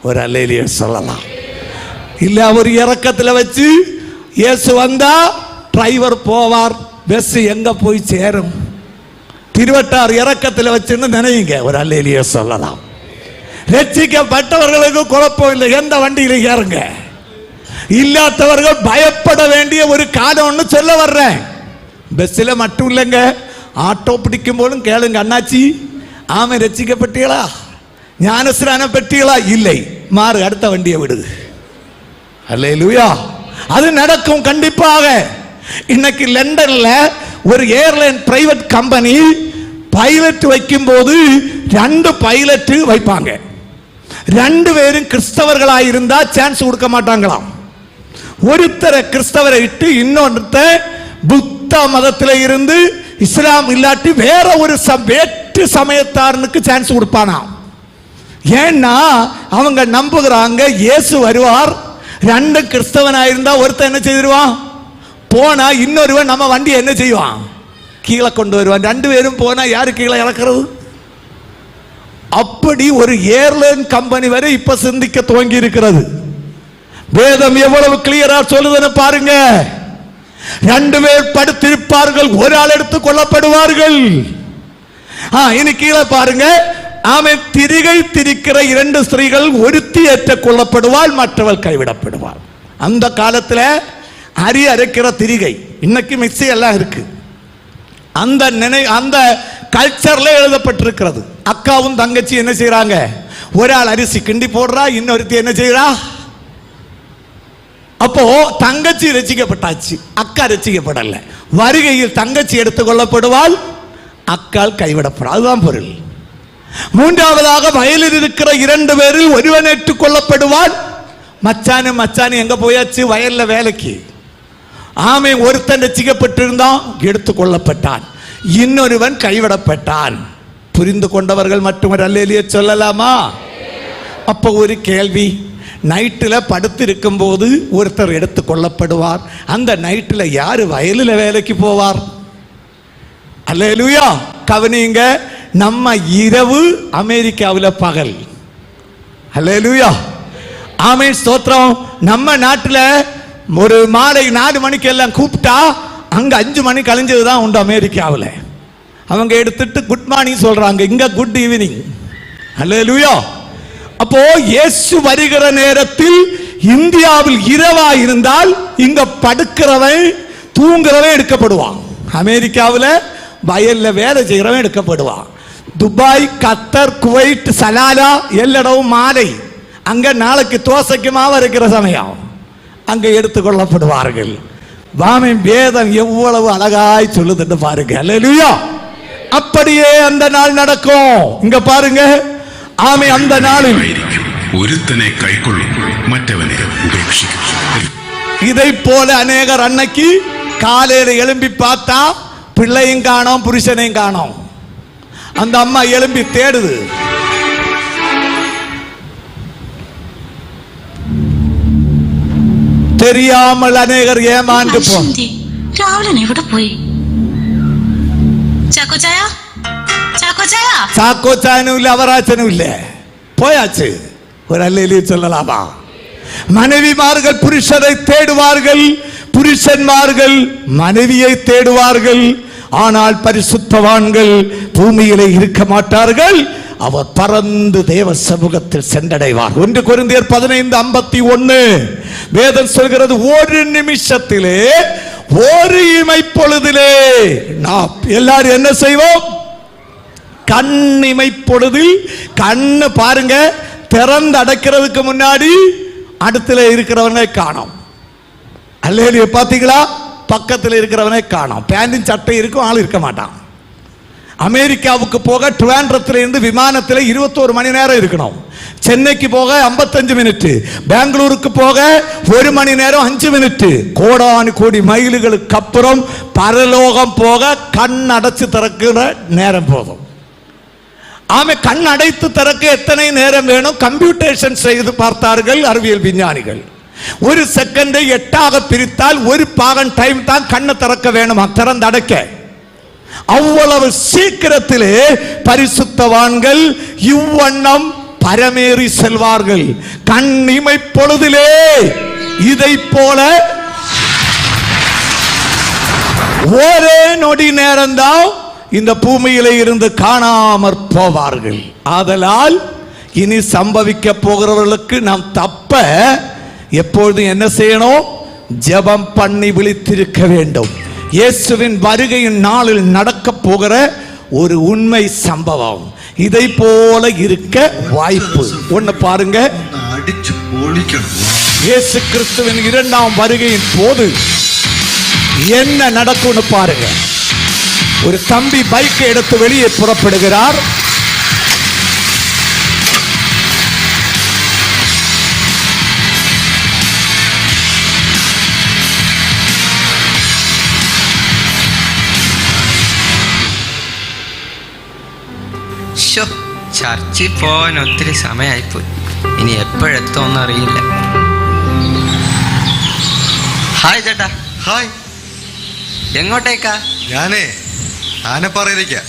ஒரு அல்லேலூயா சொல்லலாம். இல்ல ஒரு இறக்கத்தில் வச்சு இயேசு வந்தா டிரைவர் போவார், பஸ் எங்க போய் சேரும்? திருவட்டார் இறக்கத்தில் வச்சுன்னு நினைங்க. ஒரு அல்லேலூயா சொல்லலாம். ரட்சிக்கப்பட்டவர்களுக்கு குழப்பம் இல்லை, எந்த வண்டியில ஏறுங்க. இல்லாதவர்கள் பயப்பட வேண்டிய ஒரு காரணம்னு சொல்ல வர்றேன். பஸ்ஸில் மட்டும் இல்லைங்க, ஆட்டோ பிடிக்கும் போதும் கேளுங்க, அண்ணாச்சி ஆமை ரட்சிக்கப்பட்டீங்களா, ஞானஸ்நானம் பெற்றீங்களா? இல்லை, மாறு அடுத்த வண்டியை விடுது. அல்லேலூயா. அது நடக்கும் கண்டிப்பாக. இன்னைக்கு லண்டன்ல ஒரு ஏர்லைன் பிரைவேட் கம்பெனி பைலட் வைக்கும் போது 2 பைலட் வைப்பாங்க. 2 பேரும் கிறிஸ்தவர்களாக இருந்தா சான்ஸ் கொடுக்க மாட்டாங்களாம். ஒருத்தரை கிறிஸ்தவரை இட்டு இன்னொருத்த புத்த மதத்தில் இருந்து இஸ்லாம் இல்லாட்டி வேற ஒரு வேற்று சமயத்தாரனுக்கு சான்ஸ் கொடுப்பானாம். ஏன்னா அவங்க நம்புகிறாங்க இயேசு வருவார். 2 கிறிஸ்தவனாயிருந்தா ஒருத்தன் என்ன செய்திருவான், போனா இன்னொருவன் நம்ம வண்டி என்ன செய்வான், கீழே கொண்டு வருவான். 2 பேரும் போனா யாரு கீழே இறக்குறது? அப்படி ஒரு ஏர்லைன் கம்பெனி வரை இப்ப சிந்திக்க துவங்கி இருக்கிறது. வேதம் எவ்வளவு கிளியரா சொல்லுதுன்னு பாருங்க. 2 பேர் படுத்திருப்பார்கள், ஒரு ஆள் எடுத்துக் கொள்ளப்படுவார்கள். இனி கீழே பாருங்க. ஆமே, திரிகை திரிக்கிற 2 ஸ்திரீகள், ஒருத்தி ஏற்றுக் கொள்ளப்படுவாள், மற்றவள் கைவிடப்படுவாள். அந்த காலத்தில் அரி அரைக்கிற திரிகை, இன்னைக்கு மிக்ஸி எல்லாம் இருக்கு. அந்த கல்ச்சர்ல எழுதப்பட்டிருக்கிறது. அக்காவும் தங்கச்சி என்ன செய்யறாங்க, ஒரு ஆள் அரிசி கிண்டி போடுறா, இன்னொருத்தி என்ன செய்யறா. அப்போ தங்கச்சி ரசிக்கப்பட்டாச்சு, அக்கா ரசிக்கப்படல. வருகையில் தங்கச்சி எடுத்துக் கொள்ளப்படுவாள், அக்கால் கைவிடப்படும். அதுதான் பொருள். 3வதாக வயலில் இருக்கிற 2 பேரில் ஒருவன் ஏற்றுக் கொள்ளப்படுவான். மச்சானு எங்க போயாச்சு, வயல்ல வேலைக்கு. ஆமை, ஒருத்தன் ரசிக்கப்பட்டிருந்தான், எடுத்துக் கொள்ளப்பட்டான். இன்னொருவன் கைவிடப்பட்டான். புரிந்து கொண்டவர்கள் மட்டும் அல்லேலூயா சொல்லலாமா? அப்போ ஒரு கேள்வி, நைட்டில் படுத்திருக்கும் போது ஒருத்தர் எடுத்துக் கொள்ளப்படுவார். அந்த நைட்டில் யாரு வயலில் வேலைக்கு போவார்? அல்லேலூயா. கவனிங்க, நம்ம இரவு, அமெரிக்காவில் பகல். அல்லேலூயா. ஆமென், ஸ்தோத்திரம். நம்ம நாட்டில் ஒரு மாலை 4 மணிக்கு எல்லாம் கூப்பிட்டா அங்க 5 மணி கழிஞ்சதுதான் உண்டு. அமெரிக்காவில் அவங்க எடுத்துட்டு குட் மார்னிங் சொல்றாங்க, இங்க குட் ஈவினிங். அல்லேலூயா. அப்போ இயேசு வருகிற நேரத்தில் இந்தியாவில் இரவா இருந்தால் இங்க படுக்கிறவன் தூங்குறவன் எடுக்கப்படுவான். அமெரிக்காவில் வயல்ல வேலை செய்கிறவன் எடுக்கப்படுவான். துபாய், கத்தர், குவைட், சலாலா எல்லாடவும் மாலை. அங்க நாளைக்கு தோசைக்கு மாவு இருக்கிற சமயம் அங்க எடுத்துக்கொள்ளப்படுவார்கள். வாமின் வேதம் எவ்வளவு அழகாய் சொல்லுதுன்னு பாருங்க. அல்லேலூயா. அப்படியே அந்த நாள் நடக்கும். இங்க பாருங்க. ஆமே, அந்த நாளில் ஒருத்தனை கைக்கொள்ளும், மற்றவனை உபேட்சிக்கும். இதை போல அநேகர் அன்னைக்கு காலையில எழும்பி பார்த்தா பிள்ளையும் காணோம், புருஷனையும் காணோம். அந்த அம்மா எழும்பி தேடுது. தெரியாமல் அநேகர் ஏமாந்து അശ്വന്തി രാവിലെ എവിടെ പോയി? ചാക്കോച്ചായ, ചാക്കോച്ചായ. சாக்கோச்சானும் இல்ல, அவராச்சனும் இல்ல, போயாச்சு. ஒரு அல்லேலூயா சொல்லலாமா? மனைவிமார்கள் புருஷனை தேடுவார்கள், புருஷன்மார்கள் மனைவியை தேடுவார்கள். ஆனால் பரிசுத்தவான்கள் பூமியிலே இருக்க மாட்டார்கள், அவர் பறந்து தேவ சமூகத்தில் சென்றடைவார். 1 கொரிந்தியர் 15:51 வேதம் சொல்கிறது, ஒரு நிமிஷத்திலே, ஒரு இமைப்பொழுதிலே நாம் எல்லாரும் என்ன செய்வோம்? கண் இமைப்பொழுதில் கண்ணு பாருங்க, திறந்து அடைக்கிறதுக்கு முன்னாடி அடுத்துல இருக்கிறவனை காணோம். அல்லேலூயா. பாத்தீங்களா? பக்கத்தில் இருக்கிறவனை காணோம். பேண்டும் சட்டை இருக்கும், ஆள் இருக்க மாட்டான். அமெரிக்காவுக்கு போக ட்ரிவாண்ட்ரத்தில் இருந்து விமானத்தில் 21 மணி நேரம் இருக்கணும். சென்னைக்கு போக 55 மினிட், பெங்களூருக்கு போக 1 மணி நேரம் 5 மினிட். கோடானு கோடி மைல்களுக்கு அப்புறம் பரலோகம் போக கண் அடைச்சு திறக்கிற நேரம் போதும். ஆமே, கண் அடைத்து திறக்க எத்தனை நேரம் வேணும்? கம்ப்யூட்டேஷன் செய்து பார்த்தார்கள் அறிவியல் விஞ்ஞானிகள். 1 செகண்டை 8ஆக பிரித்தால் 1 பாகன் டைம் தான் கண்ணை திறக்க வேணும், திறந்து அடைக்க. அவ்வளவு சீக்கிரத்திலே பரிசுத்தவான்கள் இவ்வண்ணம் பரமேறி செல்வார்கள். கண் இமைப்பொழுதிலே இதை போல ஒரே நொடி நேரம்தான் இந்த பூமியிலே இருந்து காணாமற் போவார்கள். ஆதலால் இனி சம்பவிக்க போகிறவர்களுக்கு நாம் தப்ப எப்பொழுதும் என்ன செய்யணும்? ஜெபம் பண்ணி விழித்திருக்க வேண்டும். இயேசுவின் வருகையின் நாளில் நடக்க போகிற ஒரு உண்மை சம்பவம் இதை போல இருக்க வாய்ப்பு. ஒன்னு பாருங்க, இயேசு கிறிஸ்துவின் 2ஆம் வருகையின் போது என்ன நடக்கும்னு பாருங்க. ஒரு தம்பி பைக்கை எடுத்து வெளியே புறப்படுகிறார். ചർച്ചിൽ പോകാൻ ഒത്തിരി സമയമായിപ്പോയി. ഇനി എപ്പോഴെത്തുമെന്ന് അറിയില്ല. ഹായ് ചേട്ടാ. ഹായ്. എങ്ങോട്ടേക്കാ? ഞാനേ ആനപ്പാറയിലേക്കാ.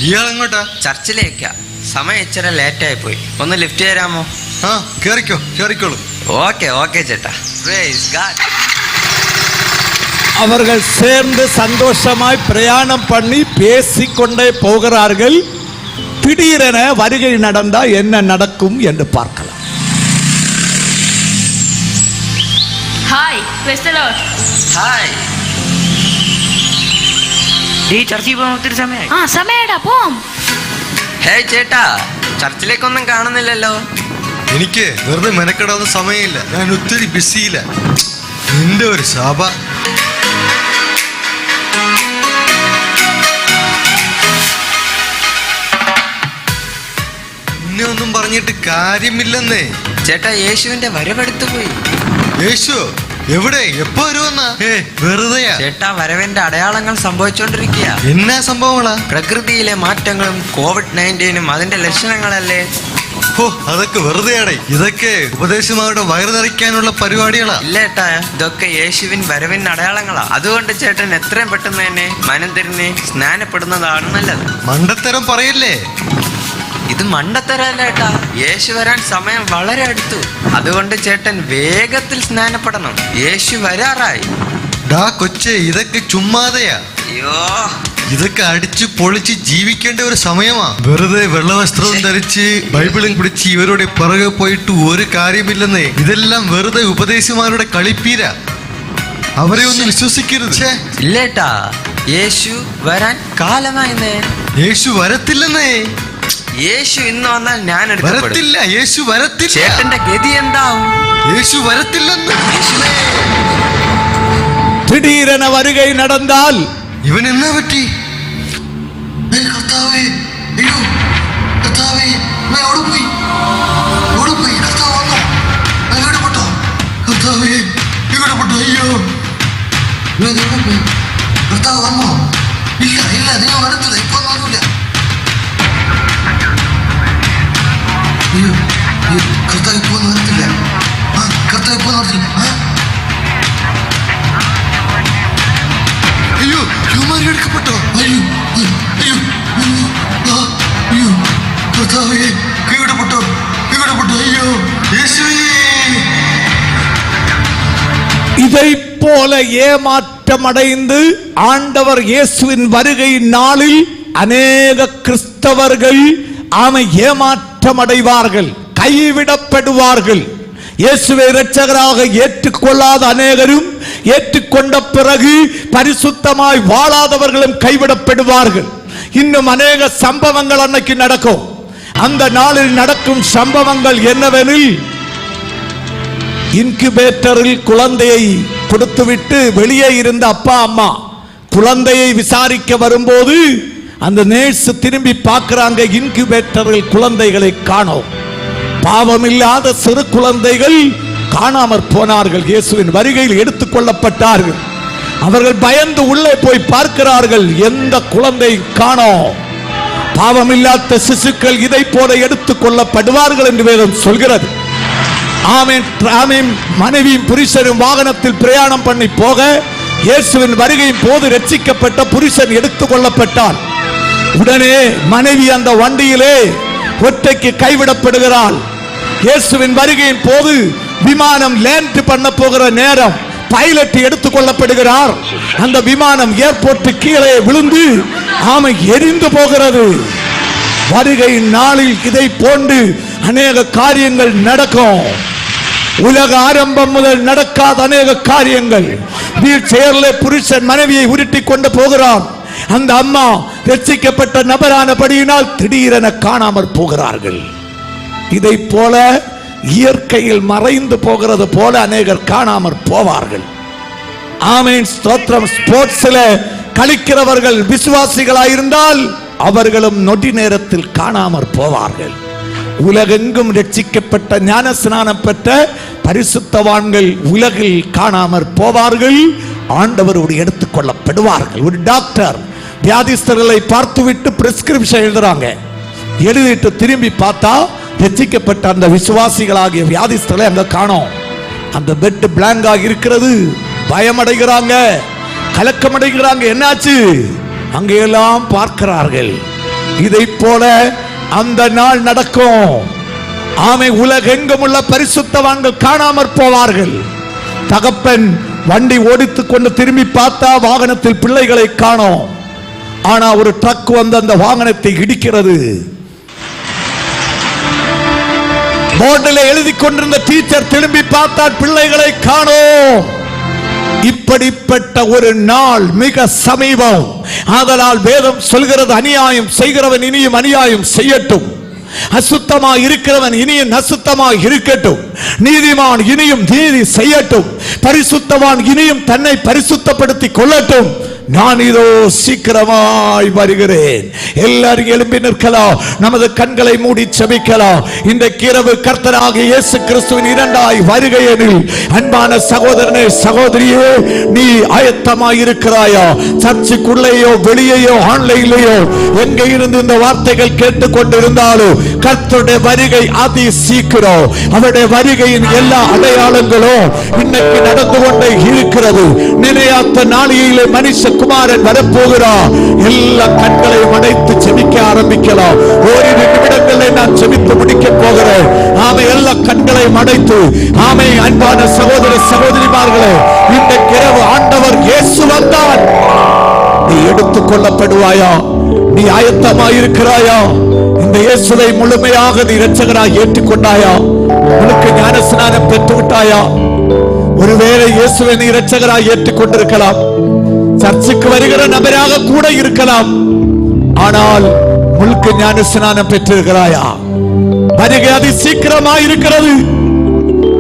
ഇയാൾ എങ്ങോട്ടാ? ചർച്ചിലേക്കാ. സമയം ഇച്ചിരി ലേറ്റായി പോയി. ഒന്ന് ലിഫ്റ്റ് തരാമോ? ആ, കേറിക്കോ, കേറിക്കോളൂ. ഓക്കെ ഓക്കെ ചേട്ടാ. Praise God. அவர்கள் சேர்ந்து சந்தோஷமாய் பிரயாணம் பண்ணி பேசிக்கொண்டே போகிறார்கள். திடீரென வருகை நடந்தா என்ன நடக்கும் என்று பார்க்கலாம். Hi, praise the lord. Hi. ചർച്ചിൽ പോകാൻ ഒത്തിരി സമയമായി. ആ, സമയടാ, പോം. ഹേ ചേട്ടാ, ചർച്ചിലേക്കൊന്നും കാണുന്നില്ലല്ലോ. എനിക്ക് വെറുതെ മെനക്കെടാവുന്ന സമയമില്ല, ഞാൻ ഒത്തിരി ബിസിയില്ല. എന്റെ ഒരു ശാപ. എന്നെ ഒന്നും പറഞ്ഞിട്ട് കാര്യമില്ലെന്നേ. ചേട്ടാ, യേശുവിന്റെ വരവെടുത്തു പോയി. യേശു എവിടെ? എപ്പോ വരുമെന്നാ? വെറുതെയാ ചേട്ടാ, വരവിന്റെ അടയാളങ്ങൾ സംഭവിച്ചോണ്ടിരിക്കുക. എന്നാ സംഭവങ്ങളാ? പ്രകൃതിയിലെ മാറ്റങ്ങളും COVID-19 അതിന്റെ ലക്ഷണങ്ങളല്ലേ? ഓ, അതൊക്കെ വെറുതെയാടേ. ഇതൊക്കെ ഉപദേശമാരുടെ വയറ് നിറയ്ക്കാനുള്ള പരിപാടികളാ. ഇല്ല ചേട്ടാ, ഇതൊക്കെ യേശുവിൻ വരവിൻ അടയാളങ്ങളാ. അതുകൊണ്ട് ചേട്ടൻ എത്രയും പെട്ടെന്ന് തന്നെ മനം തിരിഞ്ഞ് സ്നാനപ്പെടുന്നതാണ് നല്ലത്. മണ്ടത്തരം പറയല്ലേ. ഇത് മണ്ടത്തരല്ല ചേട്ടാ, യേശു വരാൻ സമയം വളരെ അടുത്തു. അതുകൊണ്ട് ചേട്ടൻ വേഗത്തിൽ സ്നാനപ്പെടണം. യേശു വരാറായി. ഡാ കൊച്ചേ, ഇതൊക്കെ ചുമ്മാതെയാ. അയ്യോ, ഇതൊക്കെ അടിച്ചു പൊളിച്ച് ജീവിക്കേണ്ട ഒരു സമയമാ. വെറുതെ വെള്ളവസ്ത്രവും ധരിച്ച് ബൈബിളും പിടിച്ച് ഇവരുടെ പിറകെ പോയിട്ട് ഒരു കാര്യമില്ലെന്നേ. ഇതെല്ലാം വെറുതെ ഉപദേശിമാരുടെ കളിപ്പീര. അവരെ ഒന്നും വിശ്വസിക്കരുത്. ഇല്ലേട്ടാ, യേശു വരാൻ കാലമായെന്നേ. യേശു വരത്തില്ലെന്നേ. യേശു ഇന്ന് വന്നാൽ ഞാൻ വരത്തില്ല. യേശു വരത്തില്ല. ചേട്ടന്റെ ഗതി എന്താവും? യേശു വരത്തില്ലെന്ന്. திடீரென வருகை நடந்தால் ഇവൻ എന്നാ പറ്റി? അയ്യോ കർത്താവ് വന്നോ? ഇല്ല ഇല്ല, നിങ്ങൾ വരത്തില്ല, ഇപ്പൊ വന്നില്ല. അയ്യോ അയ്യോ, കർത്താവ് ഇപ്പൊ വരത്തില്ല. കർത്താവ് ഇപ്പൊ വരത്തില്ല. അയ്യോ, യുവമാരി എടുക്കപ്പെട്ടോ? അയ്യോ അയ്യോ അയ്യോ അയ്യോ, കർത്താവേ, കൈവിടപ്പെട്ടോ, കൈവിടപ്പെട്ടോ. അയ്യോ യേശുവേ. இதை போல ஏமாற்றம் அடைந்து ஆண்டவர் இயேசுவின் வருகை நாளில் அநேக கிறிஸ்தவர்கள் ஏமாற்றம் அடைவார்கள், கைவிடப்படுவார்கள். இயேசுவை இரட்சகராக ஏற்றுக்கொள்ளாத அநேகரும் ஏற்றுக்கொண்ட பிறகு பரிசுத்தமாய் வாழாதவர்களும் கைவிடப்படுவார்கள். இன்னும் அநேக சம்பவங்கள் அன்னைக்கு நடக்கும். அந்த நாளில் நடக்கும் சம்பவங்கள் என்னவெனில், இன்குபேட்டரில் குழந்தையை கொடுத்துவிட்டு வெளியே இருந்த அப்பா அம்மா குழந்தையை விசாரிக்க வரும்போது அந்த நேர்ஸ் திரும்பி பார்க்கிறாங்க, இன்குபேட்டரில் குழந்தைகளை காணோம். பாவமில்லாத சிறு குழந்தைகள் காணாமற் போனார்கள். இயேசுவின் வருகையில் எடுத்துக் கொள்ளப்பட்டார்கள். அவர்கள் பயந்து உள்ளே போய் பார்க்கிறார்கள், எந்த குழந்தை காணோம். பாவமில்லாத சிசுக்கள் இதை போல எடுத்துக் கொள்ளப்படுவார்கள் என்று வேதம் சொல்கிறது. ஆமென். மனைவியும் புருஷனும் வாகனத்தில் பிரயாணம் பண்ணி போக இயேசுவின் வருகையின் போது ரட்சிக்கப்பட்ட புருஷன் எடுத்துக் கொள்ளப்பட்டார். உடனே மனைவி அந்த வண்டியிலே ஒற்றைக்கு கைவிடப்படுகிறாள். இயேசுவின் வருகையின் போது விமானம் லேண்ட் பண்ண போகிற நேரம் பைலட் எடுத்துக் கொள்ளப்படுகிறார். அந்த விமானம் ஏர்போர்ட் கீழே விழுந்து எரிந்து போகிறது. வருகை நாளில் இதை போன்று அநேக காரியங்கள் நடக்கும். உலக ஆரம்பம் முதல் நடக்காத அநேக காரியங்கள். வீல் சேர்ல புருஷன் மனைவியை உருட்டி கொண்டு போகிறான். அந்த அம்மா ரட்சிக்கப்பட்ட நபரானபடியினால் திடீரென காணாமற் போகிறார்கள். இதை போல இயற்கையில் மறைந்து போகிறது போல அநேகர் காணாமற் போவார்கள். ஆமென், ஸ்தோத்திரம். ஸ்போர்ட்ஸ்ல கழிக்கிறவர்கள் விசுவாசிகளாயிருந்தால் அவர்களும் நொடி நேரத்தில் காணாமற் போவார்கள். உலகெங்கும் ரட்சிக்கப்பட்ட ஞானஸ்நானம் பெற்ற பரிசுத்தவான்கள் உலகில் காணாமற் போவார்கள். ஆண்டவரோடு எடுத்துக் கொள்ளப்படுவார்கள். ஒரு டாக்டர் வியாதிஸ்தர்களை பார்த்துவிட்டு பிரிஸ்கிரிப்ஷன் எழுதுறாங்க. எழுதிட்டு திரும்பி பார்த்தா ரட்சிக்கப்பட்ட அந்த விசுவாசிகளாகிய வியாதிஸ்தர்களை அங்க காணோம். அந்த பெட் பிளாங்கா இருக்கிறது. பயமடைகிறாங்க, கலக்கமடைகிறாங்க. என்னாச்சு? அங்கெல்லாம் பார்க்கிறார்கள். இதை போல அந்த நாள் நடக்கும். உலகெங்கும் உள்ள பரிசுத்தவான்கள் காணாமற் போவார்கள். தகப்பன் வண்டி ஓடித்துக் கொண்டு திரும்பி பார்த்தா வாகனத்தில் பிள்ளைகளை காணோம். ஆனா ஒரு ட்ரக் வந்து அந்த வாகனத்தை இடிக்கிறது. போர்டில் எழுதி கொண்டிருந்த டீச்சர் திரும்பி பார்த்தால் பிள்ளைகளை காணோம். இப்படிப்பட்ட ஒரு நாள் மிக சமீபம். ஆதலால் வேதம் சொல்கிறது, அநியாயம் செய்கிறவன் இனியும் அநியாயம் செய்யட்டும், அசுத்தமாய் இருக்கிறவன் இனியும் அசுத்தமாய் இருக்கட்டும், நீதிமான் இனியும் நீதி செய்யட்டும், பரிசுத்தவான் இனியும் தன்னை பரிசுத்தப்படுத்திக் கொள்ளட்டும். நான் இதோ சீக்கிரமாய் வருகிறேன். எல்லாரும் எழும்பி நிற்கலாம், நமது கண்களை மூடி செபிக்கலாம். இன்றைக்கு இரவு கர்த்தராகிய இயேசு கிறிஸ்துவின் இரண்டாய் வருகையில் அன்பான சகோதரனே சகோதரியே, நீ ஆயத்தமாய் இருக்கிறாயா? சர்ச்சுக்குள்ளேயோ வெளியேயோ ஆன்லைன்லயோ எங்கே இருந்து இந்த வார்த்தைகள் கேட்டுக்கொண்டிருந்தாலும் கர்த்தருடைய வருகை அதி சீக்கிரம். அவருடைய வருகையின் எல்லா அடையாளங்களும் இன்னைக்கு நடந்து கொண்டே இருக்கிறது. நினையாத நாளிலே மனுஷ குமாரன் வரப்போகிறார். எல்லா கண்களையும் அடைத்து செபிக்க ஆரம்பிக்கலாம். ஓரிரு நிமிடங்களில் நான் செபித்து முடிக்க போகிறேன். எல்லா கண்களையும் அடைத்து அன்பான சகோதர சகோதரிமார்களே, இந்த இரவு ஆண்டவர் இயேசு வந்தார். நீ எடுத்துக் கொள்ளப்படுவாயா? நீ ஆயத்தமாயிருக்கிறாயா? இந்த இயேசுவை முழுமையாக நீ இரட்சகராய் ஏற்றுக்கொண்டாயா? உனக்கு ஞானஸ்நானம் பெற்று விட்டாயா? ஒருவேளை இயேசுவை நீ இரட்சகராய் ஏற்றுக்கொண்டிருக்கலாம், சர்ச்சுக்கு வருகிற நபராக கூட இருக்கலாம். ஆனால் முழுக்க ஞானஸ்நானம் பெற்றிருக்கிறாயா? வருகை அதி சீக்கிரமாய் இருக்கிறது.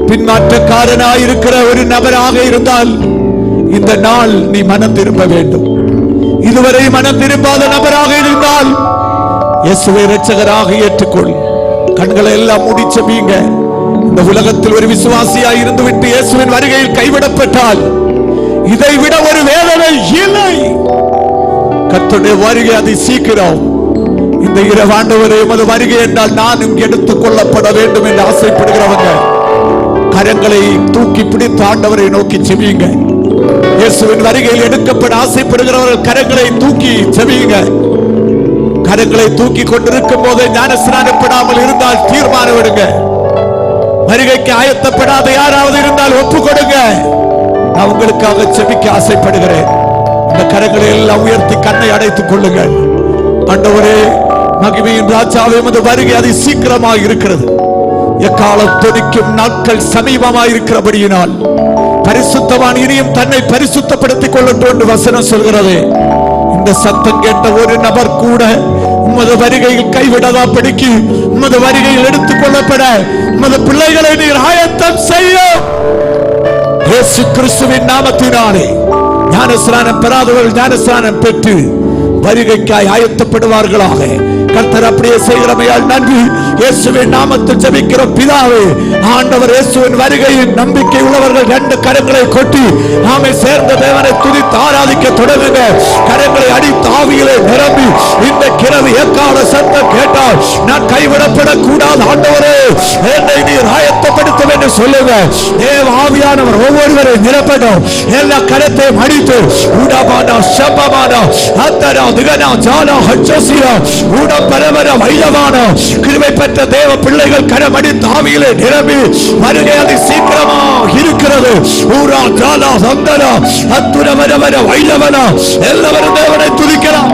பின்மாற்றக்காரனாய் இருக்கிற ஒரு நபராக இருந்தால் இந்த நாள் நீ மனம் திரும்ப வேண்டும். இதுவரை மனம் திரும்பாத நபராக இருந்தால் இயேசுவை இரட்சகராக ஏற்றுக்கொள். கண்களை எல்லாம் மூடி செபியுங்க. இந்த உலகத்தில் ஒரு விசுவாசியாய் இருந்துவிட்டு இயேசுவின் வருகையில் கைவிடப்பட்டால் இதை விட ஒரு வேதனை இல்லை. கர்த்தருடைய வருகை அதி சீக்கிரம். இந்த இரவு ஆண்டவரே உமது வருகை என்றால் நானும் எடுத்துக் கொள்ளப்பட வேண்டும் என்று ஆசைப்படுகிறவங்க கரங்களை தூக்கி பிடித்து ஆண்டவரை நோக்கி செவியுங்க. இயேசுவின் வருகையில் எடுக்கப்பட ஆசைப்படுகிறவர்கள் கரங்களை தூக்கி செவியுங்க. கரங்களை தூக்கி கொண்டிருக்கும் போது ஞானஸ்நானப்படாமல் இருந்தால் தீர்மானம் எடுங்க. வருகைக்கு ஆயத்தப்படாத யாராவது இருந்தால் ஒப்பு கொடுங்க. நான் உங்களுக்காக செபிக்க ஆசைப்படுகிறேன். இந்த கரங்களை எல்லாம் உயர்த்தி கண்ணை அடைத்துக் கொள்ளுங்கள். ஆண்டவரே, மகிமையின் ராஜாவே, உமது வருகை அதி சீக்கிரமாக இருக்கிறது. எக்காலம் துணிக்கும் நாட்கள் சமீபமாக இருக்கிறபடியினால் பரிசுத்தவான் இனியும் தன்னை பரிசுத்தப்படுத்திக் கொள்ளட்டும் என்று வசனம் சொல்கிறது. இந்த சத்தம் கேட்ட ஒரு நபர் கூட உமது வருகையில் கைவிடதா படிக்கு உமது வருகையில் எடுத்துக் கொள்ளப்பட உமது பிள்ளைகளை நீர் ஆயத்தம் செய்ய இயேசு கிறிஸ்துவின் நாமத்தினாலே ஞானஸ்நானம் பெறாதவர்கள் ஞானஸ்நானம் பெற்று வருகைக்காய் ஆயத்தப்படுவார்களாக. கர்த்தர் அப்படியே செய்கிறமையால் நன்றி. இயேசுவின் நாமத்தில் ஜெபிக்கிற பிதாவே, ஆண்டவர் இயேசுவின் வருகையின் நம்பிக்கை உள்ளவர்கள் 2 கரங்களை கொட்டி நாமே சேர்ந்த தேவனை துதித்து ஆராதிக்க தொடங்குங்க. கரங்களை அடித்து ஆவியிலே நிரம்பி இந்த கிரவு எக்கால சத்தம் கேட்டால் நான் கைவிடப்படக்கூடாது. ஆண்டவரே, என்னை நீர் ஆயத்தப்படுத்தும் என்று சொல்லுங்க. தேவ ஆவியானவர் ஒவ்வொருவரை நிரப்படும். எல்லா கரத்தையும் அடித்து உடமானா சம்பமானா அத்தனா திகனா ஜானா ஹச்சசியா உட பரவர வைலவான கிருபை பெற்ற தேவ பிள்ளைகள் கரமடித்து ஆவியிலே நிரம்பி வருகை அதி சீக்கிரமா இருக்கிறது. ஊரா ஜாலா சந்தனா அத்துர வர வைலவனா எல்லாரும் தேவனை துதிக்கலாம்.